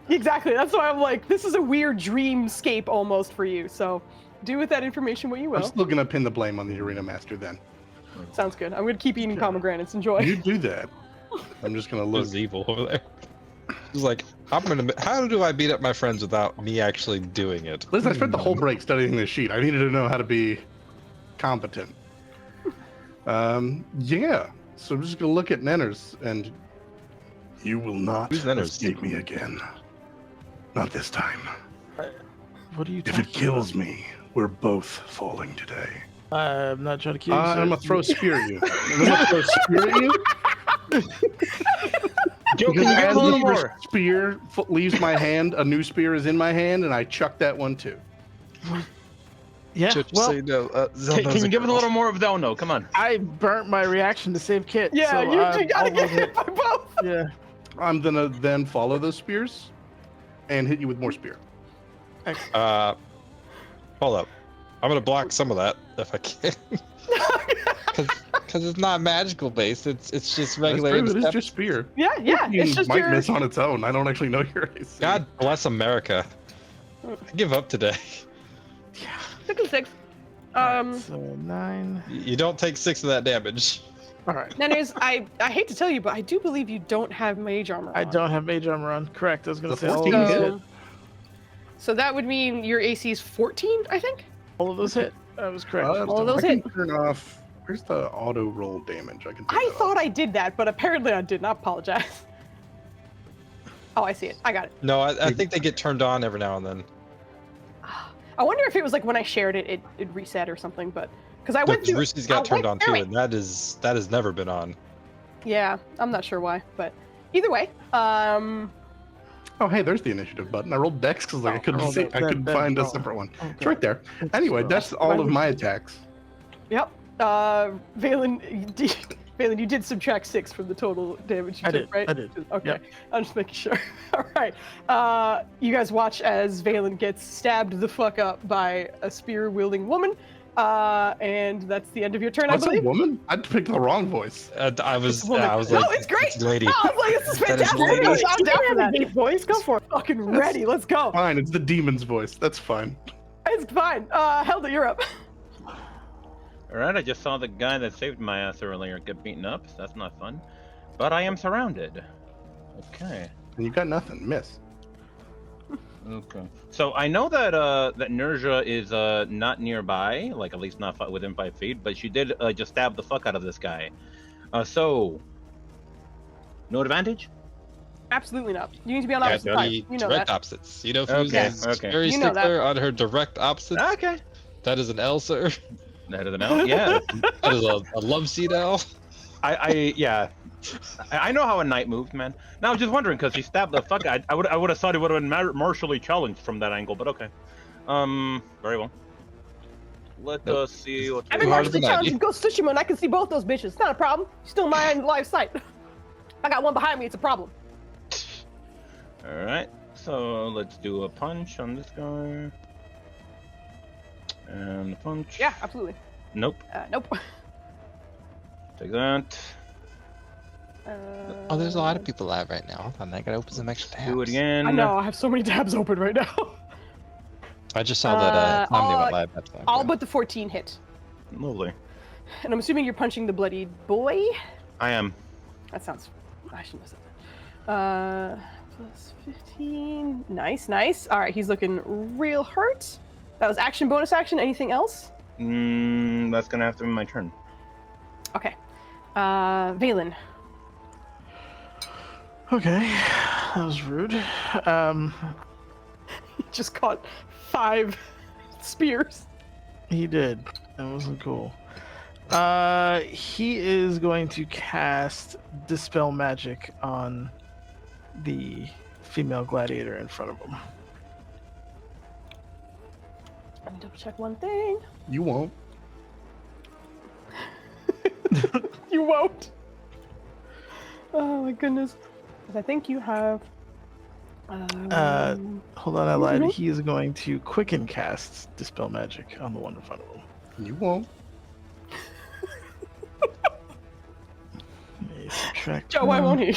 Exactly. That's why I'm like, this is a weird dreamscape almost for you. So do with that information what you I'm will. still gonna pin the blame on the arena master then. Sounds good. I'm going to keep eating Okay. pomegranates. Enjoy. You do that. I'm just gonna look. Looks evil over there. He's like, how do I beat up my friends without me actually doing it? Listen, I spent the whole break studying this sheet. I needed to know how to be competent. Yeah. So I'm just gonna look at Nenners and you will not Who's Nenners? escape me again. Not this time. What are you If talking it kills me, we're both falling today. I'm not trying to kill you. I'm sir. gonna throw a spear at you. I'm gonna throw a spear at you. Joe, can Because you give as a little the more? spear leaves my hand, a new spear is in my hand, and I chuck that one too. Yeah. Just Well, so you know, Can you give it a little more of Zelno? Come on. I burnt my reaction to save Kit. Yeah, so you gotta I'll get hit. hit by both. Yeah. I'm gonna then follow those spears and hit you with more spear. Hold up. I'm gonna block some of that if I can. Because it's not magical based. It's just That's regular. true. It is just spear. Yeah, You it's just might your. miss on its own. I don't actually know your AC. God bless America. I give up today. 6 and 6. So 9. You don't take 6 of that damage. All right. Neners, I hate to tell you, but I do believe you don't have mage armor. I on. don't have mage armor on. Correct. I was gonna The say all 14 of those hit. hit. So that would mean your AC is 14, I think. All of those hit. That was correct. All of those I can hit. turn off. Where's the auto roll damage? I can. Turn I that thought off. I did that, but apparently I didn't. I apologize. Oh, I see it. I got it. No, I think they get turned on every now and then. I wonder if it was like when I shared it, it reset or something, but because I went Look, through. Roosie's got I turned went on through too, it. and that has never been on. Yeah, I'm not sure why, but either way, Oh, hey, there's the initiative button. I rolled Dex because I couldn't oh, see. that- I couldn't that- find a oh. separate one. Okay. It's right there. Anyway, that's all of my attacks. yep. Valen, Valen, you did subtract 6 from the total damage you I took, did, right? I did. Okay, Yep. I'm just making sure. All right. You guys watch as Valen gets stabbed the fuck up by a spear-wielding woman, and that's the end of your turn, What's I a believe. woman? I picked the wrong voice. I was woman. like, No, it's great. It's a lady. I was like, this is That is fantastic. lady. I'm You down can for have a that. deep voice. Go for it. Fucking ready. Let's go. Fine, it's the demon's voice. That's fine. It's fine. Helda, you're up. All right, I just saw the guy that saved my ass earlier get beaten up. So that's not fun. But I am surrounded. Okay. And you got nothing. Miss. Okay. So I know that that Nerja is not nearby, like at least not within 5 feet, but she did just stab the fuck out of this guy. So no advantage? Absolutely not. You need to be on Yeah, opposite side. the You know direct that. opposites. You know, Okay, Foozca is okay. very You know stickler on her direct opposites. Okay. That is an L, sir. That is an L. Yeah. That is a love seat L. I know how a knight moves, man. Now I was just wondering because he stabbed the fuck. I would have thought it would have been martially challenged from that angle, but okay. Very well. Let Nope. us see what. I've Too been hard martially of an challenged idea. in Ghost of Tsushima, and I can see both those bitches. It's not a problem. Still in my live sight. I got one behind me. It's a problem. All right. So let's do a punch on this guy. And a punch. Yeah, absolutely. Nope. Nope. Take that. Oh, there's a lot of people live right now. Hold on, I gotta open some extra tabs. Do it again. I know. I have so many tabs open right now. I just saw that Omni went live. That's why I'm All going. but the 14 hit. Lovely. And I'm assuming you're punching the bloodied boy. I am. That sounds. I shouldn't have said that. Plus 15. Nice, nice. All right, he's looking real hurt. That was action, bonus action. Anything else? That's gonna have to be my turn. Okay. Valen. Okay, that was rude. He just caught 5 spears. He did. That wasn't cool. He is going to cast Dispel Magic on the female gladiator in front of him. Let me double check one thing. You won't. You won't. Oh my goodness. 'Cause I think you have. Hold on, I lied. Mhm. He is going to quicken cast Dispel Magic on the one in front of him. You won't. Let me subtract Joe, why one. won't he?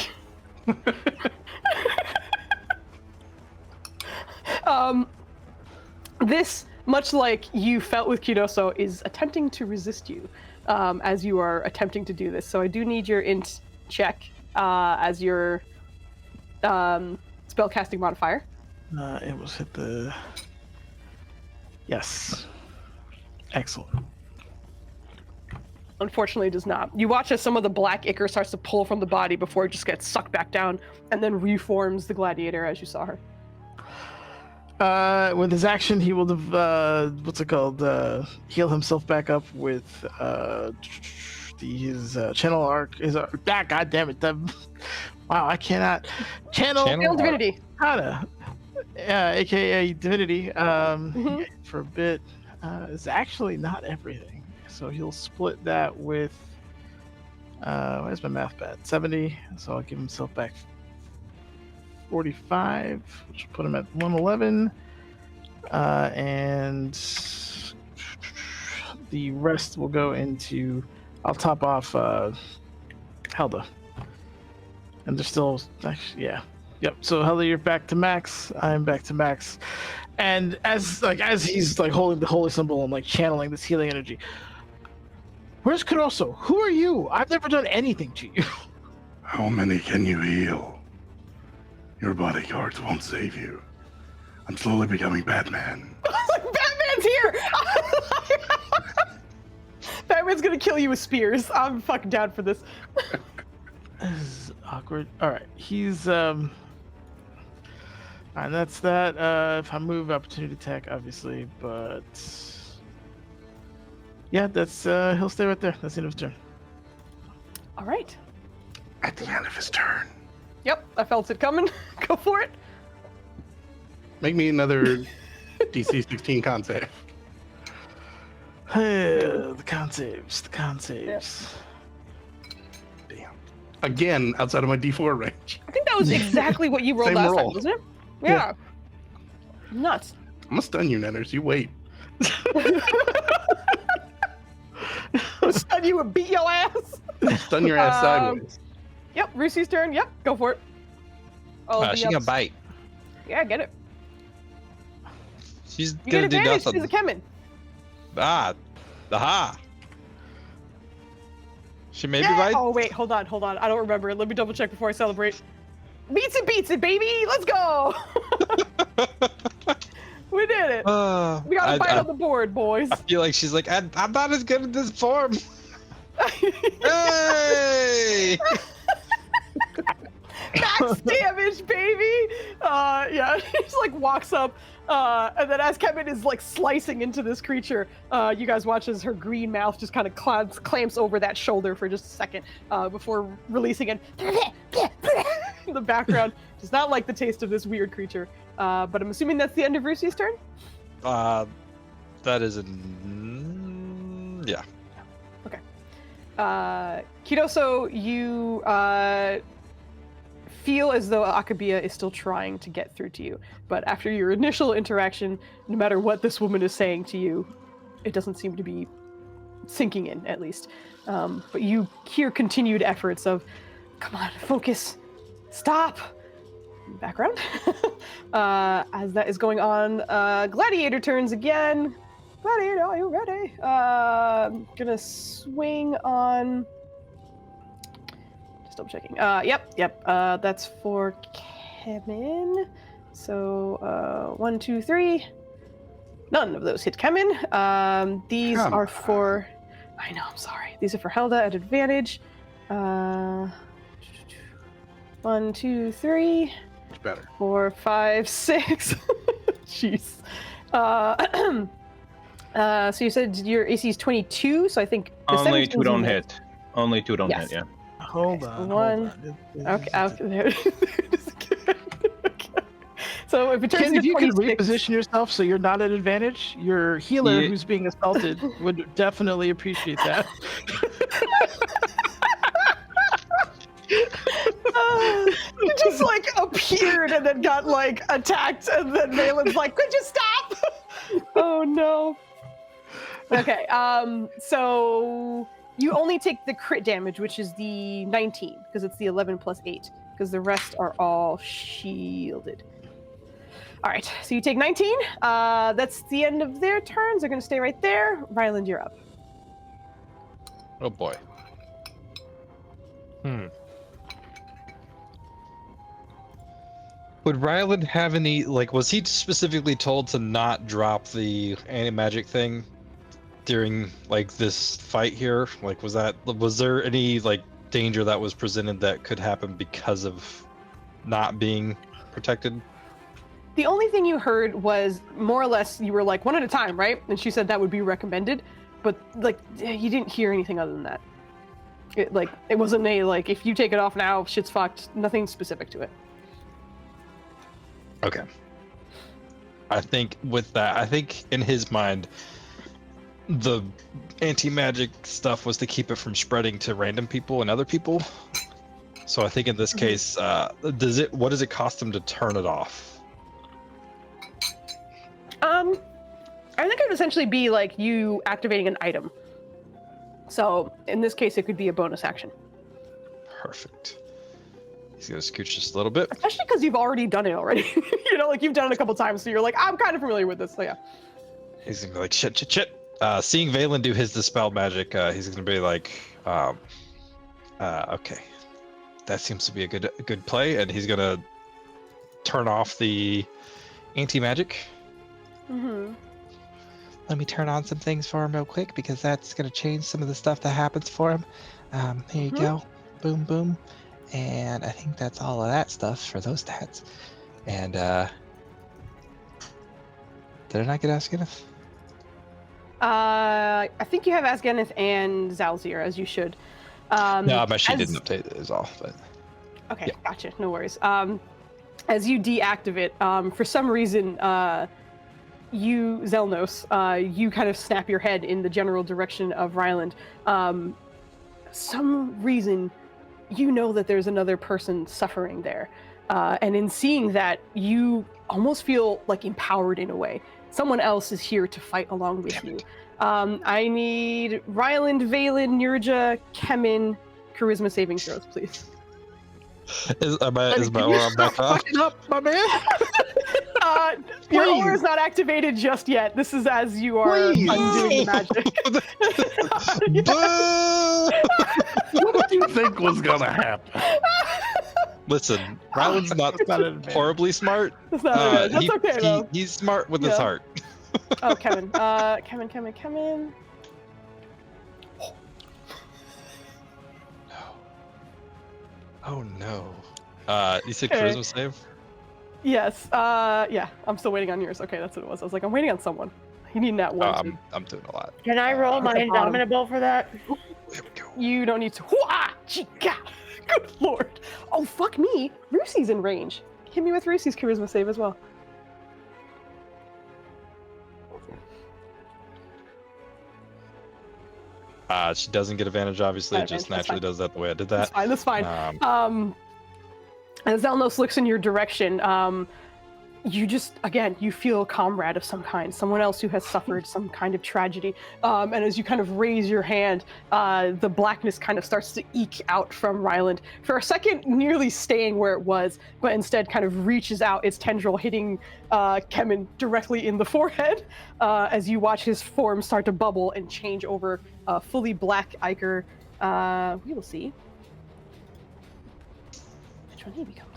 This, much like you felt with Kidoso, is attempting to resist you as you are attempting to do this. So I do need your int check as your spellcasting modifier. It was hit the. Yes. Excellent. Unfortunately, it does not. You watch as some of the black ichor starts to pull from the body before it just gets sucked back down and then reforms the gladiator as you saw her. With his action, he will what's it called? Heal himself back up with his channel arc. God damn it! Wow, I cannot channel Channel divinity. Hana, aka divinity. For a bit, is actually not everything. So he'll split that with. Where's my math bad? 70. So I'll give himself back 45, which will put him at 111, and the rest will go into I'll top off Helda. And they're still actually, yeah. Yep. So Helda, you're back to max. I'm back to max. And as he's like holding the holy symbol and like channeling this healing energy. Where's Caroso? Who are you? I've never done anything to you. How many can you heal? Your bodyguards won't save you. I'm slowly becoming Batman. Batman's here! Batman's gonna kill you with spears. I'm fucking down for this. This is awkward. Alright, he's alright, that's that. If I move, opportunity attack, obviously, but yeah, that's he'll stay right there. That's the end of his turn. Alright. At the end of his turn. Yep, I felt it coming. Go for it. Make me another DC 16 con save. The con saves. Damn. Again, outside of my D4 range. I think that was exactly what you rolled Same last roll. time, wasn't it? Yeah. Nuts. I'm gonna stun you, Nenners. You wait. Stun you and beat your ass. Stun your ass sideways. Yep, Rusi's turn. Yep, go for it. Oh, She gonna bite. Yeah, get it. She's You gonna get do advantage. nothing. She's a Kemin. Aha. She maybe Yeah. bite. Oh wait, hold on. I don't remember. Let me double check before I celebrate. Beats it, baby. Let's go. We did it. We got a bite on the board, boys. I feel like she's like, I'm not as good at this form. Hey! Max damage, baby. Yeah, he just like walks up, and then as Kevin is like slicing into this creature, you guys watch as her green mouth just kind of clamps over that shoulder for just a second before releasing it in the background. Does not like the taste of this weird creature. But I'm assuming that's the end of Rusi's turn. That is yeah. Okay. Kidoso, you feel as though Akabia is still trying to get through to you. But after your initial interaction, no matter what this woman is saying to you, it doesn't seem to be sinking in, at least. But you hear continued efforts of, come on, focus, stop. Background. As that is going on, Gladiator turns again. Gladiator, are you ready? Gonna swing on... Just double checking. Yep. That's for Kemin. So, 1, 2, 3. None of those hit Kemin. These are for... I know, I'm sorry. These are for Helda at advantage. 1, 2, 3. Much better. 4, 5, 6. Jeez. So you said your AC is 22, so I think the Only 17's 2 don't in there. hit. Only 2 don't Yes. hit, yeah. Hold on. One. Okay, there it is again. Okay. So if it turns Ken, into if you could 26, reposition yourself so you're not at advantage, your healer Yeah. who's being assaulted would definitely appreciate that. he just like appeared and then got like attacked, and then Malin's like, "Could you stop?" Oh no. Okay, so you only take the crit damage, which is the 19, because it's the 11 plus 8, because the rest are all shielded. All right, so you take 19. That's the end of their turns. They're going to stay right there. Ryland, you're up. Oh boy. Would Ryland have any, like, was he specifically told to not drop the anti-magic thing during, like, this fight here? Like, was there any, like, danger that was presented that could happen because of not being protected? The only thing you heard was more or less you were like, one at a time, right? And she said that would be recommended, but like you didn't hear anything other than that. It wasn't a like, if you take it off now, shit's fucked. Nothing specific to it. Okay. I think with that, I think in his mind, the anti-magic stuff was to keep it from spreading to random people and other people. So I think in this case, what does it cost him to turn it off? I think it would essentially be like you activating an item. So in this case, it could be a bonus action. Perfect. He's gonna scooch just a little bit. Especially because you've already done it already. You know, like you've done it a couple times, so you're like, I'm kind of familiar with this. So yeah. He's gonna be like, shit. Seeing Valen do his dispel magic, he's gonna be like, okay, that seems to be a good play, and he's gonna turn off the anti-magic. Mm-hmm. Let me turn on some things for him real quick because that's going to change some of the stuff that happens for him. Here you go. Boom, boom. And I think that's all of that stuff for those stats. And, did I not get Askineth? I think you have Asganeth and Zalzir, as you should. No, I'm actually didn't update it is all, but... Okay, yeah. Gotcha. No worries. As you deactivate, for some reason, you, Zelnos, you kind of snap your head in the general direction of Ryland. Some reason, you know that there's another person suffering there. And in seeing that, you almost feel like empowered in a way. Someone else is here to fight along with you. I need Ryland, Valen, Nurja, Kemin, charisma saving throws, please. Is my aura back on? Up, my man. Your aura is not activated just yet. This is as you are undoing the magic. What did you think was gonna happen? Listen, Ryland's not horribly smart. That's not That's okay, though. He's smart with his heart. Oh, Kevin. Kevin. Oh no. You said charisma save? Yes. Yeah. I'm still waiting on yours. Okay, that's what it was. I was like, I'm waiting on someone. You need that one. I'm doing a lot. Can I roll my Indomitable for that? There we go. You don't need to. Chica! Good lord. Oh, fuck me. Rusi's in range. Hit me with Rusi's charisma save as well. She doesn't get advantage, obviously. It just naturally does that the way I did that. That's fine. As Zelnos looks in your direction, you just, again, you feel a comrade of some kind, someone else who has suffered some kind of tragedy. And as you kind of raise your hand, the blackness kind of starts to eke out from Ryland. For a second, nearly staying where it was, but instead kind of reaches out, its tendril hitting Kemin directly in the forehead, as you watch his form start to bubble and change over fully black ichor. We will see which one he becomes.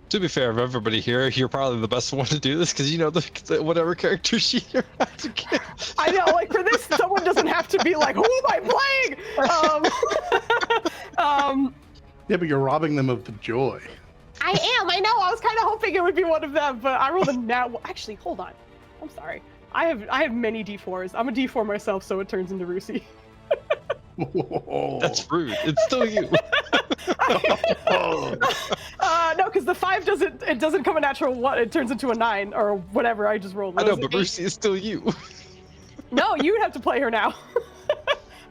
To be fair, of everybody here, you're probably the best one to do this because you know the whatever character sheet you're about to get. I know, like for this, someone doesn't have to be like, "Who am I playing?" Yeah, but you're robbing them of the joy. I am. I know. I was kind of hoping it would be one of them, but I rolled a nat. Actually, hold on. I'm sorry. I have many D4s. I'm a D4 myself, so it turns into Rusi. That's rude. It's still you. No, because the 5 doesn't come a natural 1. It turns into a 9 or whatever I just rolled. I know, but Rusi is still you. No, you would have to play her now.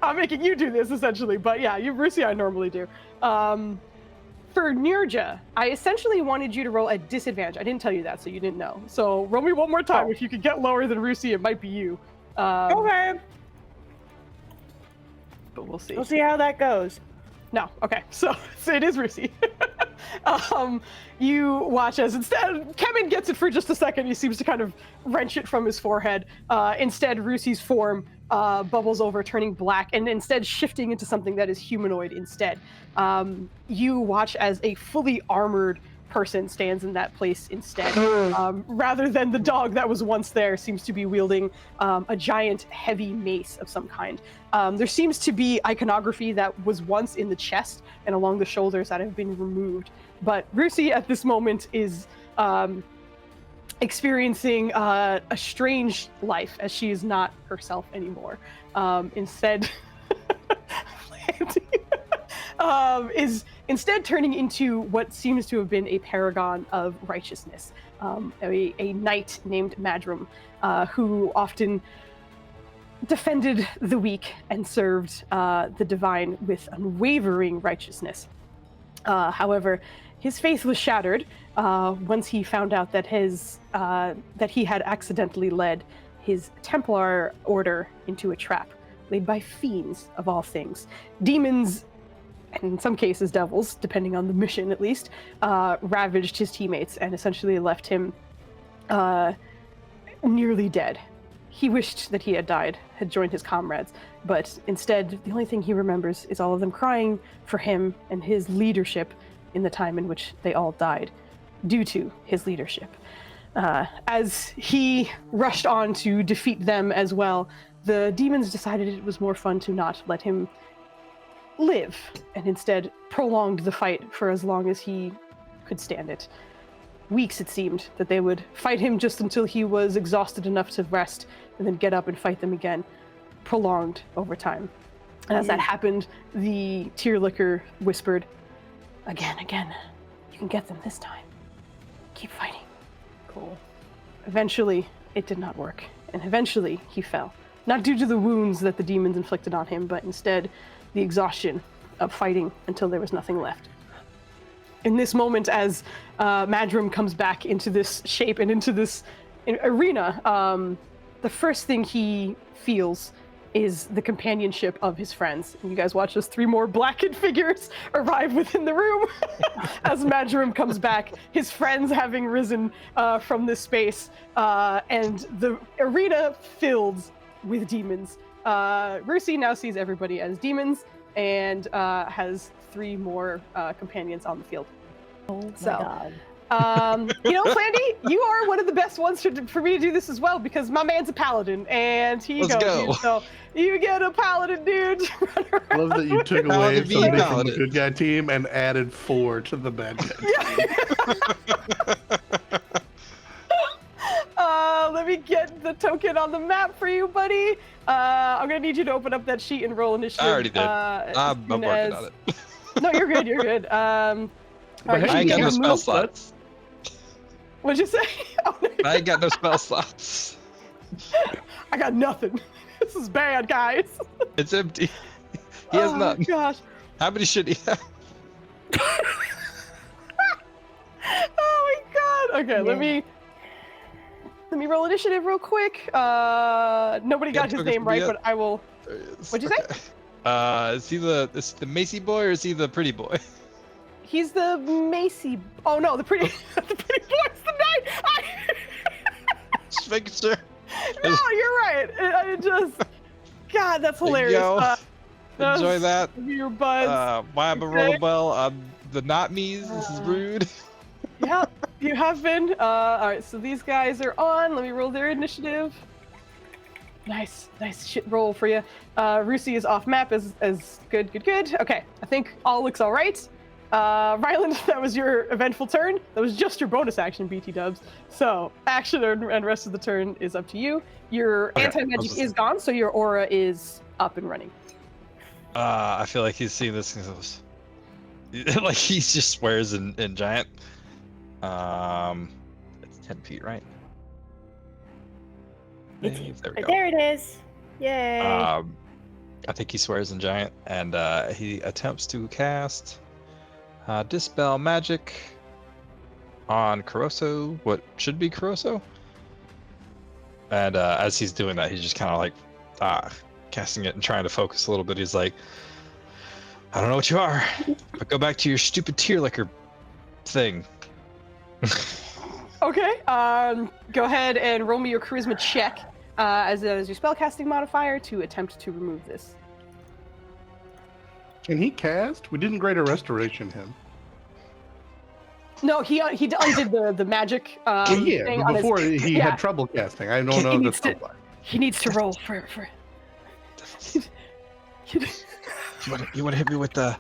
I'm making you do this essentially, but yeah, Rusi I normally do. For Nurja, I essentially wanted you to roll at disadvantage. I didn't tell you that, so you didn't know. So roll me one more time. If you could get lower than Rusi, it might be you. Okay. But we'll see. We'll see how that goes. No, okay, so it is Rusi. You watch as instead, Kemin gets it for just a second. He seems to kind of wrench it from his forehead. Instead, Rusi's form bubbles over, turning black, and instead shifting into something that is humanoid instead. You watch as a fully armored person stands in that place instead. Rather than the dog that was once there, seems to be wielding a giant heavy mace of some kind. There seems to be iconography that was once in the chest and along the shoulders that have been removed. But Rusi at this moment is experiencing a strange life as she is not herself anymore. Instead, is instead turning into what seems to have been a paragon of righteousness, a knight named Madrum, who often defended the weak and served the divine with unwavering righteousness. However, his faith was shattered once he found out that he had accidentally led his Templar order into a trap. led by fiends of all things. Demons, and in some cases devils, depending on the mission at least, ravaged his teammates and essentially left him nearly dead. He wished that he had died, had joined his comrades, but instead, the only thing he remembers is all of them crying for him and his leadership in the time in which they all died, due to his leadership. As he rushed on to defeat them as well, the demons decided it was more fun to not let him live, and instead prolonged the fight for as long as he could stand it. Weeks, it seemed, that they would fight him just until he was exhausted enough to rest, and then get up and fight them again, prolonged over time. And as that happened, the tear licker whispered, again, you can get them this time. Keep fighting. Cool. Eventually, it did not work, and eventually he fell. Not due to the wounds that the demons inflicted on him, but instead the exhaustion of fighting until there was nothing left. In this moment, as Madrim comes back into this shape and into this arena, the first thing he feels is the companionship of his friends. And you guys watch as 3 more blackened figures arrive within the room as Madrim comes back, his friends having risen from this space, and the arena filled with demons. Rusi now sees everybody as demons and has 3 more companions on the field. Oh my So, god. Flandy, you are one of the best ones for me to do this as well, because my man's a paladin, and he Let's goes. go. Dude, so you get a paladin, dude. Run I around. love that you took away Paladin being somebody from the paladin. good guy team and added 4 to the bad guy. Let me get the token on the map for you, buddy. I'm gonna need you to open up that sheet and roll initiative. I already did. I'm soon working as- on it. No, you're good. You're good. But alright, hey, I ain't got you no can spell move- slots. What'd you say? Oh, no, I ain't got no spell slots. I got nothing. This is bad, guys. It's empty. He has Oh, none. Gosh. How many should he have? Oh my god. Okay, let me roll initiative real quick. Nobody Yeah, got his took us name to right, the but I will. What'd you say? Is he the Macy boy or is he the pretty boy? He's the Macy. Oh no, the pretty boy's the knight. Just making sure. No, you're right. I just. God, that's There you hilarious. go. Enjoy that. Your buds. Why am a Okay. roll bell? I'm the not me's. This is rude. Yep, you have been. All right, so these guys are on. Let me roll their initiative. Nice shit roll for you. Rusi is off map as good. Okay, I think all looks all right. Ryland, that was your eventful turn. That was just your bonus action, BT dubs. So action and rest of the turn is up to you. Your Okay, anti-magic is gone, so your aura is up and running. I feel like he's seeing this and goes, like he just swears in giant. It's 10 feet, right? There we go. There it is. Yay. I think he swears in giant, and he attempts to cast Dispel Magic on Caruso, what should be Caruso. And as he's doing that, he's just kind of like casting it and trying to focus a little bit. He's like, I don't know what you are, but go back to your stupid tear liquor thing. Okay, go ahead and roll me your charisma check as your spellcasting modifier to attempt to remove this. Can he cast? We didn't greater restoration him. No, he undid the magic Well, yeah, thing but on his. before he yeah. had trouble casting. I don't He know needs the to- spell. He needs to roll for. You want to hit me with the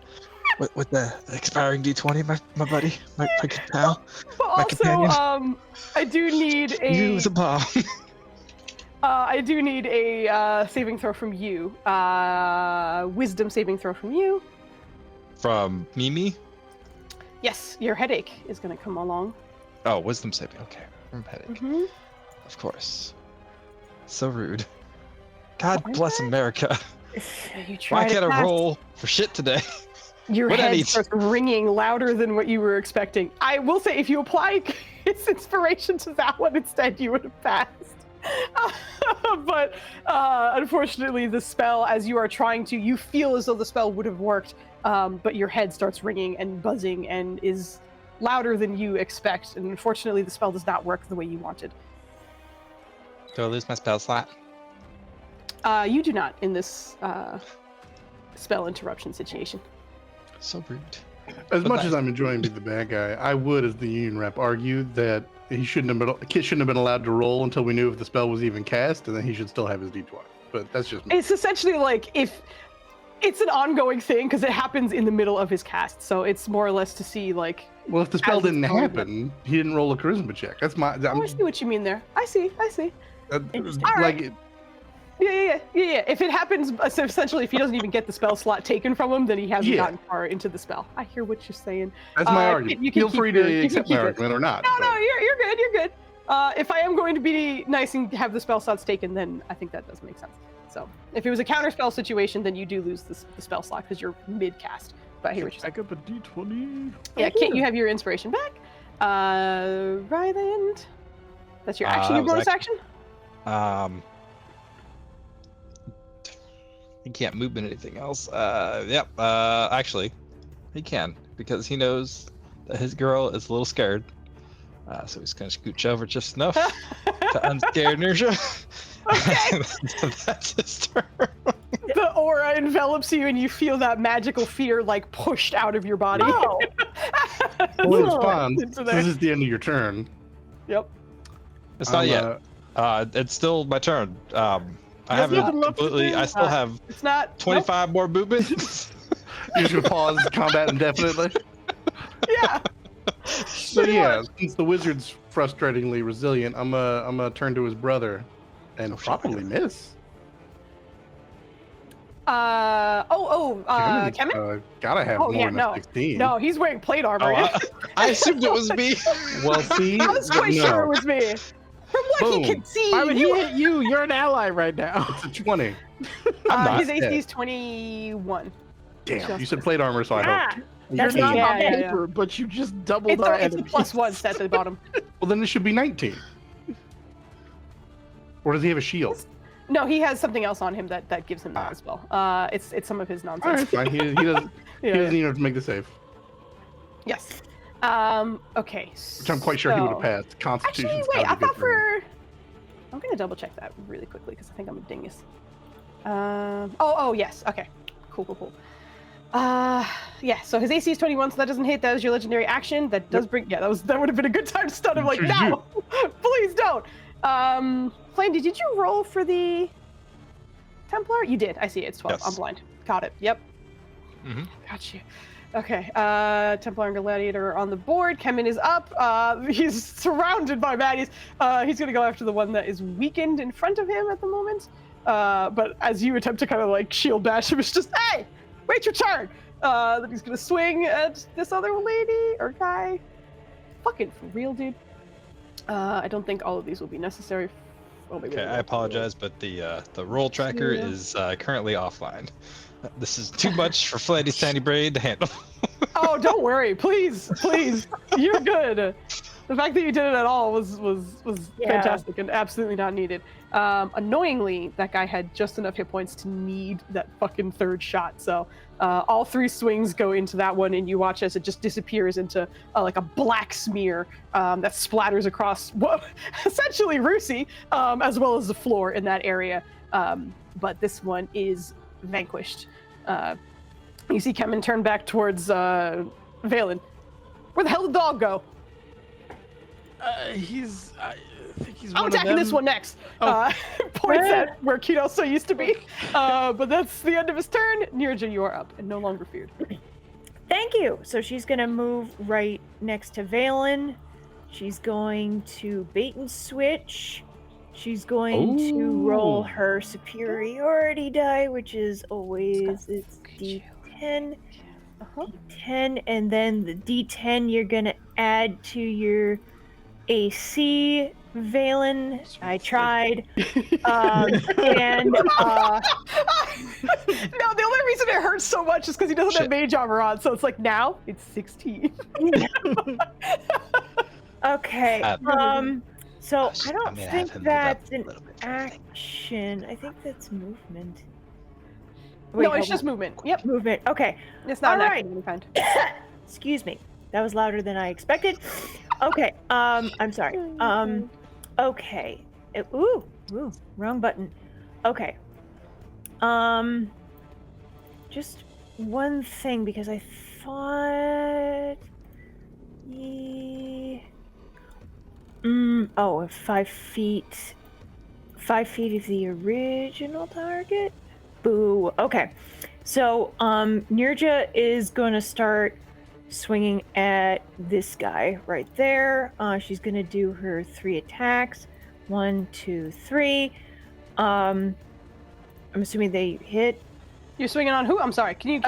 expiring D20, my buddy, my good pal? But My also, companion. I do need Use a bomb. I do need a saving throw from you. Wisdom saving throw from you. From Mimi? Yes, your headache is going to come along. Oh, wisdom saving. Okay, from headache. Mm-hmm. Of course. So rude. God bless America. You Why tried can't it I fast. roll for shit today? Your What I head need- starts ringing louder than what you were expecting. I will say, if you apply its inspiration to that one instead, you would have passed. but unfortunately, the spell, as you are trying to, you feel as though the spell would have worked, but your head starts ringing and buzzing and is louder than you expect. And unfortunately, the spell does not work the way you wanted. Do I lose my spell slot? You do not in this spell interruption situation. So rude. As But much that- as I'm enjoying being the bad guy, I would, as the union rep, argue that he shouldn't have been allowed to roll until we knew if the spell was even cast, and then he should still have his D20. But that's just me. It's essentially like if it's an ongoing thing because it happens in the middle of his cast, so it's more or less to see like. Well, if the spell as it's didn't going, happen, he didn't roll a charisma check. That's my. I see what you mean there. I see. Interesting. Like, Yeah. If it happens, so essentially, if he doesn't even get the spell slot taken from him, then he hasn't Yeah. gotten far into the spell. I hear what you're saying. that's my you argument. can Feel keep free your- to you can accept keep my it. argument or not. No, but- you're good. You're good. If I am going to be nice and have the spell slots taken, then I think that does make sense. So if it was a counter spell situation, then you do lose the spell slot because you're mid cast. But I hear what you're saying. Back up a D20. Yeah, Kit, you have your inspiration back. Ryland. That's your action, your that was bonus action? He can't move in anything else. Yep. Actually, he can because he knows that his girl is a little scared. So he's gonna scooch over just enough to unscare Nerja. Okay. So that's his turn. The aura envelops you and you feel that magical fear like pushed out of your body. Oh, Well, Whoa. response. Into there. This is the end of your turn. Yep. It's not I'm, yet. It's still my turn. I have haven't nothing left to completely. do? I still have It's not 25 more movements. You're just gonna pause combat indefinitely. Nope. Yeah. So yeah, since the wizard's frustratingly resilient, I'm gonna turn to his brother, and probably miss. Kemin? Gotta have Oh, more yeah, than no. a 16. No, he's wearing plate armor. I assumed it was me. Well, see, I was quite no, sure it was me. From what Boom. he could see, Why would he you hit you? You're an ally right now. it's a 20. I'm not his AC dead. is 21. Damn, you said plate armor, so I ah, hoped. that's You're not Yeah, on yeah, yeah. paper, but you just doubled It's our a enemy. +1 stat to the bottom. Well, then it should be 19. Or does he have a shield? No, he has something else on him that gives him that as well. It's some of his All right, nonsense. fine. He doesn't. Yeah, He doesn't even have to make the save, Yes. Okay. which I'm quite sure he would have so- passed. Constitution. Actually, wait. I thought for. I'm gonna double check that really quickly because I think I'm a dingus. Oh, yes. Okay. Cool. Yeah. So his AC is 21, so that doesn't hit. That was your legendary action. That does bring. Yeah, that would have been a good time to stun him. Like, Sure no, please don't. Flame, did you roll for the Templar? You did. I see it. It's 12. Yes. I'm blind. Got it. Yep. Mhm. Got you. Okay. Templar and Gladiator are on the board. Kemin is up. He's surrounded by baddies. He's gonna go after the one that is weakened in front of him at the moment. But as you attempt to kind of like shield bash him, it's just, hey, wait your turn. Then he's gonna swing at this other lady or guy. Fucking for real, dude. I don't think all of these will be necessary. Oh, maybe Okay, they I will. apologize, but the roll tracker Yeah. is currently offline. This is too much for Flatty's tiny brain to handle. Oh, don't worry, please. You're good. The fact that you did it at all was Yeah. fantastic and absolutely not needed. Annoyingly, that guy had just enough hit points to need that fucking third shot. So all 3 swings go into that one, and you watch as it just disappears into like a black smear that splatters across essentially Rusi, as well as the floor in that area. But this one is vanquished. You see Kemin turn back towards Valen. Where the hell did the dog go? I think he's I'm one attacking of them. this one next. Oh. Points at where Keto so used to be. But that's the end of his turn. Nirja, you are up and no longer feared. thank you. So she's gonna move right next to Valen. She's going to bait and switch. She's going to roll her superiority die, which is always it's D10. D10, and then the D10 you're gonna add to your AC, Valen. I tried. And No, the only reason it hurts so much is because he doesn't have mage armor on. So it's like now it's 16. okay. So just- I I'm don't gonna have think him move up that's a an little bit, I think. action. I think that's movement. No, hold it's just on. movement. Yep. Movement. Okay. It's not an All action of any kind. Excuse me. That was louder than I expected. Okay. I'm sorry. Okay. Ooh, wrong button. Okay. Just one thing because I thought. Oh, 5 feet. 5 feet is the original target. Boo. Okay. So, Nirja is going to start swinging at this guy right there. She's going to do her 3 attacks. 1, 2, 3. I'm assuming they hit. You're swinging on who? I'm sorry. Can you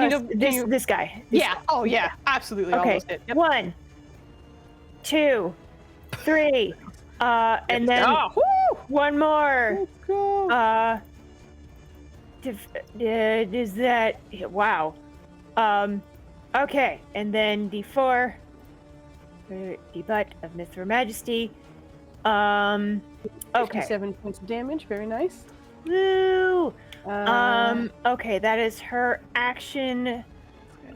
This guy. This Yeah. guy. Oh yeah. Absolutely. Okay. Almost hit. Yep. 1, 2, 3. And then Oh, woo! one more. Let's go. Is that wow? Okay, and then D4. The butt of Mithra Majesty. Okay. 57 points of damage. Very nice. Woo. Okay, that is her action.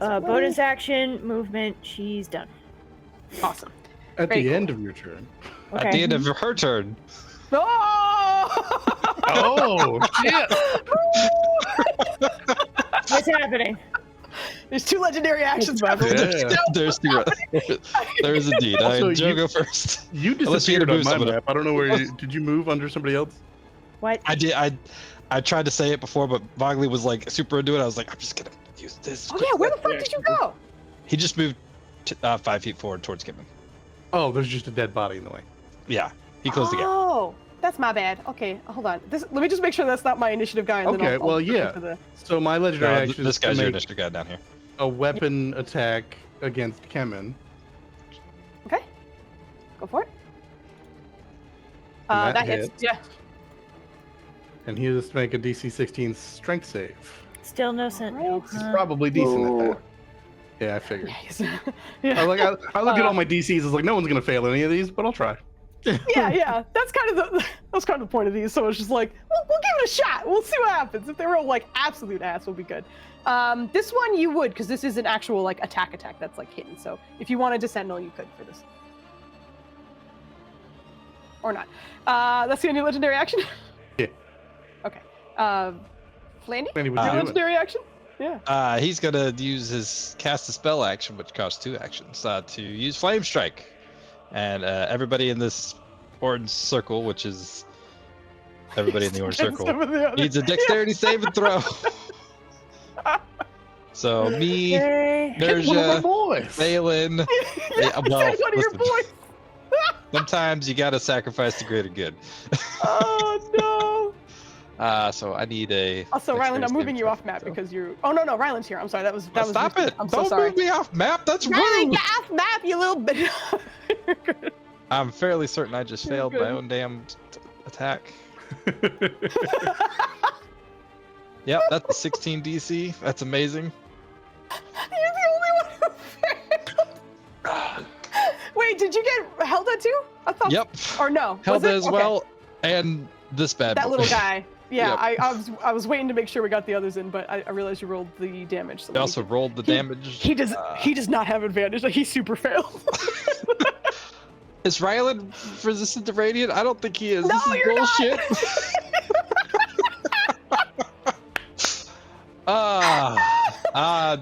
Bonus action movement. She's done. Awesome. At Very the cool. end of your turn. Okay. At the end of her turn. Oh! Oh shit! What's happening? There's 2 legendary actions. Yeah. There's there is indeed. Also, Joe, you- go first. You Unless you disappeared had to on move my someone map. I don't know where you did. You move under somebody else? What? I did. I tried to say it before, but Vogley was like super into it. I was like, I'm just gonna use this. Oh yeah, where the fuck did you go? He just moved 5 feet forward towards Kickin. Oh, there's just a dead body in the way. Yeah, he closed the gap. Oh, that's my bad. Okay, hold on. Let me just make sure that's not my initiative guy. And Okay, then I'll well, look yeah. into the- So my legendary action This is to guy's your make initiative guy down here. a weapon attack against Kemen. Okay, go for it. And That hits. Yeah. And he has to make a DC 16 strength save. Still no sense. Alright. He's probably decent at that. Yeah, I figured. I look at all my DCs. It's like no one's gonna fail any of these, but I'll try. yeah. That's kind of the point of these. So it's just like we'll give it a shot. We'll see what happens. If they roll like absolute ass, we'll be good. This one you would, because this is an actual like attack that's like hidden. So if you wanted to sentinel, you could for this. Or not. That's the only legendary action. Yeah. Okay. Flandy? Andy, Your what you doing? legendary action? Yeah. He's gonna use his cast a spell action, which costs 2 actions, to use Flame Strike, and everybody in this orange circle, which is everybody in the orange circle, needs a Dexterity saving throw. So me, Okay. Hit one of my Nerja, boys. Valen. Yeah, well, one of your listen. boys. Sometimes you gotta sacrifice the greater good. Oh no. So I need a. Also, Dexterity Ryland, I'm moving saving you throw. off map because you're. Oh no, Ryland's here. I'm sorry. That was. Stop it! I'm so Don't sorry. move me off map. That's Ryland, rude. get off map, you little bit. You're good. I'm fairly certain I just You're failed good. my own damn attack. Yep, that's a 16 DC. That's amazing. You're the only one who failed. Wait, did you get Helda too? I thought. Yep. Or no? was Helda it? as Okay. well, and this bad That boy. little guy. Yeah, Yep. I was waiting to make sure we got the others in, but I realized you rolled the damage. So He also rolled the damage. he does not have advantage. Like, he super failed. Is Ryland resistant to radiant? I don't think he is. No, This is you're not. bullshit.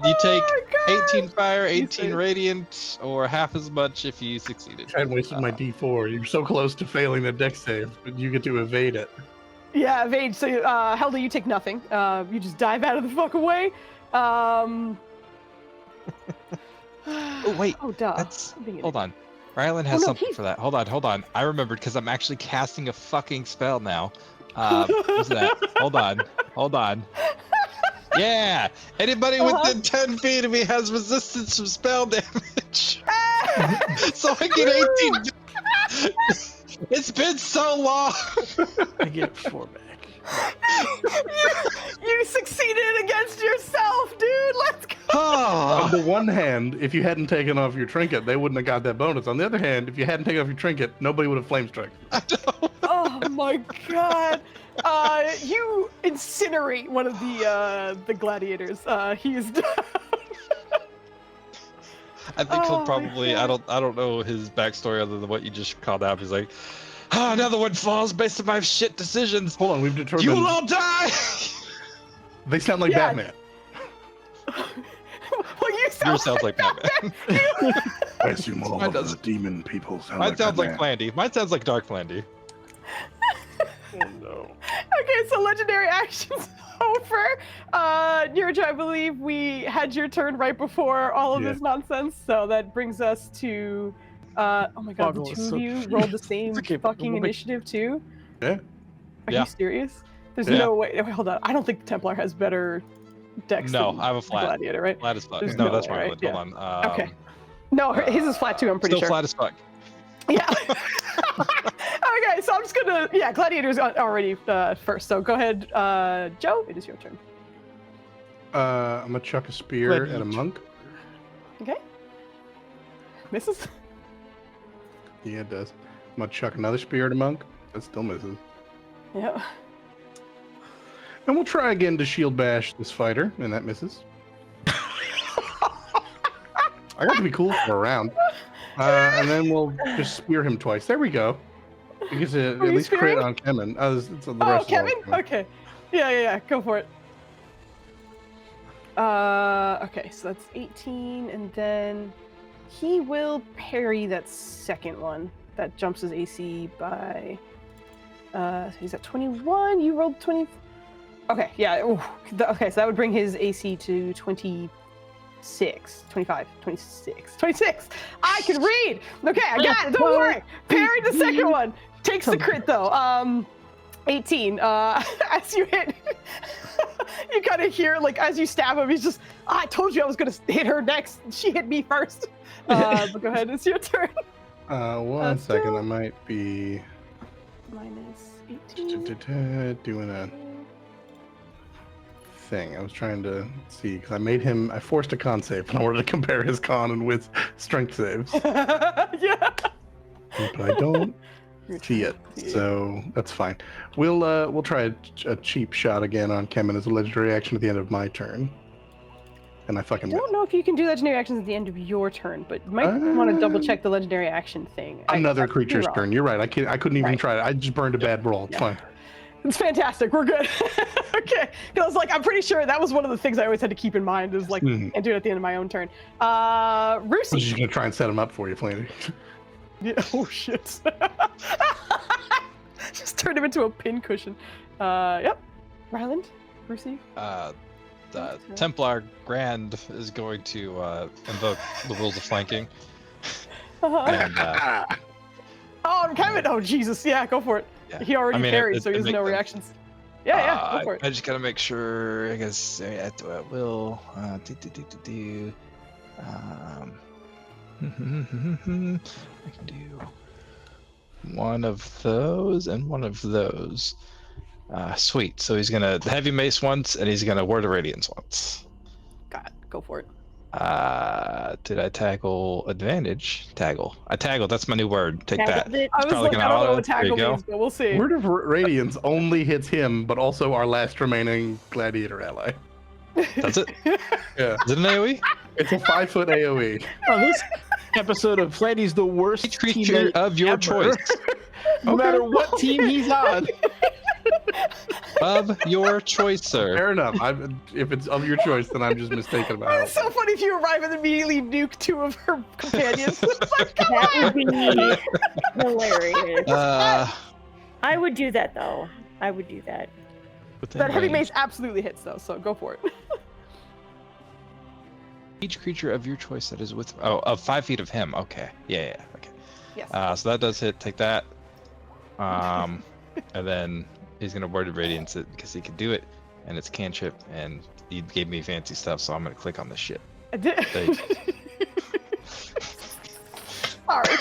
You take Oh my God. 18 fire, 18 saved. radiant, or half as much if you succeeded. I wasted my D4. You're so close to failing the dex save, but you get to evade it. Yeah, evade. So, Helda, you take nothing. You just dive out of the fucking way. Oh wait, Oh, duh. that's. I'm being an Hold on. Ryland has no, something he's- for that. Hold on. I remembered because I'm actually casting a fucking spell now. What's that? Hold on. Yeah! Anybody within 10 feet of me has resistance from spell damage. So I get 18. It's been so long. I get 4 back. you succeeded against yourself, dude. Let's go. On the one hand, if you hadn't taken off your trinket, they wouldn't have got that bonus. On the other hand, if you hadn't taken off your trinket, nobody would have flame struck. Oh my god. You incinerate one of the gladiators. He is down. I think he'll Oh my probably. I God. don't know his backstory other than what you just called out. He's like, another one falls based on my shit decisions. Hold on, we've determined You will all die. they sound like Yeah. Batman. Well, you Yours sounds like Batman. I assume all Mine of the doesn't. demon people sound Mine like sounds like Batman. Flandy. Mine sounds like Dark Flandy. Oh no. Okay, so legendary actions over. Niraj, I believe we had your turn right before all of Yeah. this nonsense, so that brings us to. Oh my god, the Boggle is two so of you rolled the same okay, fucking we'll make- initiative too? Yeah. Are Yeah. you serious? There's Yeah. no way. Wait, hold on. I don't think the Templar has better dex No, than I have a the flat. Gladiator, right? Flat as fuck. There's No, no that's way, my right? one. Yeah. Hold on. Okay. No, his is flat too, I'm pretty Still sure. flat as fuck. Yeah. Okay, so I'm just gonna. Yeah, Gladiator's already first, so go ahead, Joe, it is your turn. I'm gonna chuck a spear Glad at a you- monk. Okay. Misses? Yeah, it does. I'm gonna chuck another spear at a monk. That still misses. Yeah. And we'll try again to shield bash this fighter, and that misses. I got to be cool for a round. And then we'll just spear him twice. There we go. You get to at you least crit spearing? on Kevin. It's the Oh, rest Kevin? of all. Okay. Yeah, go for it. Okay, so that's 18, and then he will parry that second one. That jumps his AC by. He's at 21. You rolled 20. Okay, yeah. Ooh, okay, so that would bring his AC to 26, 25, 26, 26. I can read. Okay, I got it. Don't worry. Parried the second one. Takes the crit though. 18. As you hit, you kind of hear like as you stab him, he's just. I told you I was gonna hit her next. She hit me first. But go ahead. It's your turn. One second. still- I might be Minus 18. doing a thing. I was trying to see because I forced a con save in order to compare his con and with strength saves, Yeah. but I don't see it, so that's fine. We'll try a cheap shot again on Kemen as a legendary action at the end of my turn, and I I fucking don't know if you can do legendary actions at the end of your turn, but you might want to double check the legendary action thing. another I could be creature's wrong. turn. You're right. I couldn't even Right. try it. I just burned a bad roll. It's Yeah. fine. It's fantastic. We're good. Okay. Because I was like, I'm pretty sure that was one of the things I always had to keep in mind is like, Mhm. and do it at the end of my own turn. I was Rusi. just gonna try and set him up for you, Flanny. Yeah. Oh shit. Just turned him into a pincushion. Yep. Ryland, Rusi. The Templar Grand is going to invoke the rules of flanking. And, Oh, Kevin. Oh Jesus. Yeah, go for it. yeah. He already I mean, parried, it- so he it has makes no sense. reactions. Yeah, go for it. I just gotta make sure. I guess I will. I can do one of those and one of those. Sweet. So he's gonna heavy mace once, and he's gonna word of radiance once. God, go for it. Did I tackle advantage? Taggle. I taggle. That's my new word. Take that. Tackled it. I was probably like, gonna I don't know auto. what There you tackle go. means, but we'll see. Word of Radiance only hits him, but also our last remaining gladiator ally. That's it. Yeah, Is it an AoE? it's a 5-foot AOE. Oh, this episode of Flandy's the worst Each creature teammate of your ever. choice. No matter what team he's on. Of your choice, sir. Fair enough. If it's of your choice, then I'm just mistaken about It's it. so funny if you arrive and immediately nuke two of her companions. It's like, come That on! would be hilarious. I would do that though. I would do that. Within That heavy range. mace absolutely hits though, so go for it. Each creature of your choice that is with of 5 feet of him. Okay. Yeah. Okay. Yes. So that does hit. Take that. And then he's gonna word of radiance it because he can do it, and it's cantrip, and he gave me fancy stuff, so I'm gonna click on this shit. I did. There you Sorry.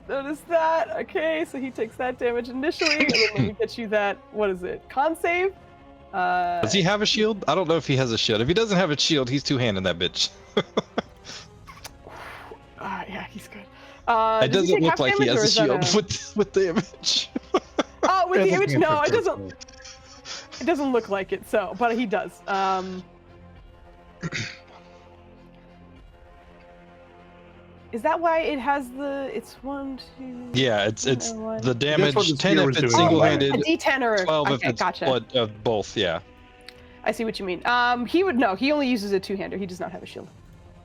Notice that. Okay, so he takes that damage initially, and then let me get you that. What is it? Con save. Does he have a shield? I don't know if he has a shield. If he doesn't have a shield, he's two-handing that bitch. Yeah, he's good. It does he doesn't take look half like he damage, has or a is that shield with damage. Oh, with the image? No, it doesn't. Perfect. It doesn't look like it. So, but he does. Is that why it has the? It's 1, 2. Yeah, it's one. the damage what the 10 spear if was it's doing. single-handed, A D10 or 12 okay, if it's gotcha. both. Yeah, I see what you mean. He would no. He only uses a two-hander. He does not have a shield.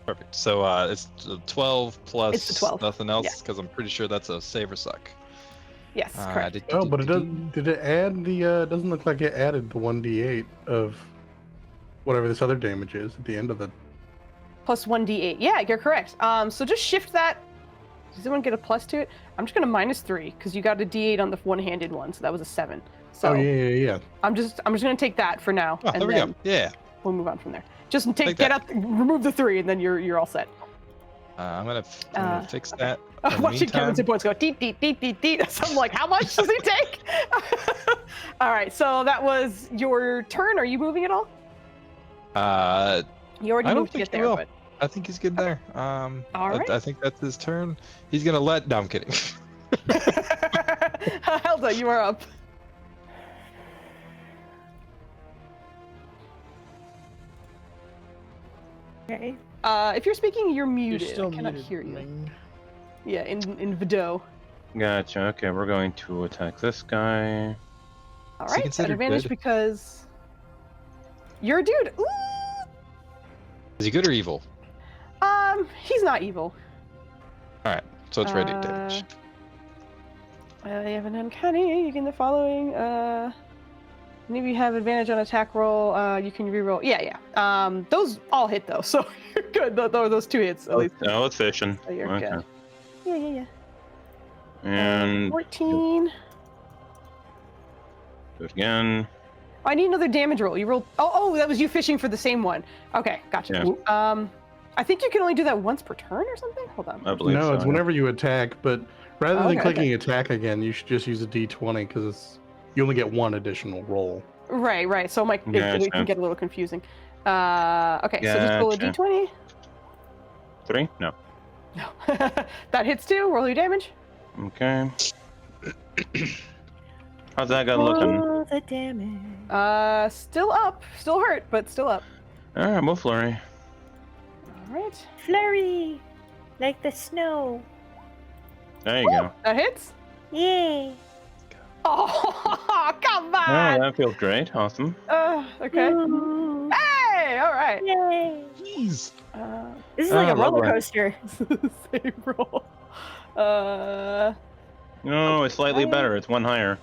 perfect. So it's 12 plus It's the 12. nothing else Yeah. because I'm pretty sure that's a save or suck. Yes, correct. Oh, but it doesn't. Did it add the? Doesn't look like it added the 1d8 of whatever this other damage is at the end of the. Plus 1d8. Yeah, you're correct. So just shift that. Does anyone get a plus to it? I'm just gonna -3 because you got a d8 on the one-handed one, so that was a 7. So Oh yeah. I'm just gonna take that for now, Oh, and there we then go. Yeah. we'll move on from there. Just Take get that. out, remove the 3, and then you're all set. I'm gonna fix that. In the Watching Kevin's hit meantime. points go deet deet deet deet deet. So I'm like, how much does he take? All right, so that was your turn. Are you moving at all? You already I don't moved to think get he there, will. but I think he's good there. All right. I think that's his turn. He's gonna let. No, I'm kidding. Helda, you are up. Okay. If you're speaking, you're You're muted. still I cannot muted. hear you. Ming. Yeah, in video. Gotcha. Okay, we're going to attack this guy. All Is he right, at considered advantage good? because you're a dude. Ooh! Is he good or evil? He's not evil. All right, so it's radiant damage. You have an uncanny. You gain the following. Maybe you have advantage on attack roll. You can reroll. Yeah. Those all hit though, so you're good. Those 2 hits at least. Oh, it's fishing. So you're Okay. good. Yeah. And 14. do it again. I need another damage roll. You rolled. Oh, that was you fishing for the same one. Okay, gotcha. Yeah. I think you can only do that once per turn or something. Hold on. I believe No, so. it's whenever you attack, but rather than Okay, clicking attack again, you should just use a d20 because you only get one additional roll. Right. So it Gotcha. can get a little confusing. Okay, so just roll a Gotcha. d20. 3? No. No. That hits too. Roll your damage. Okay. How's that guy looking? Oh, the damage. Still up. Still hurt, but still up. Alright, we'll flurry. All right. Flurry, like the snow. There you go. That hits. Yay. Oh, come Oh, on. that feels great. Awesome. Okay. Ooh. Hey, all right. Yay. Jeez. This is like Oh, a roller lovely. coaster. Same roll. No, it's slightly Okay. better. It's one higher.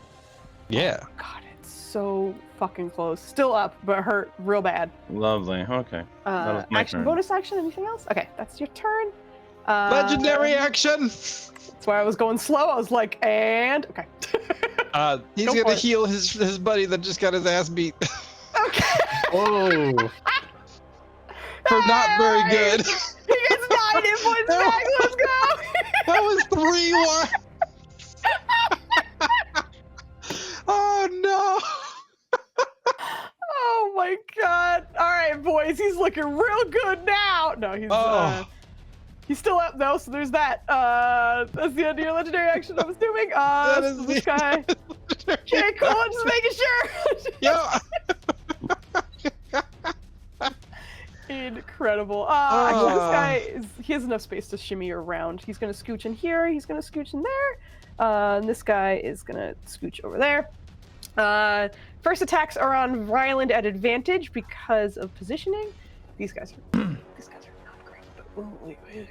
Yeah. God, it's so fucking close. Still up, but hurt real bad. Lovely. Okay. That was my Action, turn. bonus action, anything else? Okay, that's your turn. Legendary action. That's why I was going slow. I was like, and okay. He's Go for gonna it. heal his buddy that just got his ass beat Okay. Whoa! for not very Hey! good. He gets 9 hit points back. Let's go. That was 3-1. Oh no. Oh my god. All right, boys. He's looking real good now. No, he's still up though, so there's that. That's the end of your legendary action, I'm assuming. That is So this the- guy. Okay, cool. I'm just making sure. Yeah. Incredible. Actually, this guy he has enough space to shimmy around. He's gonna scooch in here. He's gonna scooch in there. And this guy is gonna scooch over there. First attacks are on Ryland at advantage because of positioning. These guys are not great. But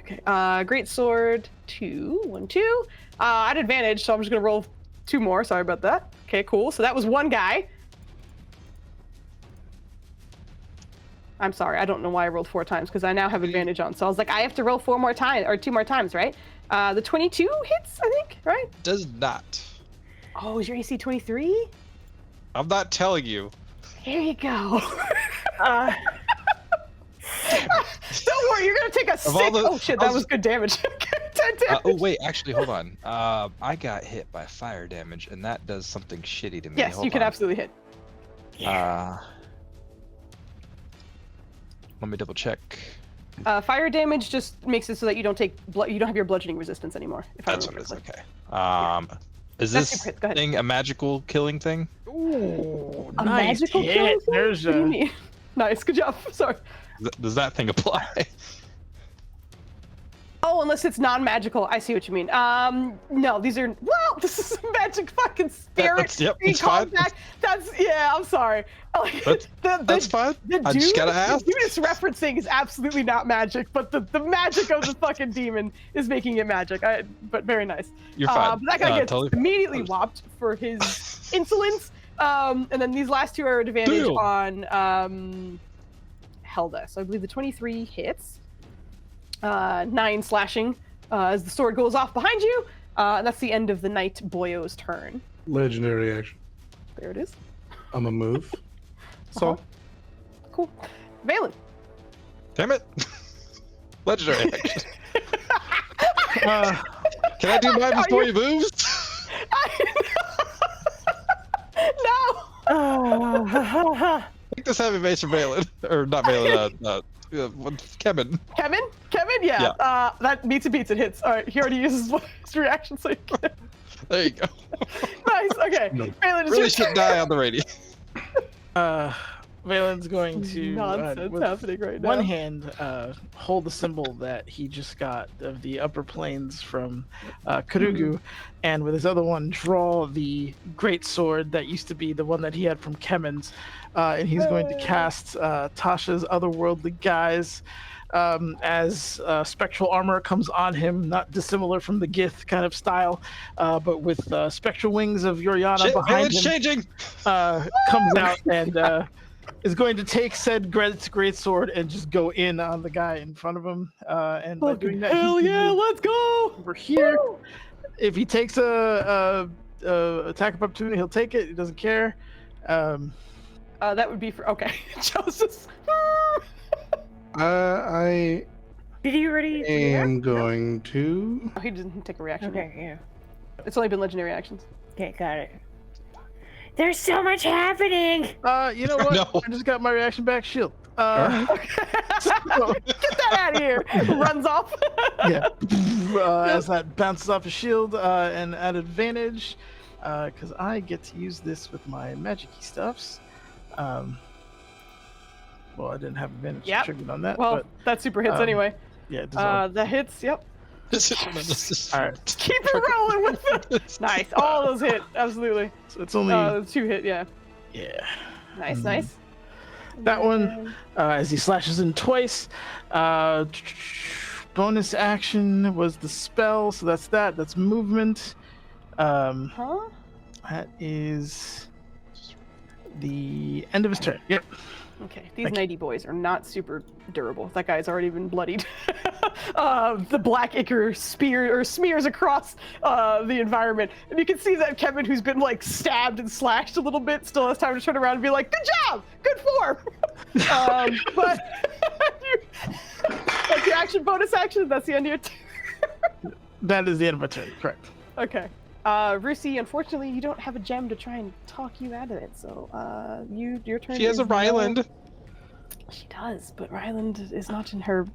okay. Great sword 2, 1, 2. At advantage, so I'm just gonna roll 2 more. Sorry about that. Okay, cool. So that was one guy. I'm sorry, I don't know why I rolled 4 times because I now have advantage on. So I was like, I have to roll 4 more times or 2 more times, right? The 22 hits, I think, right? Does not. Oh, is your AC 23? I'm not telling you. Here you go. Don't worry, you're gonna take a 6. all the- Oh shit, that was good damage. 10 damage. Oh wait, actually, hold on. I got hit by fire damage, and that does something shitty to me. Yes, Hold you can on. absolutely hit. Let me double check. Fire damage just makes it so that you don't take you don't have your bludgeoning resistance anymore. If I That's what it remember is. correctly. Okay. Is That's this super hit. Go ahead. thing a magical killing thing? Ooh, A nice magical hit. killing thing? There's What do you a mean? Nice, good job. Sorry. Does that thing apply? Oh, unless it's non-magical. I see what you mean. No, these are this is a magic fucking spirit. Yep, being it's called fine. back. I'm sorry. That's fine. I just gotta ask. The dude it's referencing is absolutely not magic, but the magic of the fucking demon is making it magic. But very nice. You're fine. But that guy gets totally fine. immediately whopped for his insolence. And then these last two are at advantage Damn. on Helda. So I believe the 23 hits. 9 slashing as the sword goes off behind you. And that's the end of the Knight Boyo's turn. Legendary action. There it is. I'm a move. So Cool. Valen. Damn it! Legendary action. uh, Can I do mine before he moves? No. I think this heavy base for Valen, or not Valen. Kevin. Kevin, yeah. That meets it hits. All right, he already uses his reaction, so you can. There you go. Nice. Okay. No. Valen, it's Really your should die on the radio. Valen's going to nonsense with happening right now. one hand hold the symbol that he just got of the upper planes from Karugu, and with his other one draw the great sword that used to be the one that he had from Kemen's, and he's going to cast Tasha's otherworldly guise as spectral armor comes on him, not dissimilar from the Gith kind of style, but with spectral wings of Yoriana Shit, behind Valen's him. changing. Comes out and is going to take said great sword and just go in on the guy in front of him. And by doing that, Hell he can yeah, move let's go! over here. If he takes a attack of opportunity, he'll take it. He doesn't care. That would be for Joseph. I Did you already? am going to. Oh, he didn't take a reaction. Okay, yeah. It's only been legendary actions. Okay, got it. There's so much happening. You know what? No. I just got my reaction back. Shield. Get that out of here! Runs off. Yeah. As that bounces off his shield, and at advantage, because I get to use this with my magic-y stuffs. Well, I didn't have advantage Yep. triggered on that. Well, but, that super hits anyway. yeah, it does That hits. Yep. all right. Keep it rolling with it. Nice. All those hit. Absolutely. So it's only 2 hit. Yeah. yeah. Nice. Mhm. Nice. That one, as he slashes in twice. Bonus action was the spell, so that's that. That's movement. Huh? That is the end of his turn. Yep. Okay, these nighty boys are not super durable. That guy's already been bloodied. The black ichor smears across the environment, and you can see that Kevin, who's been like stabbed and slashed a little bit, still has time to turn around and be like, "Good job, good form." But that's your action, bonus action. That's the end of your turn. That is the end of my turn. Correct. Okay. Rusi, unfortunately, you don't have a gem to try and talk you out of it, so your turn. She has a Ryland. She does, but Ryland is not in her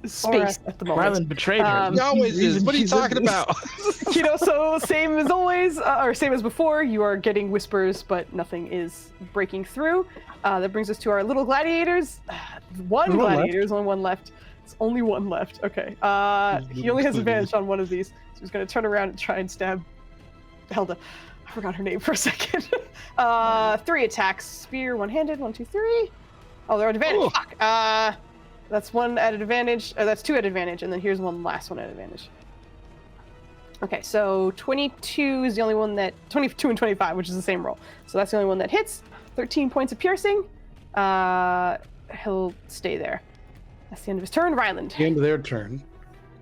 space at the moment. Ryland betrayed her. He always is. What are you She's in talking this. about? So same as always, or same as before, you are getting whispers, but nothing is breaking through. That brings us to our little gladiators. One There's one gladiator, there's only one left. It's only one left. Okay. He only has advantage on one of these. So he's going to turn around and try and stab Helda. I forgot her name for a second. 3 attacks. Spear, one-handed. 1, 2, 3. Oh, they're at advantage. Ooh. Fuck. That's 1 at advantage. That's 2 at advantage. And then here's one last one at advantage. Okay, so 22 is the only one that... 22 and 25, which is the same roll. So that's the only one that hits. 13 points of piercing. He'll stay there. That's the end of his turn. Ryland. The end of their turn.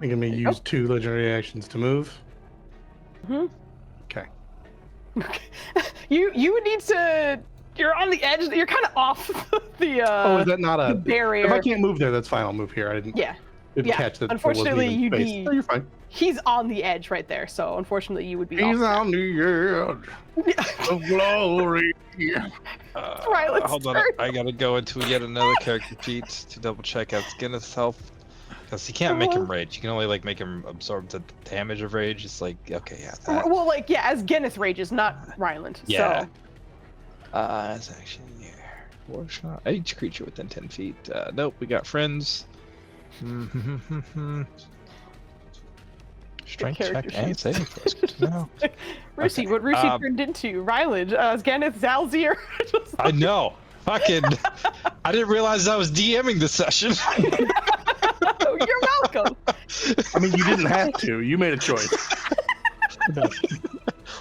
I'm going to use 2 legendary actions to move. Mm-hmm. Okay. You would need to. You're on the edge. You're kind of off the. Oh, is that not a barrier? If I can't move there, that's fine. I'll move here. I didn't Yeah. catch that. Unfortunately, there wasn't even you'd space. be- Oh, you're fine. he's on the edge right there. So unfortunately, you would be. He's off on the edge of glory. Ryland's Hold on, turn. I gotta go into yet another character sheet to double check out Skinner's health. Because you can't make him rage. You can only like make him absorb the damage of rage. It's like, okay, yeah. That. Well, like, yeah, as Geneth rages, not Ryland. Yeah. So. It's actually war shot. Each creature within 10 feet. Nope, we got friends. Strength check and saving throws. No. Rusi, Okay, what Rusi turned into? Ryland, Geneth, Zalzir. I know. Fucking. I didn't realize I was DMing this session. Oh, you're welcome. I mean, you didn't have to. You made a choice.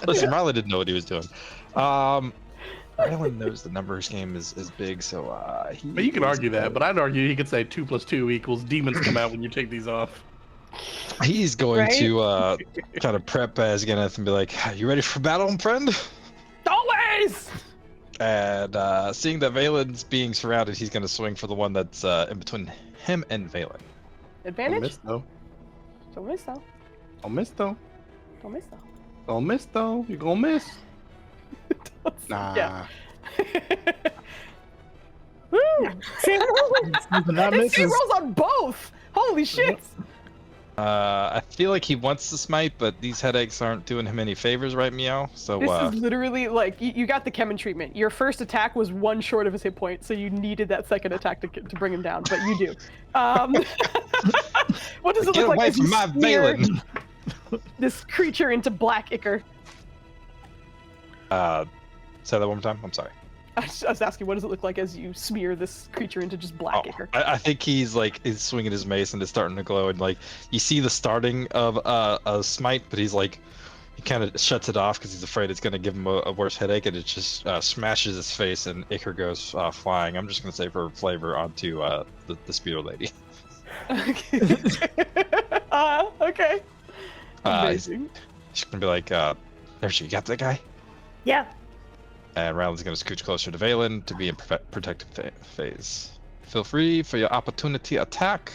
Listen, Ryland didn't know what he was doing. Ryland knows the numbers game is big, so But you can argue that, but I'd argue he could say 2 + 2 equals demons come out when you take these off. he's going Right? to kind of prep as Geneth and be like, "You ready for battle, friend?" Always. And seeing that Valen's being surrounded, he's going to swing for the one that's in between him and Valen. Don't Advantage. miss though. Don't miss though. Don't miss though. Don't miss though. Don't miss though. You're gonna miss. Nah. Yeah. Woo! Not It's 2 misses. rolls on both. Holy shit. I feel like he wants to smite, but these headaches aren't doing him any favors, right, Meow? So, This is literally like you got the Kemmin treatment. Your first attack was 1 short of his hit point, so you needed that second attack to bring him down, but you do. What does it Get look away like as you from my smear Valen! this creature into black ichor? Say that one more time. I'm sorry. I was asking, what does it look like as you smear this creature into just black ichor? I think he's swinging his mace and it's starting to glow, and like you see the starting of a smite, but he's like, he kind of shuts it off because he's afraid it's going to give him a worse headache, and it just smashes his face and ichor goes flying. I'm just going to say for flavor onto the speeder lady. Okay. Okay. Amazing. She's going to be like, there you got that guy? Yeah. And Ryland's going to scooch closer to Valen to be in protective phase. Feel free for your opportunity attack.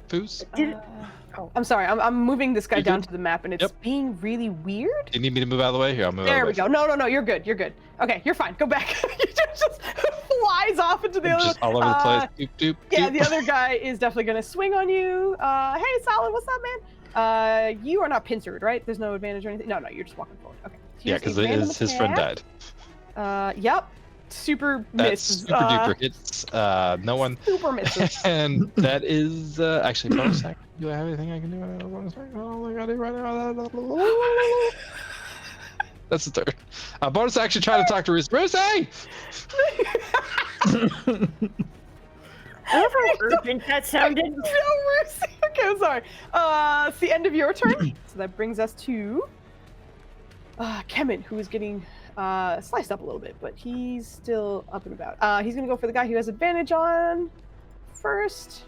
Foos? I'm sorry. I'm moving this guy You down good? to the map, and it's Yep. being really weird. Do you need me to move out of the way? Here, I'll move out There of we the way. go. No. You're good. You're good. Okay, you're fine. Go back. He just flies off into the other. Just all over the place. Doop, doop, Yeah, doop. the other guy is definitely gonna swing on you. Hey, Solid, what's up, man? You are not pincered, right? There's no advantage or anything. No, you're just walking forward. Okay. Yeah, Here's because a random his friend attack. died. Yep. Super That's misses. super duper hits. No one. Super misses. And that is actually bonus action. Do I have anything I can do? Bonus action? Oh, I got it right now. That's the third. Bonus action. Try to talk to Rusi. Rusi! However urgent that sounded. No, Rusi. Okay, I'm sorry. It's the end of your turn. So that brings us to Kemmin, who is getting sliced up a little bit, but he's still up and about. He's gonna go for the guy who has advantage on first.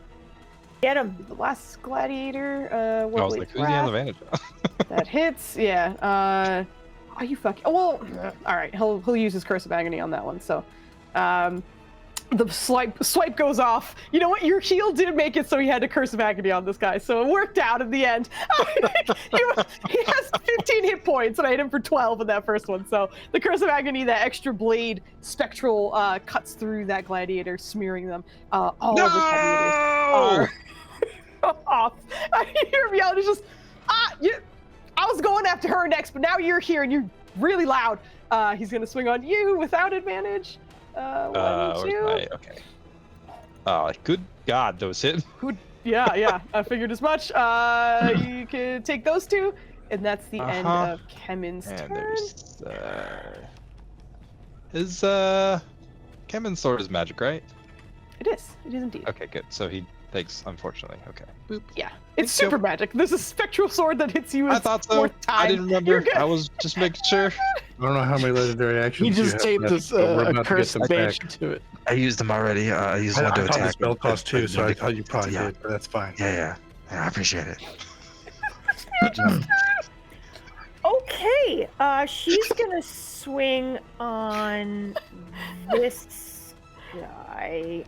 Get him. The last gladiator. I was like, who's he on the advantage? That hits. Yeah. Are you fucking? Well, all right. He'll use his curse of agony on that one. So, the swipe goes off. You know what? Your heal did make it so he had to curse of agony on this guy. So it worked out in the end. He has 15 hit points, and I hit him for 12 in that first one. So the curse of agony, that extra blade, spectral, cuts through that gladiator, smearing them. All of the gladiators are off. I hear me out. It's just I was going after her next, but now you're here and you're really loud. He's gonna swing on you without advantage. One, Where's two. okay. Good God, those hit. Yeah. I figured as much. You can take those two, and that's the end of Kemmin's And turn. there's Kemen's sword is magic, right? It is indeed. Okay, good. So he takes, unfortunately. Okay. Boop. Yeah, it's Thank you. super magic. There's a spectral sword that hits you. I a thought so. fourth time. I didn't remember. You're good. I was just making sure. I don't know how many legendary actions He just you taped have this left, but we're a about to get curse them back. expansion to it. I used them already. I used I one to thought the attack. spell cost but- 2, but so I no, thought you probably yeah. did, but that's fine. Yeah, I appreciate it. Okay. She's gonna swing on this guy.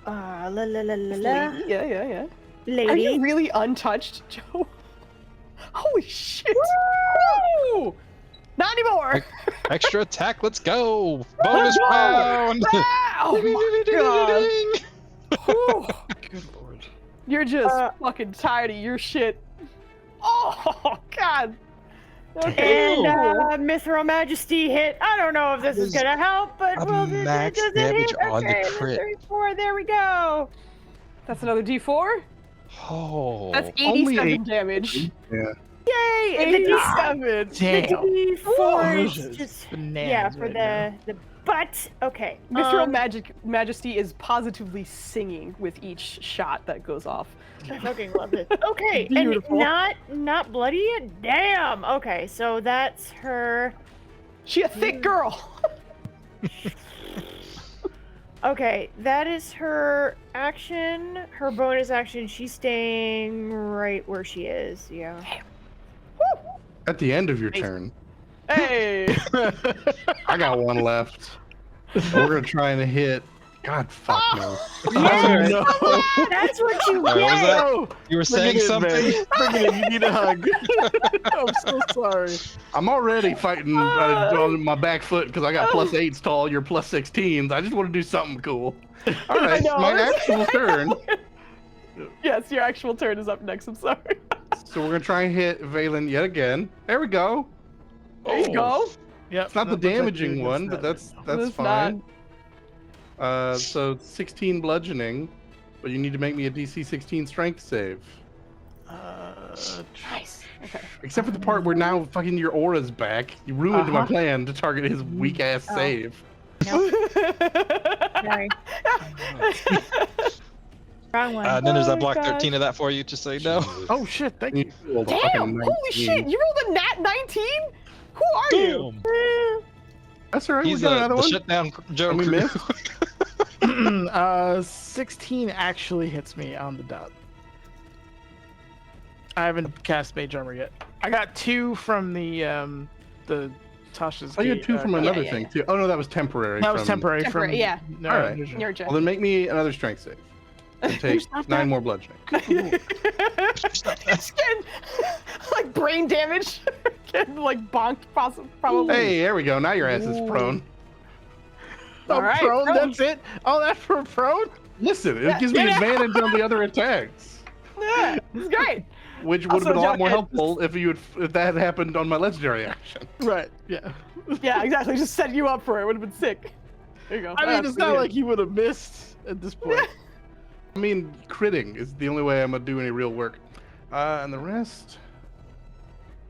La la la la This la. lady. Yeah. Are Lady. you really untouched, Joe? Holy shit! Woo! Not anymore. Extra attack, let's go! Bonus round! Oh my god! Whew. Good lord. You're just fucking tired of your shit. Oh god. Okay. And Mithril Majesty hit. I don't know if this is gonna help, but a well, max does it damage hit? on the Okay, crit. 34. There we go. That's another D4. Oh. That's Only 87 eight. damage. Yay! And the 87. D4 Whoa. is just Bananas yeah for right the butt. Okay. Mithril Majesty is positively singing with each shot that goes off. I fucking love it. Okay, Beautiful. and not bloody yet. Damn. Okay, so that's her. She a thick girl. Okay, that is her action. Her bonus action. She's staying right where she is. Yeah. At the end of your turn, Hey. I got one left. We're gonna try and hit. God, fuck no. Yes! no. That's what you What was get. that? No. You were Look saying at it, something? man. Look at it, you need a hug. I'm so sorry. I'm already fighting on my back foot because I got +8s to all your +16s. I just want to do something cool. All right, know. my actual turn. Yes, your actual turn is up next. I'm sorry. So we're gonna try and hit Valen yet again. There we go. There you go. Yep. It's not the damaging one, but that's It's fine. So 16 bludgeoning, but you need to make me a DC 16 strength save. Nice. Okay. Except for the part where now fucking your aura's back. You ruined my Uh-huh. plan to target his weak ass Oh. save. Sorry. Wrong one. And then there's Oh, that block God. 13 of that for you, just so you know. Oh shit, thank you. You rolled a Damn! fucking Holy 19. shit! You rolled a nat 19? Who are you? Boom. That's alright. He's We got the another one. shutdown Joe And we crew. missed? 16 actually hits me on the dot. I haven't cast Mage Armor yet. I got 2 from the Tasha's. Oh, you had 2 from yeah, another yeah, thing yeah. too. Oh no, that was temporary. That was from- temporary. Temporary, from yeah. No, Alright. Ninja. Nurja. Well, then make me another strength save. And take Stop 9 that. more bludgeoning. It's getting like brain damage. Getting like bonked, probably. Hey, there we go. Now your ass is prone. Oh, All right, prone, prone. that's it. Oh, that's for prone. Listen, it Yeah, gives me get out. advantage on the other attacks, Yeah, it's great. which would Also, have been a lot more Jack- helpful if that had happened on my legendary action. Right. Yeah. Yeah, exactly. Just set you up for it. Would have been sick. There you go. I mean, That's it's not brilliant. like he would have missed at this point. I mean, critting is the only way I'm gonna do any real work, and the rest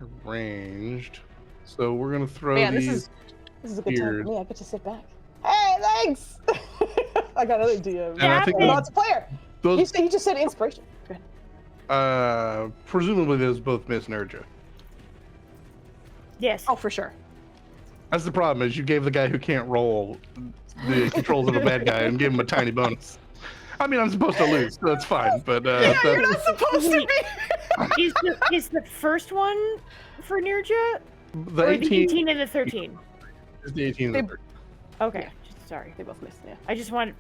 are ranged. So we're gonna throw Man, these. this is a good time Weird. for me. I get to sit back. Hey, thanks. I got another DM. And I think No, it's a player. those, He just said inspiration. Go ahead. presumably those both miss Nurja. Yes. Oh, for sure. That's the problem, is you gave the guy who can't roll the controls of a bad guy and gave him a tiny bonus. I mean, I'm supposed to lose, so that's fine. But Yeah, you're that's, not supposed to be. Is the first one for Nirja the or 18 the 18 and the 13? is the 18 and the They- 13. Okay. Sorry. They both missed. Yeah. I just wanted.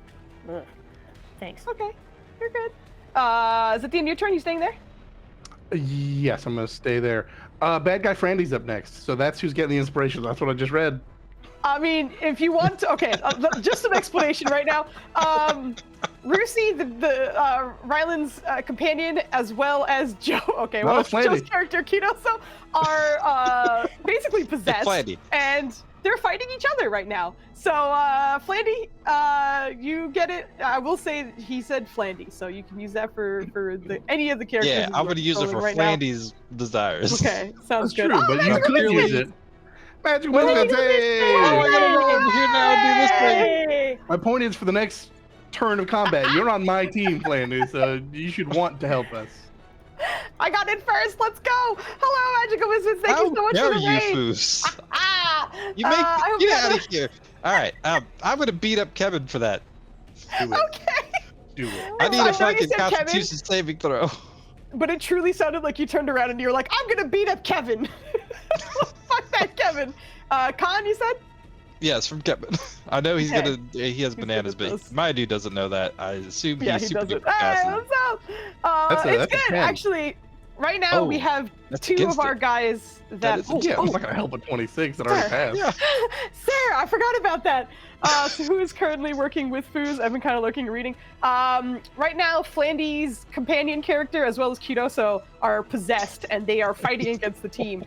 Ugh. Thanks. Okay. You're good. Is it the end of your turn? You staying there? Yes, I'm gonna stay there. Bad guy Frandy's up next, so that's who's getting the inspiration. That's what I just read. I mean, if you want to, okay, just some explanation right now. Rusi, Ryland's companion, as well as Joe, okay, No, well, it's Flandy. Joe's character, Kinoso, are basically possessed, Flandy. and they're fighting each other right now. So, Flandy, you get it. I will say he said Flandy, so you can use that for any of the characters. Yeah, that I'm you're gonna use it for controlling right now. Flandy's desires. Okay, sounds That's good. true, Oh, but you that's could good. use it. Magic Well, weapons, you hey! Oh, I gotta go over here now and do this thing. Hey! My point is, for the next turn of combat, you're on my team, Flandy, so you should want to help us. I got it first. Let's go. Hello, Magical Wizards. Thank How you so much dare for the you, raid. Foos? Ah, You make I hope get you out have of here. All right, I'm gonna beat up Kevin for that. Do it. Okay. Do it. I need I know a you fucking said Kevin. Constitution saving throw. But it truly sounded like you turned around and you were like, I'm gonna beat up Kevin. Fuck that Kevin. Khan, you said? Yes, from Kevin. I know he's Okay. he has good bananas, at but this. my dude doesn't know that. I assume Yeah, he's he super doesn't. duper Hey, fast. what's up? That's a It's good, 10. actually. Right now, we Oh, have that's 2 against of our it. guys that. is a Yeah, I'm oh, not gonna help with 26 that already Sure. passed. Yeah. Sarah, I forgot about that. So who is currently working with Foos? I've been kind of looking and reading. Right now, Flandy's companion character as well as Kidoso are possessed and they are fighting against the team.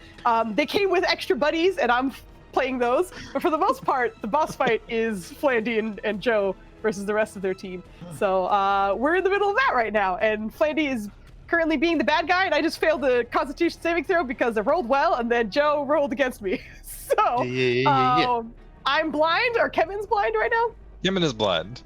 They came with extra buddies and I'm playing those, but for the most part, the boss fight is Flandy and Joe versus the rest of their team. So we're in the middle of that right now, and Flandy is currently being the bad guy, and I just failed the Constitution saving throw because I rolled well, and then Joe rolled against me. So Yeah. I'm blind, or Kevin's blind right now. Kevin is blind.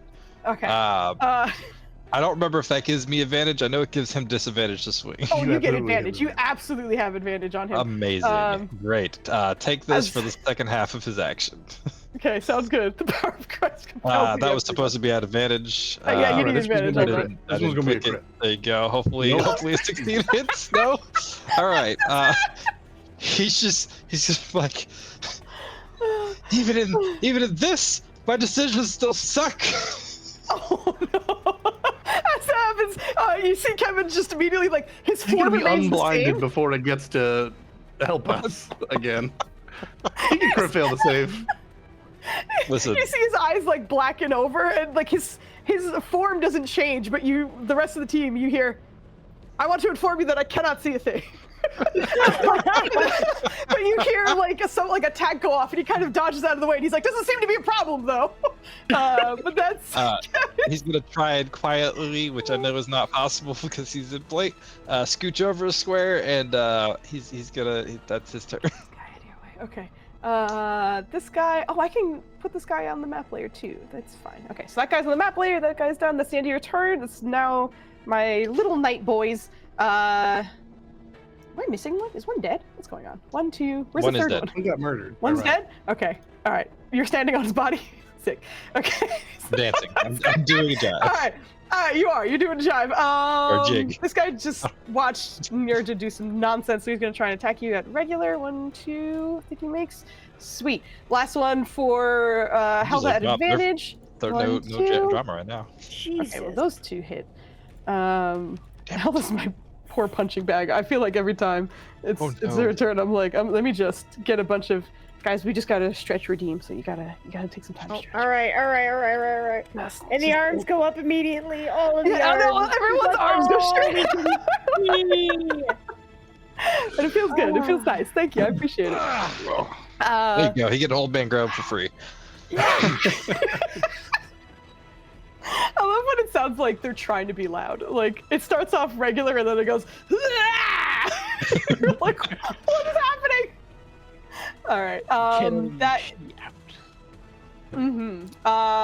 Okay. I don't remember if that gives me advantage. I know it gives him disadvantage to swing. Oh, You you get absolutely have advantage. You advantage. absolutely have advantage on him. Amazing. Great. Take this as- for the second half of his action. Okay, sounds good. The power of Christ compels me That was to- supposed to be at advantage. Yeah, you Alright, need this one's advantage. gonna be Okay. a I crit. didn't This one's gonna be a click it. crit. There you go. Hopefully, Nope. hopefully a 16 hits. No. All right. He's just like, even in this, my decisions still suck. Oh no! That's what happens. You see Kevin just immediately like his He's gonna form be remains the unblinded same. before it gets to help us again. He can crit fail to save. Listen, You see his eyes like blacken over, and like his form doesn't change, but the rest of the team, you hear, "I want to inform you that I cannot see a thing." But you hear like a tag go off, and he kind of dodges out of the way, and he's like, "Doesn't seem to be a problem though." But that's he's gonna try it quietly, which I know is not possible because he's in plate. Scooch over a square, and that's his turn. Okay. This guy. Oh, I can put this guy on the map layer too. That's fine. Okay, so that guy's on the map layer. That guy's done. That's the end of your turn. It's now my little knight boys. Am I missing one? Is one dead? What's going on? 1, 2. Where's One the is third dead. one? He got murdered. One's Alright. dead? Okay. All right. You're standing on his body? Sick. Okay. Dancing. I'm doing a job. All right. You are. You're doing a jive. Or jig. This guy just watched Nirja do some nonsense, so he's going to try and attack you at regular. 1, 2. I think he makes. Sweet. Last one for Helda at They're- advantage. There's 1, no 2. drama right now. Jesus. Okay, well, those 2 hit. Helda's my poor punching bag. I feel like every time it's her turn, I'm like, let me just get a bunch of guys. We just gotta stretch redeem, so you gotta take some time to stretch. All right. Yes, And the just- arms go up immediately. All of the Yeah, I know, arms. everyone's arms go straight up. And it feels good. It feels nice. Thank you. I appreciate it. There you go. He get an old man grub for free. I love when it sounds like they're trying to be loud. Like it starts off regular and then it goes. You're like, what is happening? All right.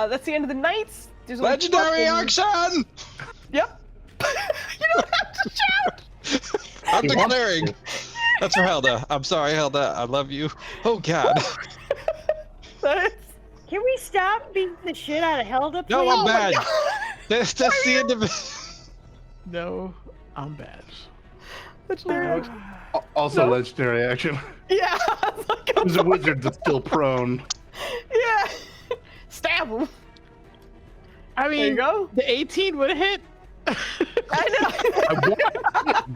That's the end of the nights. There's only Legendary fucking- action! Yep. You don't have to shout. I'm declaring. That's for Helda. I'm sorry, Helda. I love you. Oh God. Can we stop beating the shit out of Helda, please? No, I'm Oh my bad. God. That's the end of it. No, I'm bad. Legendary. Also No. legendary action. Yeah. I was like, There's a wizard that's still prone. Yeah. Stab him. I There you mean, go. the 18 would have hit. I know.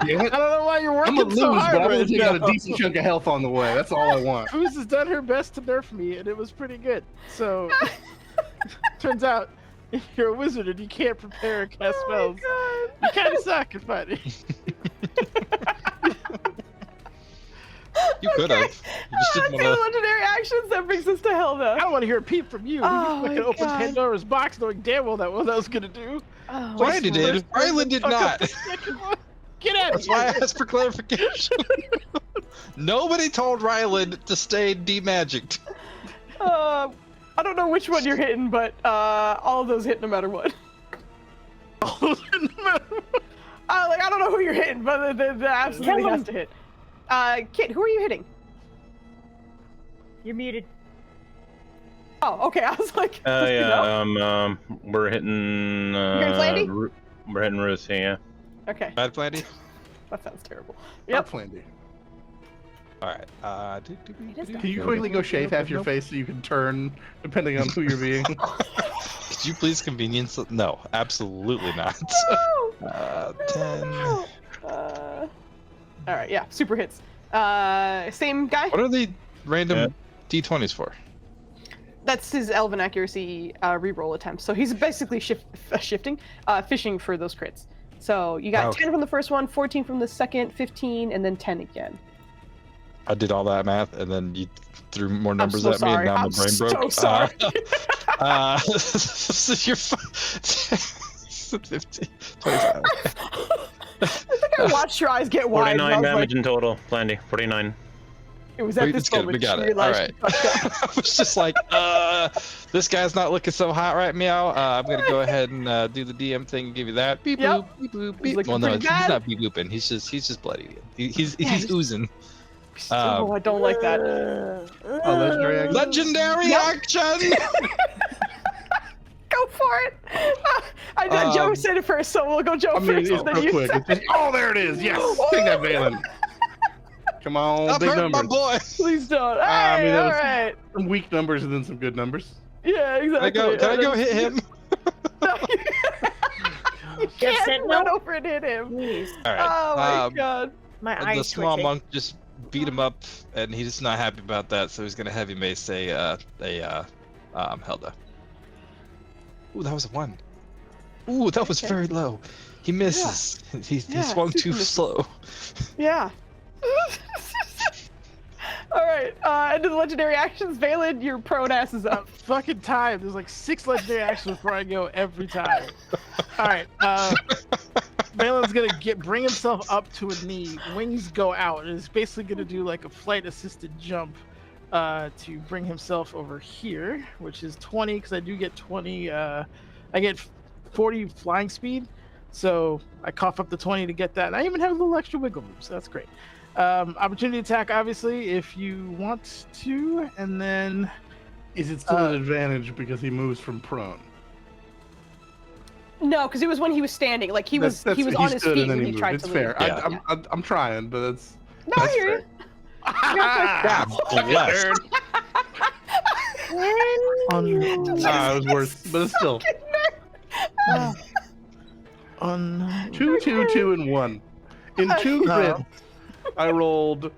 Damn it. I don't know why you're I'm working gonna so lose, hard but I'm right gonna take out a now. decent chunk of health on the way. That's all I want. Foos has done her best to nerf me, and it was pretty good. So, turns out, if you're a wizard and you can't prepare or cast spells, you kind of suck at fighting. You could have. Okay. You just That's didn't the want to. legendary actions that brings us to Helda. I don't want to hear a peep from you. Oh You my can open God. Pandora's box knowing damn well that what I was going to do. Oh, Randy Waste did. the first Rylan did fuck up not. the second one. Get out of That's why I here. asked for clarification. Nobody told Rylan to stay demagicked. I don't know which one you're hitting, but all of those hit no matter what. I don't know who you're hitting, but they absolutely Kill has him. to hit. Kit, who are you hitting? You're muted. Oh, okay. I was like, Oh you know? yeah. We're hitting. hitting Flandy? We're hitting Ruth. Yeah. Okay, Bad Planty? that sounds terrible. Yep. Yep. Flandy. All right. Can you quickly go shave half your face so you can turn depending on who you're being? Could you please convenience? No, absolutely not. 10. All right, yeah, super hits. Same guy. What are the random d20s for? That's his elven accuracy reroll attempt. So he's basically fishing for those crits. So you got 10 from the first one, 14 from the second, 15, and then 10 again. I did all that math, and then you threw more numbers so at me, and now my I'm brain so broke. sorry. So you're 15, 25. I think I watched your eyes get wide. 49 damage in total, Blandy. 49. It was at this moment we got you it. realized All right. you fucked up. I was just like, this guy's not looking so hot right meow. I'm gonna go ahead and do the DM thing and give you that. Beep boop, beep boop, beep. Well, no, he's not beep booping. He's just bloody. He's oozing. Oh, I don't like that. Legendary action. Legendary action. Go for it. Joe said it first, so we'll go Joe first. It's And then real you quick. say- It's just, oh, there it is. Yes. Take that, Valen. Come on, Stop big hurting my numbers. boy. Please don't. Hey, I mean, that all was- right. Some weak numbers and then some good numbers. Yeah, exactly. Can I go hit him? You Yes, can't run over and hit him. Please. All right. Oh my god. My The eyes small twitching. monk just beat him up, and he's just not happy about that, so he's gonna heavy mace Helda. Ooh, that was a 1. Ooh, that was very low. He misses. He swung too slow. Yeah. All right. End of the legendary actions. Valen, your prone ass is up. Fucking time. There's like 6 legendary actions before I go every time. All right. Valen's gonna bring himself up to a knee. Wings go out. And is basically gonna do like a flight assisted jump to bring himself over here, which is 20 because I do get 20. I get 40 flying speed, so I cough up the 20 to get that. And I even have a little extra wiggle room, so that's great. Opportunity attack, obviously, if you want to, and then Is it still an advantage because he moves from prone? No, because it was when he was standing. Like he was on his stood feet and then when he moved. tried It's to fair. leave. I'm trying, but that's. No, I hear you. God bless. It was worse, but it's still on 2, 2, 2, and 1. In 2 grids, I rolled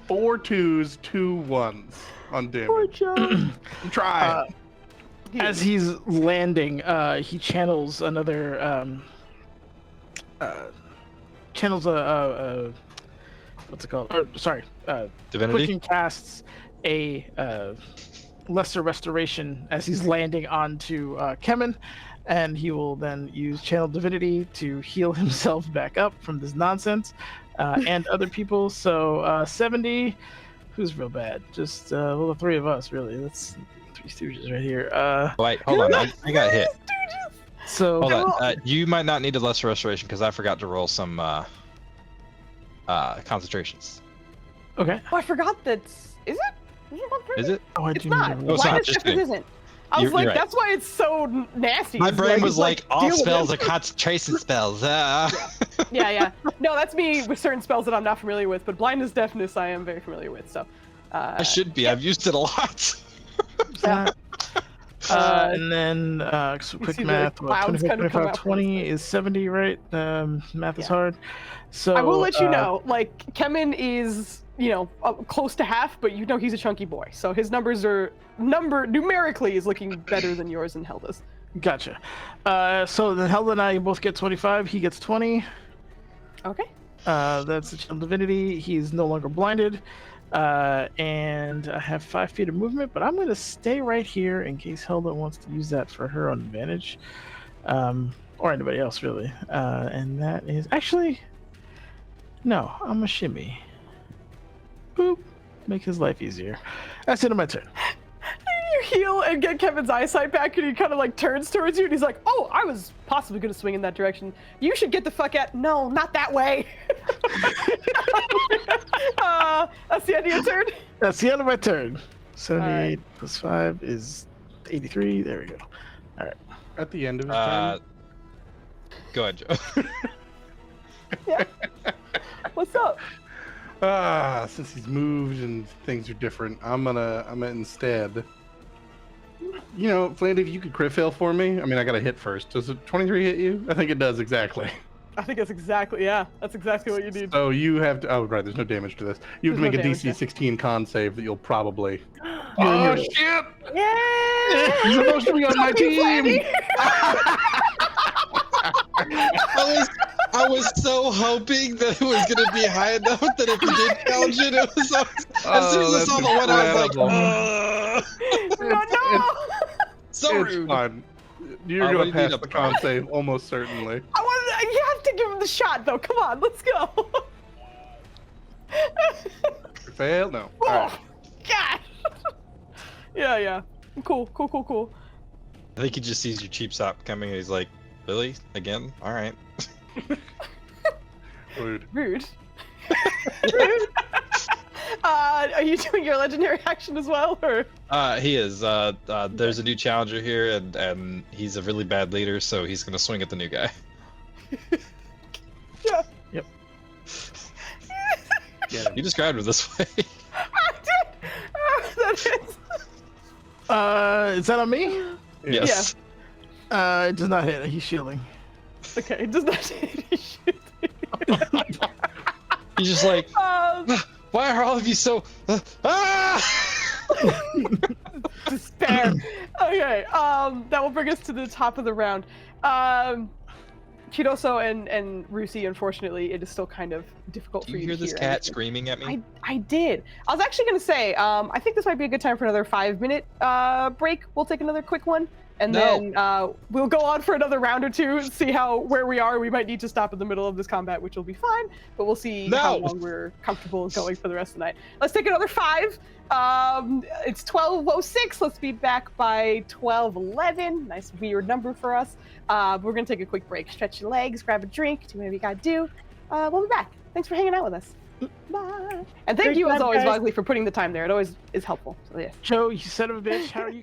4 2s, 2 1s on damage. I'm trying. as he's landing, he channels another channels a what's it called? Divinity. Quicken casts a lesser restoration as he's landing onto Kemen, and he will then use channel divinity to heal himself back up from this nonsense and other people. So 70, who's real bad? Just the 3 of us, really. That's 3 stooges right here. Wait, hold on. I got hit. So Hold on. You might not need a lesser restoration because I forgot to roll some concentrations. okay. Oh, I forgot that. Is it? Is it 1 Is it? Oh, I It's do not. need No, it's to not. Blind Just Effect kidding. isn't. I was You're like, right. that's why it's so nasty. My It's brain was it's like, all deal with spells it. are concentration spells. Yeah. No, that's me with certain spells that I'm not familiar with, but blindness, deafness, I am very familiar with. So. I should be. I've used it a lot. and then so quick see the math. clouds 25, kind of come 25, out 20 is 70, right? Math is Yeah. hard. So I will let you know, like, Kemen is, close to half, but he's a chunky boy. So his numbers numerically is looking better than yours and Helda's. Gotcha. So then Helda and I both get 25. He gets 20. Okay. That's the channel divinity. He's no longer blinded. And I have 5 feet of movement, but I'm going to stay right here in case Helda wants to use that for her own advantage. Or anybody else, really. And that is actually... No, I'm a shimmy. Boop. Make his life easier. That's the end of my turn. You heal and get Kevin's eyesight back, and he kind of like turns towards you, and he's like, "Oh, I was possibly going to swing in that direction. You should get the fuck out." No, not that way. That's the end of your turn. That's the end of my turn. 78 Alright. plus 5 is 83. There we go. At the end of his turn. Go ahead, Joe. Yeah. What's up? Since he's moved and things are different, I'm gonna instead. You know, Flandy, if you could crit fail for me. I mean, I got to hit first. Does a 23 hit you? I think it does exactly. I think that's exactly what you need. So you have to. Oh, right. There's no damage to this. You have to There's make no a damage, DC yeah. 16 con save that you'll probably. Oh, shit! Yeah. You're supposed to be on my team. I was so hoping that it was gonna be high enough that if you did challenge it, it was. As soon as I that's saw the one, I was like, incredible. No. so It's rude. fine. You're What do gonna you pass need the up con save almost certainly. You have to give him the shot though. Come on, let's go. Fail? No. Oh, All right. God. Yeah. Cool. I think he just sees your cheap sop coming and he's like, really? Again? All right. Rude. Rude. Are you doing your legendary action as well, or? He is. There's a new challenger here, and he's a really bad leader, so he's gonna swing at the new guy. Yeah. Yep. You described it this way. I did. That is. Is that on me? Yes. It does not hit. He's shielding. Okay, it does not hit. He's just like, why are all of you so? Despair. Okay. That will bring us to the top of the round. Chidoso and Rusi, unfortunately, it is still kind of difficult Do for you you hear to this hear cat anything. screaming at me? I did. I was actually going to say, I think this might be a good time for another 5-minute break. We'll take another quick one, and then we'll go on for another round or two and see where we are. We might need to stop in the middle of this combat, which will be fine, but we'll see how long we're comfortable going for the rest of the night. Let's take another 5. It's 12:06. Let's be back by 12:11. Nice weird number for us. We're going to take a quick break. Stretch your legs, grab a drink, do whatever you got to do. We'll be back. Thanks for hanging out with us. Bye. And thank Great you, as job, always, guys. Vogley, for putting the time there. It always is helpful. So, yes. Joe, you son of a bitch. How are you?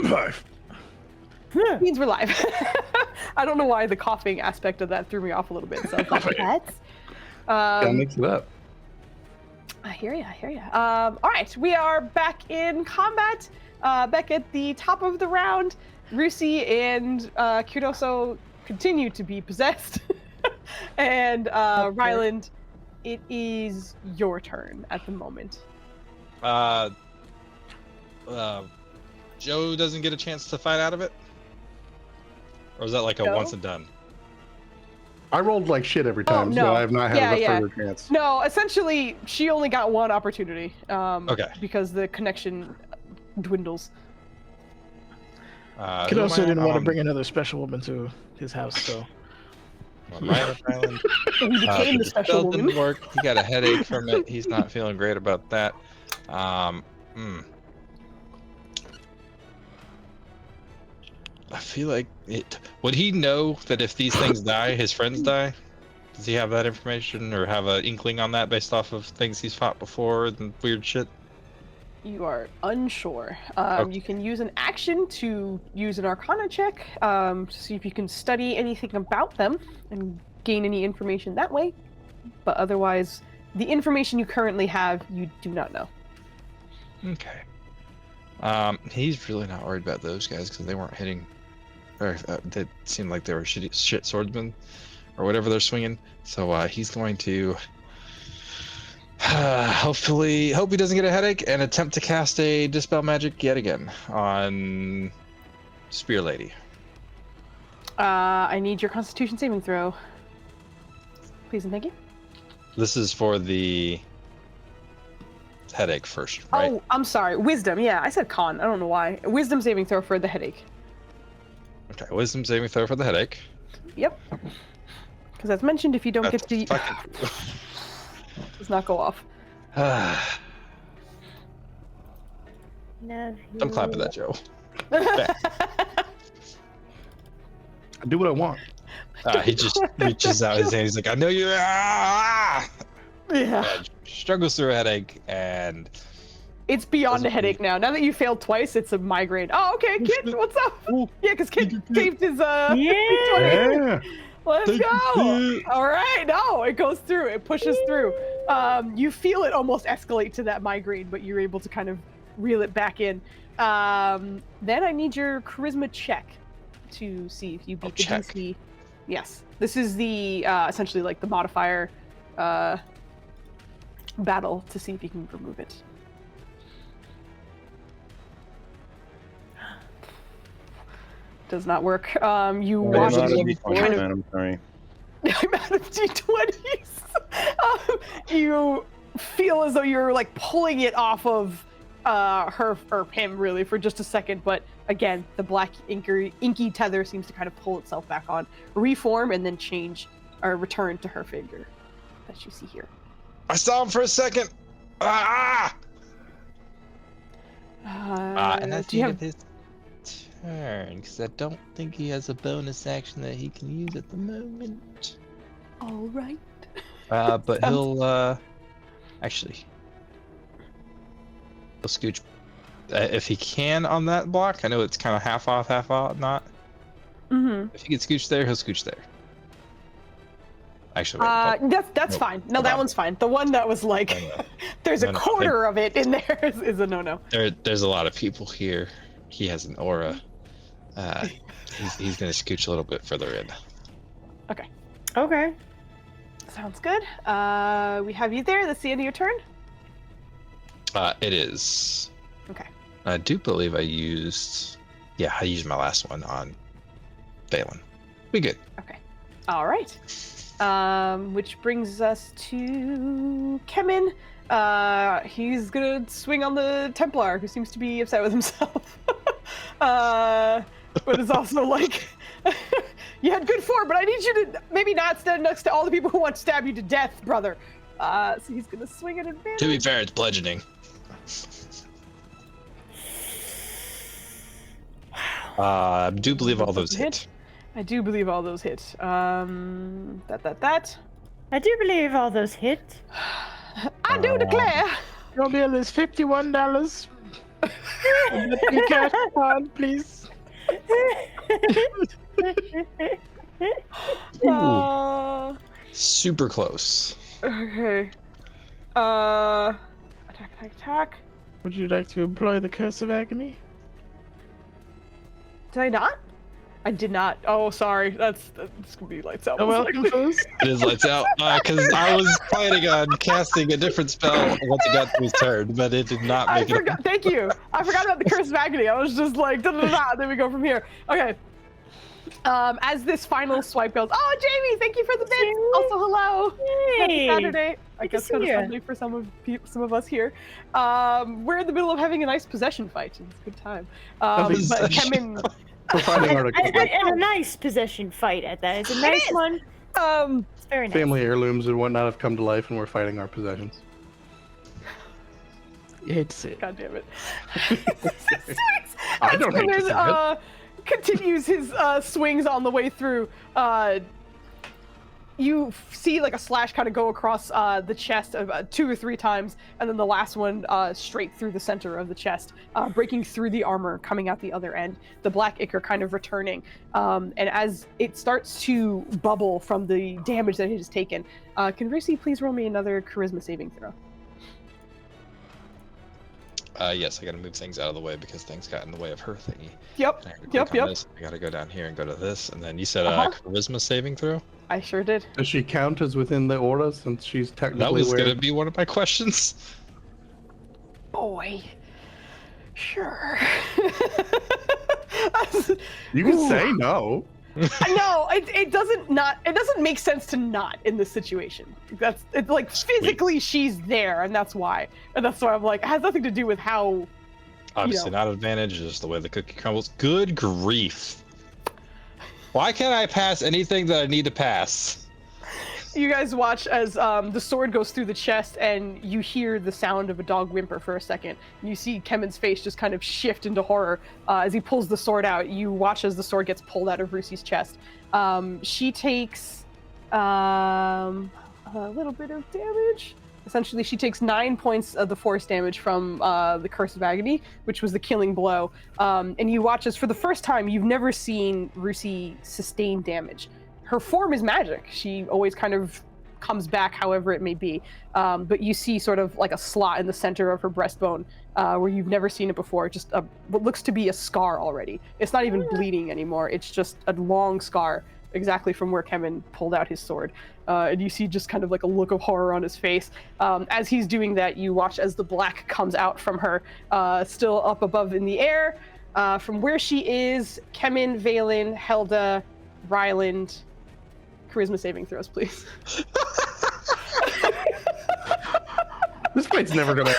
5. Means we're live. I don't know why the coughing aspect of that threw me off a little bit. So I was like, what? Gotta mix it up. I hear you. All right, we are back in combat. Back at the top of the round, Rusi and Kuroso continue to be possessed. And Ryland, it is your turn at the moment. Joe doesn't get a chance to fight out of it? Or is that like a Joe? once and done? I rolled like shit every time, no. so I have not had a further chance. No, essentially, she only got one opportunity. Okay. Because the connection dwindles. Kid also didn't want to bring another special woman to his house, so. Ryland Island. He became the special spell woman. didn't work. He got a headache from it. He's not feeling great about that. I feel like it. Would he know that if these things die, his friends die? Does he have that information or have an inkling on that based off of things he's fought before and weird shit? You are unsure. Okay. You can use an action to use an Arcana check to see if you can study anything about them and gain any information that way. But otherwise, the information you currently have, you do not know. Okay. He's really not worried about those guys because they weren't hitting, or they seemed like they were shit swordsmen, or whatever they're swinging. So he's going to hope he doesn't get a headache and attempt to cast a dispel magic yet again on Spear Lady. I need your Constitution saving throw. Please and thank you. This is for the headache first, right? Oh, I'm sorry. Wisdom. Yeah, I said con. I don't know why. Wisdom saving throw for the headache. Okay, wisdom saving throw for the headache. Yep. Because as mentioned, if you don't get to... Fucking... does not go off. Love I'm clapping that, Joe. I do what I want. He just reaches out his hand. He's like, I know you. Yeah. And struggles through a headache and. It's beyond a headache now. Now that you failed twice, it's a migraine. Oh, okay, Kid, what's up? Yeah, because Kid saved his Yeah. Let's go. All right, no, it goes through. It pushes through. You feel it almost escalate to that migraine, but you're able to kind of reel it back in. Then I need your charisma check to see if you beat the check. DC. Yes, this is the essentially like the modifier battle to see if you can remove it. Does not work. You watch I'm it kind of. I'm sorry. I'm out of d20s. You feel as though you're like pulling it off of her or him really for just a second, but again, the black inky tether seems to kind of pull itself back on, reform, and then change or return to her figure that you see here. I saw him for a second. And that's do you the end have of his turn because I don't think he has a bonus action that he can use at the moment. all right? But he'll actually he'll scooch if he can on that block. I know it's kind of half off, not. Mm-hmm. If he gets scooch there, he'll scooch there. Actually, wait, That's Nope. fine. No, that one's fine. The one that was like, No. there's No, a no, quarter of it in there is a no-no. there's a lot of people here. He has an aura. He's gonna scooch a little bit further in. Okay. Sounds good. We have you there. That's the end of your turn. It is. Okay. I do believe I used my last one on Balin. We good. Okay. All right. Which brings us to Kemin. He's gonna swing on the Templar, who seems to be upset with himself. But it's also like, you had good form, but I need you to maybe not stand next to all the people who want to stab you to death, brother. So he's gonna swing at advantage. To be fair, it's bludgeoning. I do believe all those hit. I do believe all those hit. That. I do believe all those hit. I do declare. Your bill is $51. Cash on, please. Super close. Okay. Attack. Would you like to employ the curse of agony? Did I not? I did not. Oh, sorry. That's gonna be lights out. Oh, welcome, Foos. It is lights out. Because I was planning on casting a different spell once it got to his turn, but it did not I make it. forgot. Thank you. I forgot about the curse of agony. I was just like, da da da. Then we go from here. Okay. As this final swipe goes, oh, Jamie, thank you for the bits. Also, hello. Happy Saturday. I guess kind of Sunday for some of us here. We're in the middle of having a nice possession fight. It's a good time. But Kemin. We're finding articles. And a nice possession fight at that. It's a nice one. It's very nice. Family heirlooms and whatnot have come to life, and we're fighting our possessions. You hate to see it. God damn it. I don't hate to see it. Continues his swings on the way through. You see like a slash kind of go across the chest 2 or 3 times, and then the last one straight through the center of the chest, breaking through the armor, coming out the other end. The black ichor kind of returning, and as it starts to bubble from the damage that it has taken, can Rissy please roll me another charisma saving throw? Yes, I gotta move things out of the way because things got in the way of her thingy. Yep. I gotta go down here and go to this, and then you said charisma saving throw? I sure did. Does she count as within the aura since she's technically That was aware? gonna be one of my questions. Boy. Sure. You can say no. No, it doesn't make sense to not in this situation. It's like physically she's there, and that's why I'm like, it has nothing to do with how. Obviously not an advantage, just the way the cookie crumbles. Good grief. Why can't I pass anything that I need to pass? You guys watch as the sword goes through the chest, and you hear the sound of a dog whimper for a second. You see Kemen's face just kind of shift into horror as he pulls the sword out. You watch as the sword gets pulled out of Rusi's chest. She takes a little bit of damage. Essentially, she takes 9 points of the force damage from the Curse of Agony, which was the killing blow. And you watch as, for the first time, you've never seen Rusi sustain damage. Her form is magic. She always kind of comes back however it may be. But you see sort of like a slot in the center of her breastbone where you've never seen it before. Just what looks to be a scar already. It's not even bleeding anymore. It's just a long scar exactly from where Kemen pulled out his sword. And you see just kind of like a look of horror on his face. As he's doing that, you watch as the black comes out from her, still up above in the air. From where she is, Kemen, Valen, Helda, Ryland, charisma saving throws, please. This fight's never gonna.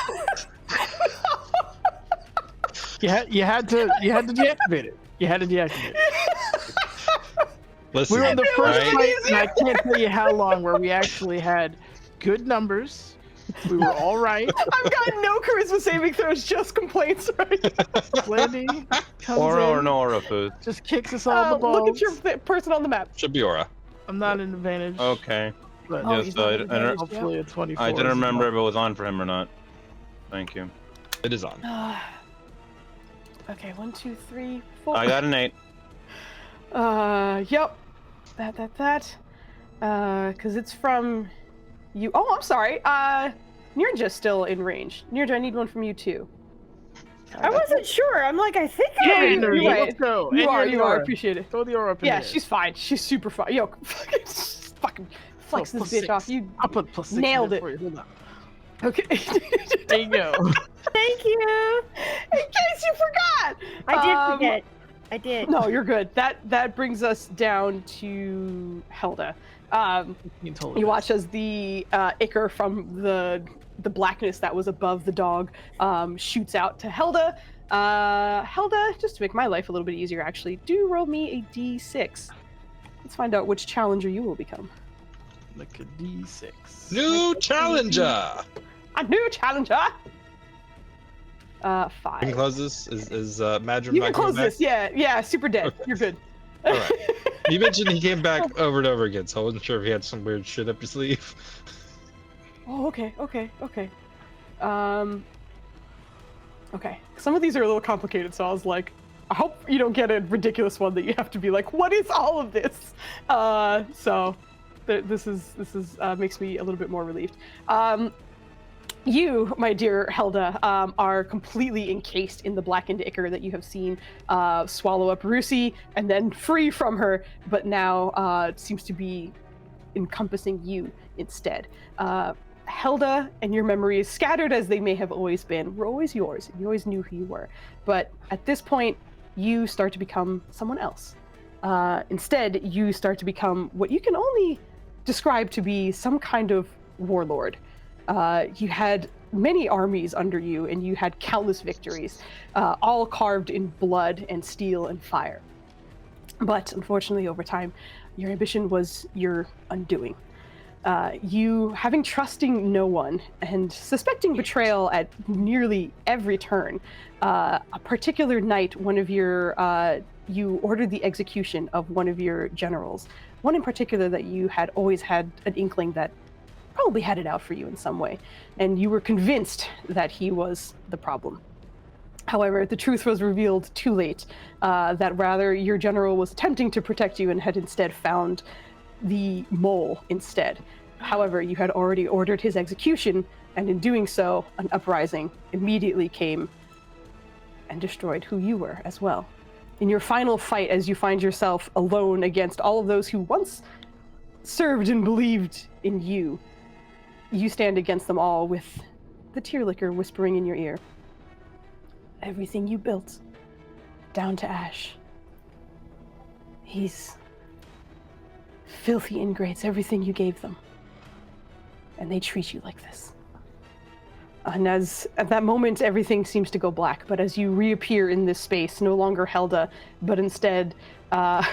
You had to deactivate it. You had to deactivate it. Listen, We were in the first right? fight, and I can't tell you how long, where we actually had good numbers. We were all right. I've got no charisma saving throws, just complaints, right? Landy comes Aura or in, no aura, Food? just kicks us all in the balls. Look at your person on the map. Should be aura. I'm not an advantage. Okay. But Oh, Yes, he's not I an don't- advantage, hopefully a 24. I didn't is remember enough. if it was on for him or not. Thank you. It is on. Okay, 1, 2, 3, 4. I got an 8. Yep. That. Because it's from you. Oh, I'm sorry. Nirja's still in range. Nirja, I need one from you too. I wasn't sure. I'm like, I think I Yeah, already Nirja, you're right. let's go. You And are. you're You the are. I aura. appreciate it. Throw the aura up in Yeah, there. she's fine. She's super fine. Yo, fucking flex Oh, this plus bitch off. 6. You I'll put plus 6 nailed in it. for you. Hold on. okay? There you go. Thank you. In case you forgot. I did forget. I did. No, you're good. That brings us down to Helda. You watch as the ichor from the blackness that was above the dog shoots out to Helda. Helda, just to make my life a little bit easier, actually, do roll me a d6. Let's find out which challenger you will become. Like a D6. New challenger! A new challenger! 5. You can close this. Is Madrim You not can coming close back? this, yeah, super dead. Okay. You're good. All right. You mentioned he came back over and over again, so I wasn't sure if he had some weird shit up his sleeve. Oh, okay. Okay. Some of these are a little complicated, so I was like, I hope you don't get a ridiculous one that you have to be like, what is all of this? This is makes me a little bit more relieved. You, my dear Helda, are completely encased in the blackened ichor that you have seen swallow up Rusi and then free from her, but now it seems to be encompassing you instead. Helda and your memories, scattered as they may have always been, were always yours. You always knew who you were. But at this point, you start to become someone else. Instead, you start to become what you can only describe to be some kind of warlord. You had many armies under you, and you had countless victories, all carved in blood and steel and fire. But unfortunately, over time, your ambition was your undoing. You, having trusting no one and suspecting betrayal at nearly every turn, a particular night, one of your you ordered the execution of one of your generals, one in particular that you had always had an inkling that probably had it out for you in some way, and you were convinced that he was the problem. However, the truth was revealed too late, that rather your general was attempting to protect you and had instead found the mole instead. However, you had already ordered his execution, and in doing so, an uprising immediately came and destroyed who you were as well. In your final fight, as you find yourself alone against all of those who once served and believed in you, you stand against them all with the tear liquor whispering in your ear. Everything you built, down to ash. He's filthy ingrates, everything you gave them. And they treat you like this. And as at that moment, everything seems to go black, but as you reappear in this space, no longer Helda, but instead, I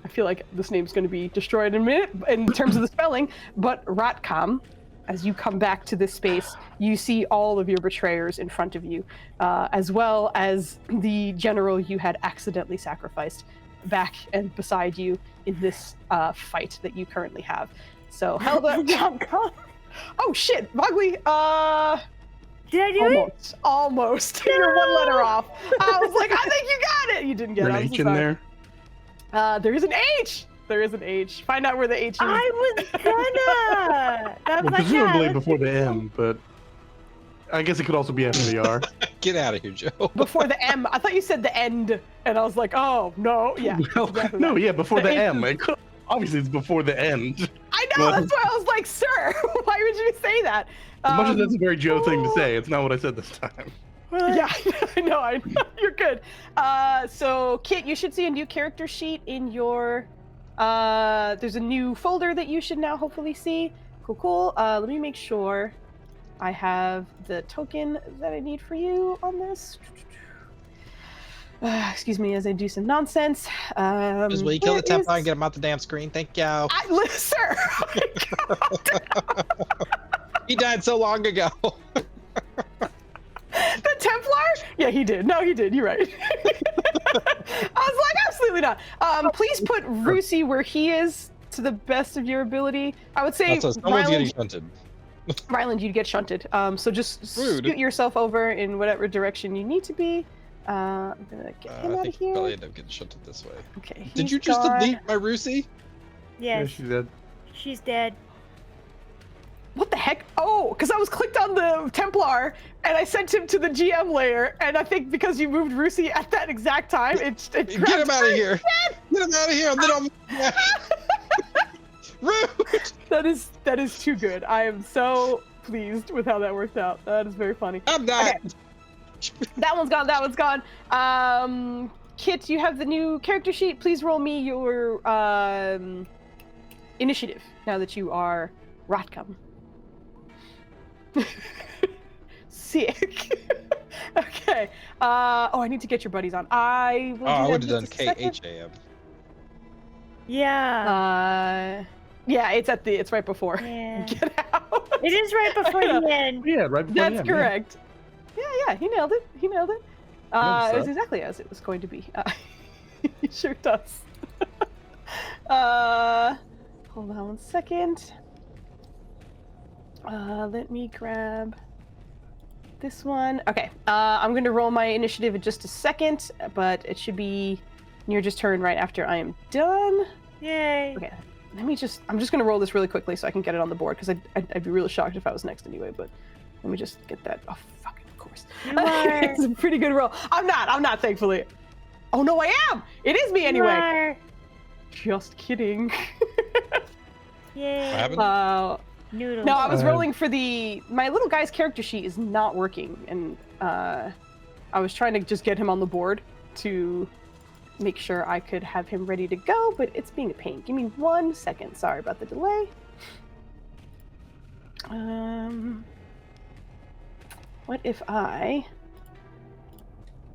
feel like this name's going to be destroyed in a minute in terms of the spelling, but Ratkam, as you come back to this space, you see all of your betrayers in front of you, as well as the general you had accidentally sacrificed back and beside you in this fight that you currently have. So, Helda... Oh shit, Mowgli, Did I do almost, it? Almost. You're one letter off. I was like, I think you got it! You didn't get There's it. an I'm so H in sorry. there. There is an H! There is an H. Find out where the H is. I was gonna. I was Well, like, presumably yeah, before the M, but I guess it could also be after the R. Get out of here, Joe. Before the M. I thought you said the end, and I was like, oh, no. Yeah. Well, exactly no, that. yeah, before the H M. is- It could, obviously, it's before the end. I know, that's why I was like, sir, why would you say that? As much as that's a very Joe thing to say, it's not what I said this time. Yeah, I know, you're good. So, Kit, you should see a new character sheet in your... there's a new folder that you should now hopefully see. Cool. Let me make sure I have the token that I need for you on this. Excuse me as I do some nonsense. Just will you kill the Templar and get him off the damn screen? Thank you. Sir! He died so long ago. The Templar? Yeah, he did. No, he did. You're right. I was like, absolutely not. Please put Rusi where he is to the best of your ability. I would say Someone's getting shunted. Ryland, you'd get shunted. So just Rude. scoot yourself over in whatever direction you need to be. I'm gonna get him I out think of you here. probably end up getting shunted this way. Okay. Did he's you just gone. delete my Rusi? Yeah, yes, she did. she's dead. What the heck? Oh, because I was clicked on the Templar and I sent him to the GM layer, and I think because you moved Rusi at that exact time, it Get him out of here! Get him out of here! And then I'm rude. That is too good. I am so pleased with how that worked out. That is very funny. I'm done. Okay. That one's gone. Kit, you have the new character sheet. Please roll me your initiative now that you are Rotcom. Sick. Okay. I need to get your buddies on. I will do I that would have in done just a second. KHAM. Yeah. Yeah, it's right before. Yeah. Get out. It is right before the end. Yeah, right before the That's end, correct. Yeah, he nailed it. It Noticed was that. exactly as it was going to be. He sure does. Hold on one second. Let me grab this one. Okay, I'm going to roll my initiative in just a second, but it should be Nirja's turn right after I am done. Yay. Okay, I'm just going to roll this really quickly so I can get it on the board, because I'd be really shocked if I was next anyway, but let me just get that. Oh, fucking of course. You are. It's a pretty good roll. I'm not, thankfully. Oh, no, I am! It is me anyway! You are. Just kidding. Yay. What happened? Noodles. No, I was rolling for my little guy's character sheet is not working, and I was trying to just get him on the board to make sure I could have him ready to go, but it's being a pain. Give me 1 second. Sorry about the delay. What if I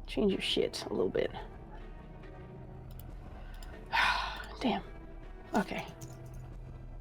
change your shit a little bit? Damn. Okay.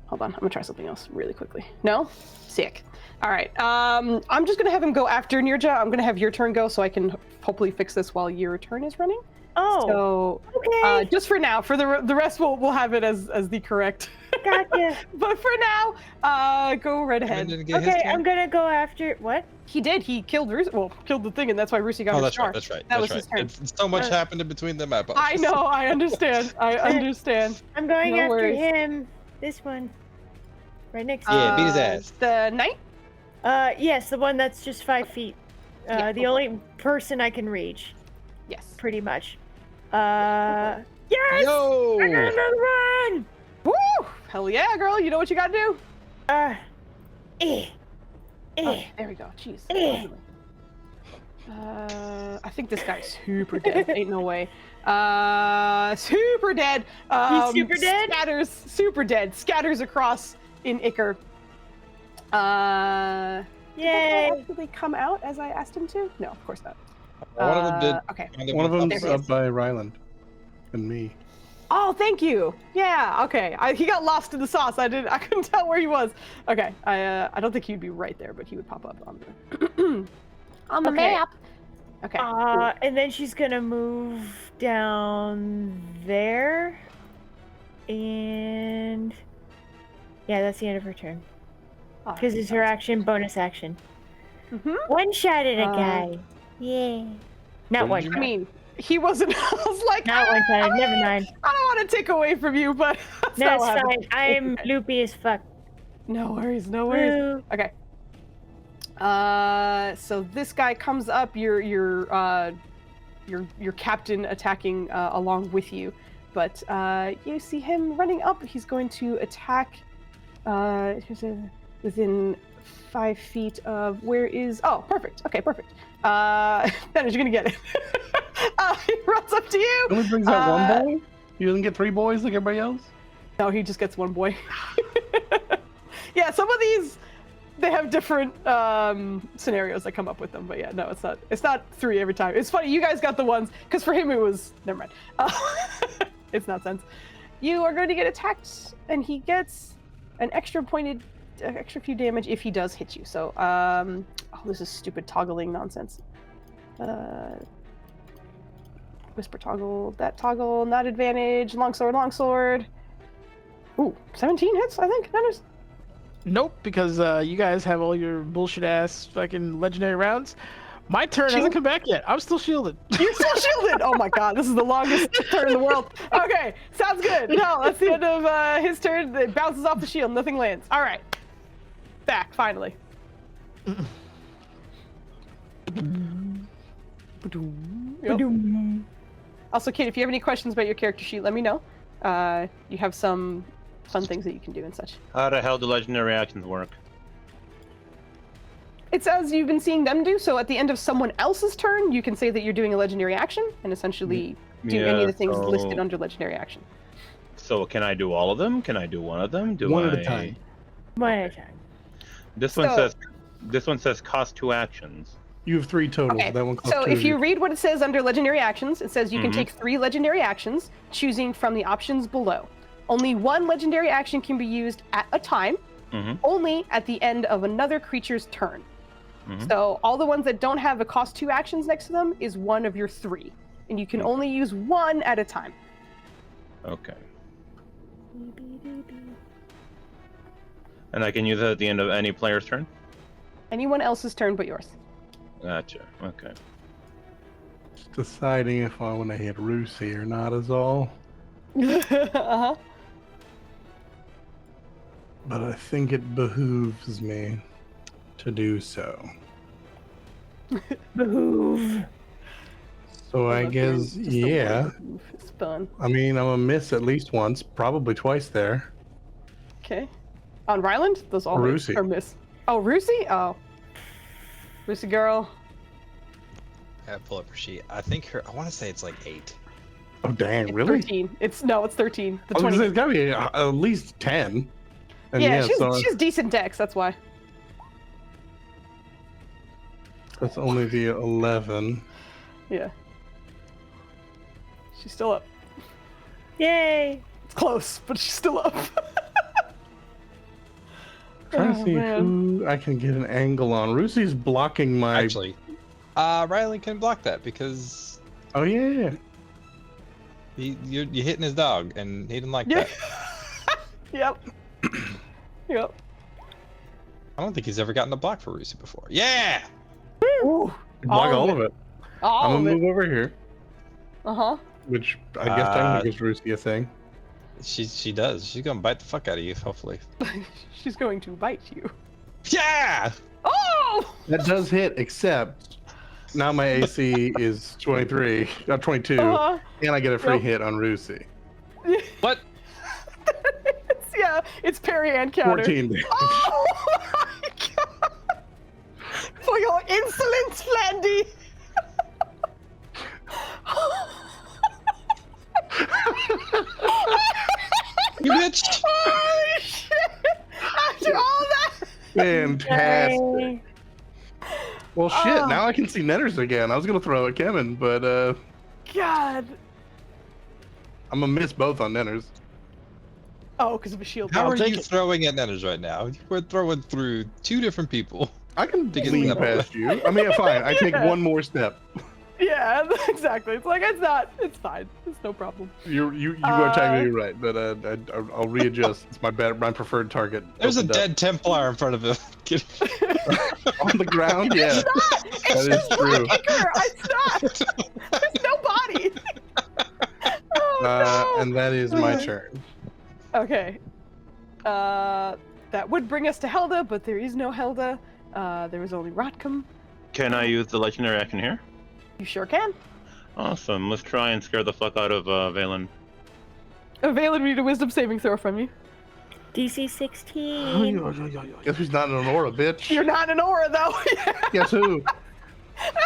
Hold on, I'm gonna try something else really quickly. No? Sick. All right. I'm just gonna have him go after Nirja. I'm gonna have your turn go so I can hopefully fix this while your turn is running. Oh. So, okay. just for now. For the rest, we'll have it as the correct. Gotcha. But for now, go right ahead. Okay, I'm gonna go after what? He did. He killed Rusi. Well, killed the thing, and that's why Rusi got Oh, his that's star. right. That's right. That that's was his right. turn. So much happened in between them. I apologize. I know. I understand. I understand. I'm going No after worries. him. This one. Right next to Yeah, beat his ass. The knight. Yes, the one that's just 5 feet. Yeah, the only person I can reach, Yes. pretty much. Yes! Yo! I got another one! Woo! Hell yeah, girl. You know what you gotta do. Eh. Oh, there we go. Jeez. I think this guy's super dead. Ain't no way. Super dead. He's super dead? Scatters. Super dead. Scatters across in Iker. Did Yay! that actually come out as I asked him to? No, of course not. One of them did. Okay. One of them's There he up is. by Ryland and me. Oh, thank you. Yeah. Okay. He got lost in the sauce. I couldn't tell where he was. Okay. I don't think he'd be right there, but he would pop up on the on the Okay. map. Okay. Cool. And then she's gonna move down there. And yeah, that's the end of her turn. Oh, Because it's her action, bonus action. Mhm. One shot at a guy. Yeah. Not one did you shot. I mean, he wasn't. I was like, Not one shot. I Never mean, mind. I don't want to take away from you, but that's No, not it's what happened. fine. I'm loopy as fuck. No worries. No worries. Woo. Okay. So this guy comes up. Your captain attacking along with you, but you see him running up. He's going to attack. Within 5 feet of where is? Oh, perfect. Okay, perfect. Dennis, you're gonna get it. He runs up to you. Only brings out one boy? He doesn't get 3 boys like everybody else? No, he just gets one boy. Yeah, some of these they have different scenarios that come up with them, but yeah, no, it's not 3 every time. It's funny, you guys got the ones because for him it was never mind. It's nonsense. You are going to get attacked, and he gets an extra few damage if he does hit you. So, oh, this is stupid toggling nonsense. Whisper toggle, that toggle, not advantage, longsword. Ooh, 17 hits, I think. That is. Nope, because you guys have all your bullshit ass fucking legendary rounds. My turn hasn't come back yet. I'm still shielded. You're still shielded! Oh my god, this is the longest turn in the world. Okay, sounds good. No, that's the end of his turn. It bounces off the shield, nothing lands. All right. Back, finally. Yep. Also, Kate, if you have any questions about your character sheet, let me know. You have some fun things that you can do and such. How the hell do legendary actions work? It's as you've been seeing them do, so at the end of someone else's turn, you can say that you're doing a legendary action and essentially do any of the things listed under legendary action. So can I do all of them? Can I do one of them? One at a time. One at a time. This one says cost 2 actions. You have 3 total. Okay, That one costs so 2 if of you read what it says under legendary actions, it says you can Mhm. take 3 legendary actions, choosing from the options below. Only 1 legendary action can be used at a time, Mhm. only at the end of another creature's turn. Mhm. So all the ones that don't have a cost 2 actions next to them is one of your 3. And you can only use 1 at a time. Okay. And I can use it at the end of any player's turn? Anyone else's turn but yours. Gotcha. Okay. Just deciding if I want to hit Rusi or not is all. Uh-huh. But I think it behooves me to do so. Behoove. So I love guess, hearing just the word yeah. behoove. It's fun. I mean, I'm gonna miss at least once, probably twice there. Okay. On Ryland? Those all Rusi. are miss. Oh, Rusi? Oh. Rusi girl. I pull up her sheet. I think her. I want to say it's like 8. Oh, dang, It's really? 13. It's 13. The I was gonna 20. say, it's gotta be at least 10. And Yeah, so she's decent dex, that's why. that's only the 11. Yeah. She's still up. Yay. It's close, but she's still up. Trying to Oh, see man. who I can get an angle on. Rusi's blocking my. Actually, Riley can block that because Oh yeah. you're hitting his dog, and he didn't like Yeah. that. Yep. Yep. I don't think he's ever gotten a block for Rusi before. Yeah. Ooh. Block All all of of it. All I'm of gonna it. move over here, Uh-huh. which I guess technically gives Rusi a thing. She does. She's gonna bite the fuck out of you, hopefully. She's going to bite you. Yeah. Oh! That does hit, except now my AC is 22, Uh-huh. and I get a free Yep. hit on Rusi. What? Yeah, it's parry and counter. 14 damage. Oh my god! For your insolence, Flandy! You bitch. Holy shit! After all that! Fantastic. Yay. Well, shit. Oh. Now I can see Netters again. I was gonna throw at Kevin, but God. I'm gonna miss both on Netters. Oh, because of a shield. How I'll are take you it. throwing at Netters right now? We're throwing through 2 different people. I can To get lean that past you. I mean, fine. I take Yeah. one more step. Yeah, exactly. It's like, it's not. It's fine. It's no problem. You are technically right, but I'll readjust. It's my preferred target. There's a opened up. dead Templar in front of him. Get- On the ground. Yeah, It's not! It's that is just true. Black Icar! I stopped! There's no body! Oh, no. And that is my turn. Okay. That would bring us to Helda, but there is no Helda. There was only Rotcom. Can I use the legendary action here? You sure can. Awesome. Let's try and scare the fuck out of Valen. Valen, we need a wisdom saving throw from you. DC 16. Guess who's not in an aura, bitch? You're not an aura, though. Guess who?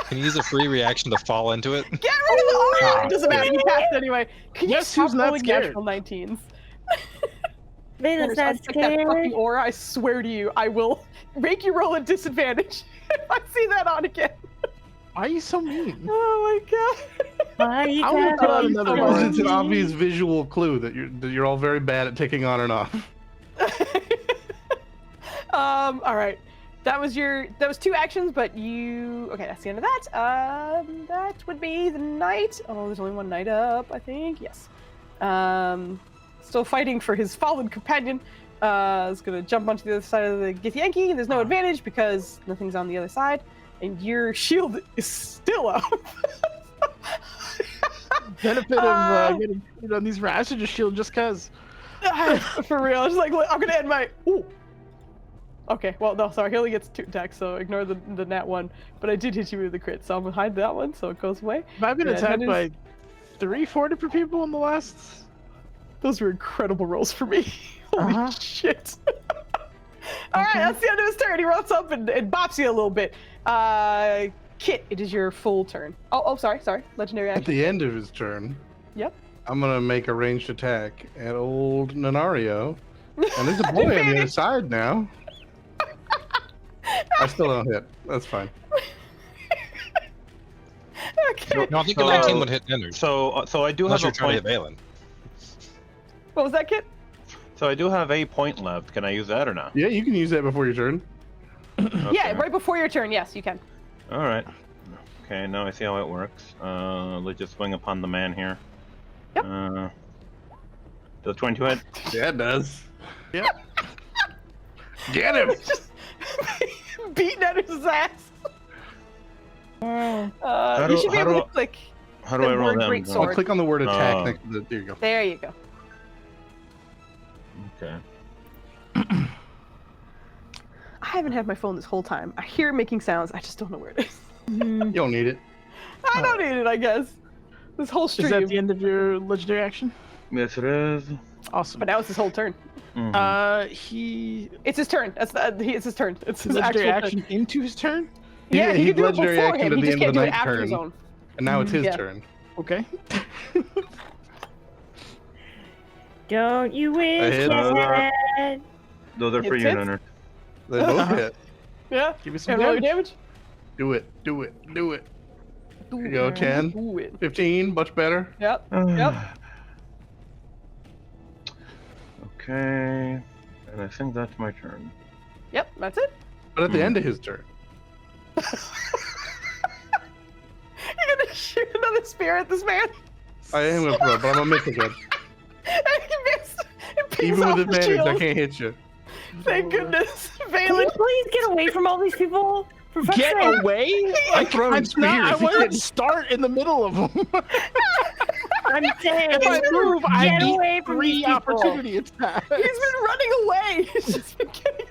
Can you use a free reaction to fall into it? Get rid of the aura! It doesn't matter. You passed anyway. Can you Guess stop who's not rolling scared? natural 19s? Valen's I not take that fucking scared. aura, I swear to you, I will make you roll a disadvantage if I see that on again. Why are you so mean? Oh my god. Why you I will gotta put out be another so one. Because it's an mean? obvious visual clue that you're all very bad at ticking on and off. All right. That was 2 actions, but you okay, that's the end of that. That would be the knight. Oh, there's only one knight up, I think. Yes. Still fighting for his fallen companion. Is gonna jump onto the other side of the Githyanki. There's no advantage because nothing's on the other side. And your shield is still up. Benefit of getting food on these rats or just shield just cause. For real. I was like, look, I'm gonna end my. Ooh. Okay, well, no, sorry. He only gets 2 attacks, so ignore the nat 1. But I did hit you with the crit, so I'm gonna hide that one, so it goes away. I've been Yeah, attacked that by 3-4 different people in the last. Those were incredible rolls for me. Holy Uh-huh. shit. Alright, that's the end of his turn. He rolls up and bops you a little bit. Kit, it is your full turn. Oh, sorry. Legendary At action. the end of his turn, Yep. I'm gonna make a ranged attack at old Nanario. And there's a boy on the other side now. I still don't hit. That's fine. Okay. No, I think So- a 19 would hit Netters. So I do Unless have you're a trying to point. hit Valen. What was that, Kit? So I do have a point left. Can I use that or not? Yeah, you can use that before your turn. Yeah, right before your turn. Yes, you can. All right. Okay, now I see how it works. Let's just swing upon the man here. Yep. Does 22 hit? Yeah, it does. Yep. Get him! Just beating at his ass. You should be able to click. How do I the roll word them? great I'll sword. click on the word attack Oh. next to the. There you go. There you go. Okay. I haven't had my phone this whole time. I hear it making sounds. I just don't know where it is. You don't need it. I don't need it, I guess. This whole Is stream. that the end of your legendary action? Yes, it is. Awesome. But now it's his whole turn. He It's his turn. It's his turn. It's his legendary actual action turn. into his turn. Yeah, he can do it legendary before action him. at He the just end can't of the do it night after his turn. own. And now it's his Yeah. turn. Okay. Don't you wish hit. you had? Those are for Hits, you, hits. Nunner. They both hit. Yeah. Give me some And roll your damage. damage. Do it. Do it. Do it. Do Here you go. it. 10, Do it. 15, much better. Yep. Yep. Okay. And I think that's my turn. Yep. That's it. But at the end of his turn. You're gonna shoot another spear at this man. I am going to throw, but I'm going to miss again. And he missed. It pings Even off with the advantage, I shield. can't hit you. Thank goodness. Can you Valen. please get away from all these people? For fuck's Get sake. away! I'm throwing spears. I He want can't- to start in the middle of them. I'm saying, If I move, I get need away from these 3 people. opportunity attacks. He's been running away. He's just been getting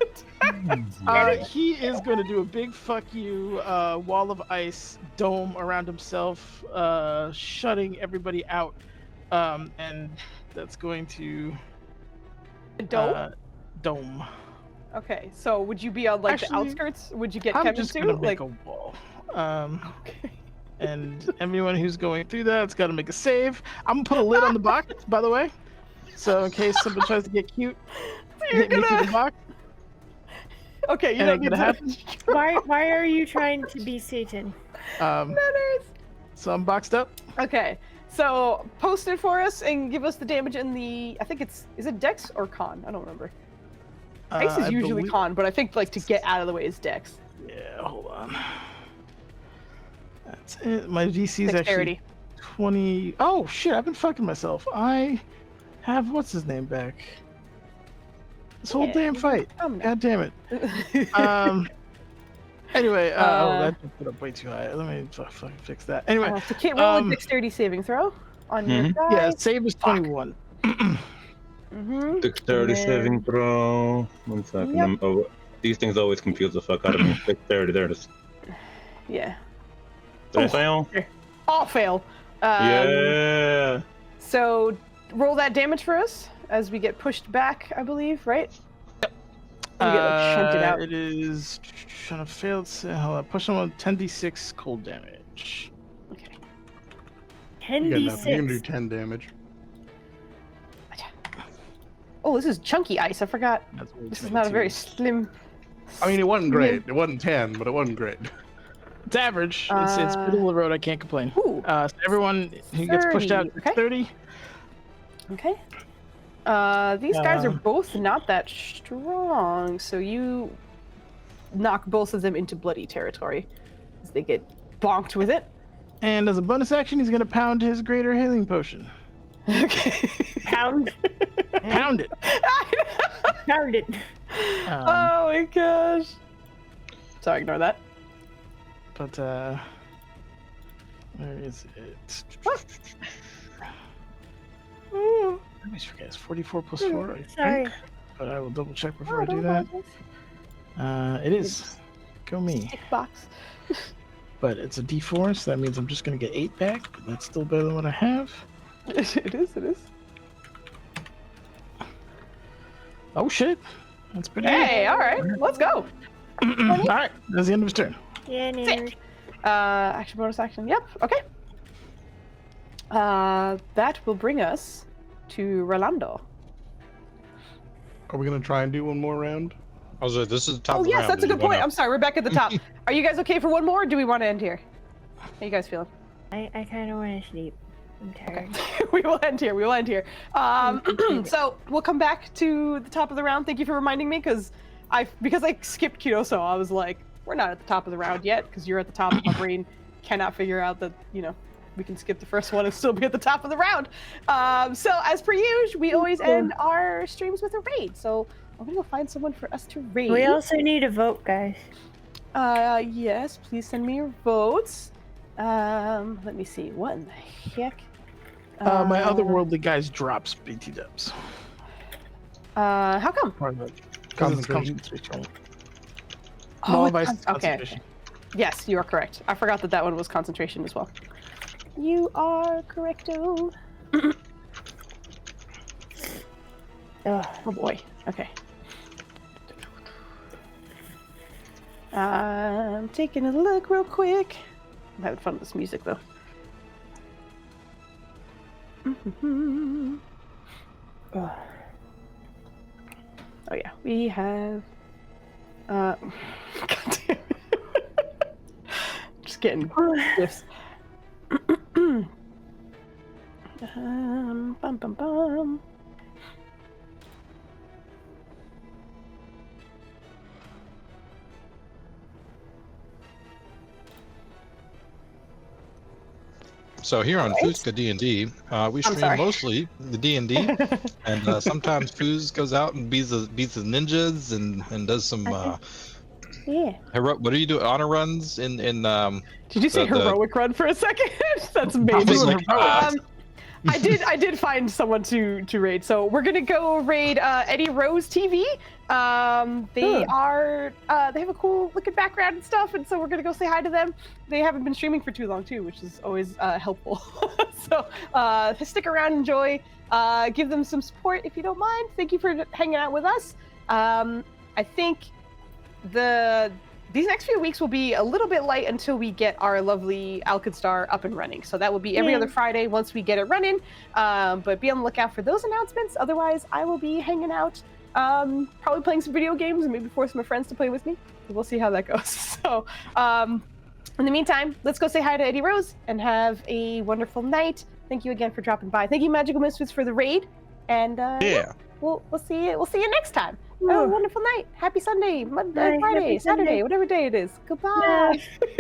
attacked. He is going to do a big fuck you wall of ice dome around himself, shutting everybody out. And that's going to Don't. dome. Okay, so would you be on like the Actually, outskirts? Would you get I'm Kevin just too? going to make Like, a wall. okay. And everyone who's going through that's got to make a save. I'm gonna put a lid on the box, by the way, so in case somebody tries to get cute, So you're hit me through the gonna. box. Okay, you It don't ain't need gonna to. happen. Why are you trying to be Satan? Manners. So I'm boxed up. Okay, so post it for us and give us the damage in the. I think it's. Is it Dex or Con? I don't remember. Dex is I usually believe- Con, but I think like to get out of the way is Dex. Yeah, hold on. That's it. My DC is Dexterity. actually 20. Oh shit! I've been fucking myself. I have what's his name back. This whole Yeah, damn fight. I'm not- God damn it. Anyway, oh, that just put up way too high. Let me fucking fix that. Anyway, So can't roll a Dexterity saving throw on your guy. yeah, save is 21. Mm-hmm. Dexterity Yeah. saving throw. 1 second. Yep. These things always confuse the fuck out of me. Dexterity, there it is. Yeah. Did I fail? All fail. Yeah. So roll that damage for us as we get pushed back, I believe, right? We get like shunted out. It is trying to fail. Hold on, push on 10d6 cold damage. Okay. You got nothing. You can do 10d6. 10 damage. Oh, this is chunky ice. I forgot. That's what This it's is gonna not a do. very slim. I mean, it wasn't great. It wasn't 10, but it wasn't great. It's average. It's middle of the road. I can't complain. Ooh. So everyone who gets pushed out 30, gets okay. 30. Okay. These guys are both not that strong, so you knock both of them into bloody territory as they get bonked with it. And as a bonus action, he's going to pound his greater healing potion. Okay. Pound. Pound it. Pound it. Oh my gosh. Sorry, ignore that. But where is it? I always forget. It's 44 plus 4. I Sorry. think, but I will double check before I do that. It is. Go me. Tick box. But it's a D4, so that means I'm just going to get 8 back. But that's still better than what I have. It is. Oh shit. That's pretty Hey, all right, let's go. good. Alright, that's the end of his turn. Yeah, no. Sick. Action, bonus action. Yep. Okay. That will bring us to Rolando. Are we going to try and do one more round? I was like, this is the top Oh of the yes, round. that's a Did you good point. wanna- I'm sorry, we're back at the top. Are you guys okay for one more, or do we want to end here? How you guys feeling? I kind of want to sleep. I'm tired. We will end here. So we'll come back to the top of the round. Thank you for reminding me, because I skipped Kyoso. I was like, we're not at the top of the round yet, because you're at the top. My brain cannot figure out that we can skip the first one and still be at the top of the round. So as per usual, we always end our streams with a raid. So I'm gonna go find someone for us to raid. We also need a vote, guys. Yes, please send me your votes. Let me see. What in the heck? My otherworldly guys drops BT dubs. How come? Because it's concentration. Oh, Small it's vice okay. concentration. Yes, you are correct. I forgot that one was concentration as well. You are correcto. Oh boy. Okay. I'm taking a look real quick. I'm having fun with this music though. Oh yeah, we have. God damn it. Just getting gifts. Bum bum bum. So here on Right. Foozca D&D, we stream sorry. mostly the D&D, and sometimes Foos goes out and beats his ninjas and does some. Yeah. What do you do? Honor runs in Did you say the- heroic run for a second? That's I amazing. was like, I did find someone to raid. So we're gonna go raid Eddie Rose TV. They have a cool looking background and stuff, and so we're gonna go say hi to them. They haven't been streaming for too long too, which is always helpful. So stick around, enjoy, give them some support if you don't mind. Thank you for hanging out with us. I think these next few weeks will be a little bit light until we get our lovely Alkenstar up and running. So that will be every other Friday once we get it running. But be on the lookout for those announcements. Otherwise, I will be hanging out, probably playing some video games and maybe force my friends to play with me. We'll see how that goes. So in the meantime, let's go say hi to Eddie Rose and have a wonderful night. Thank you again for dropping by. Thank you, Magical Misfits, for the raid. And we'll see you. We'll see you next time. Have a wonderful night. Happy Sunday, Monday, Friday, happy Saturday, Sunday. whatever day it is. Goodbye. Yeah.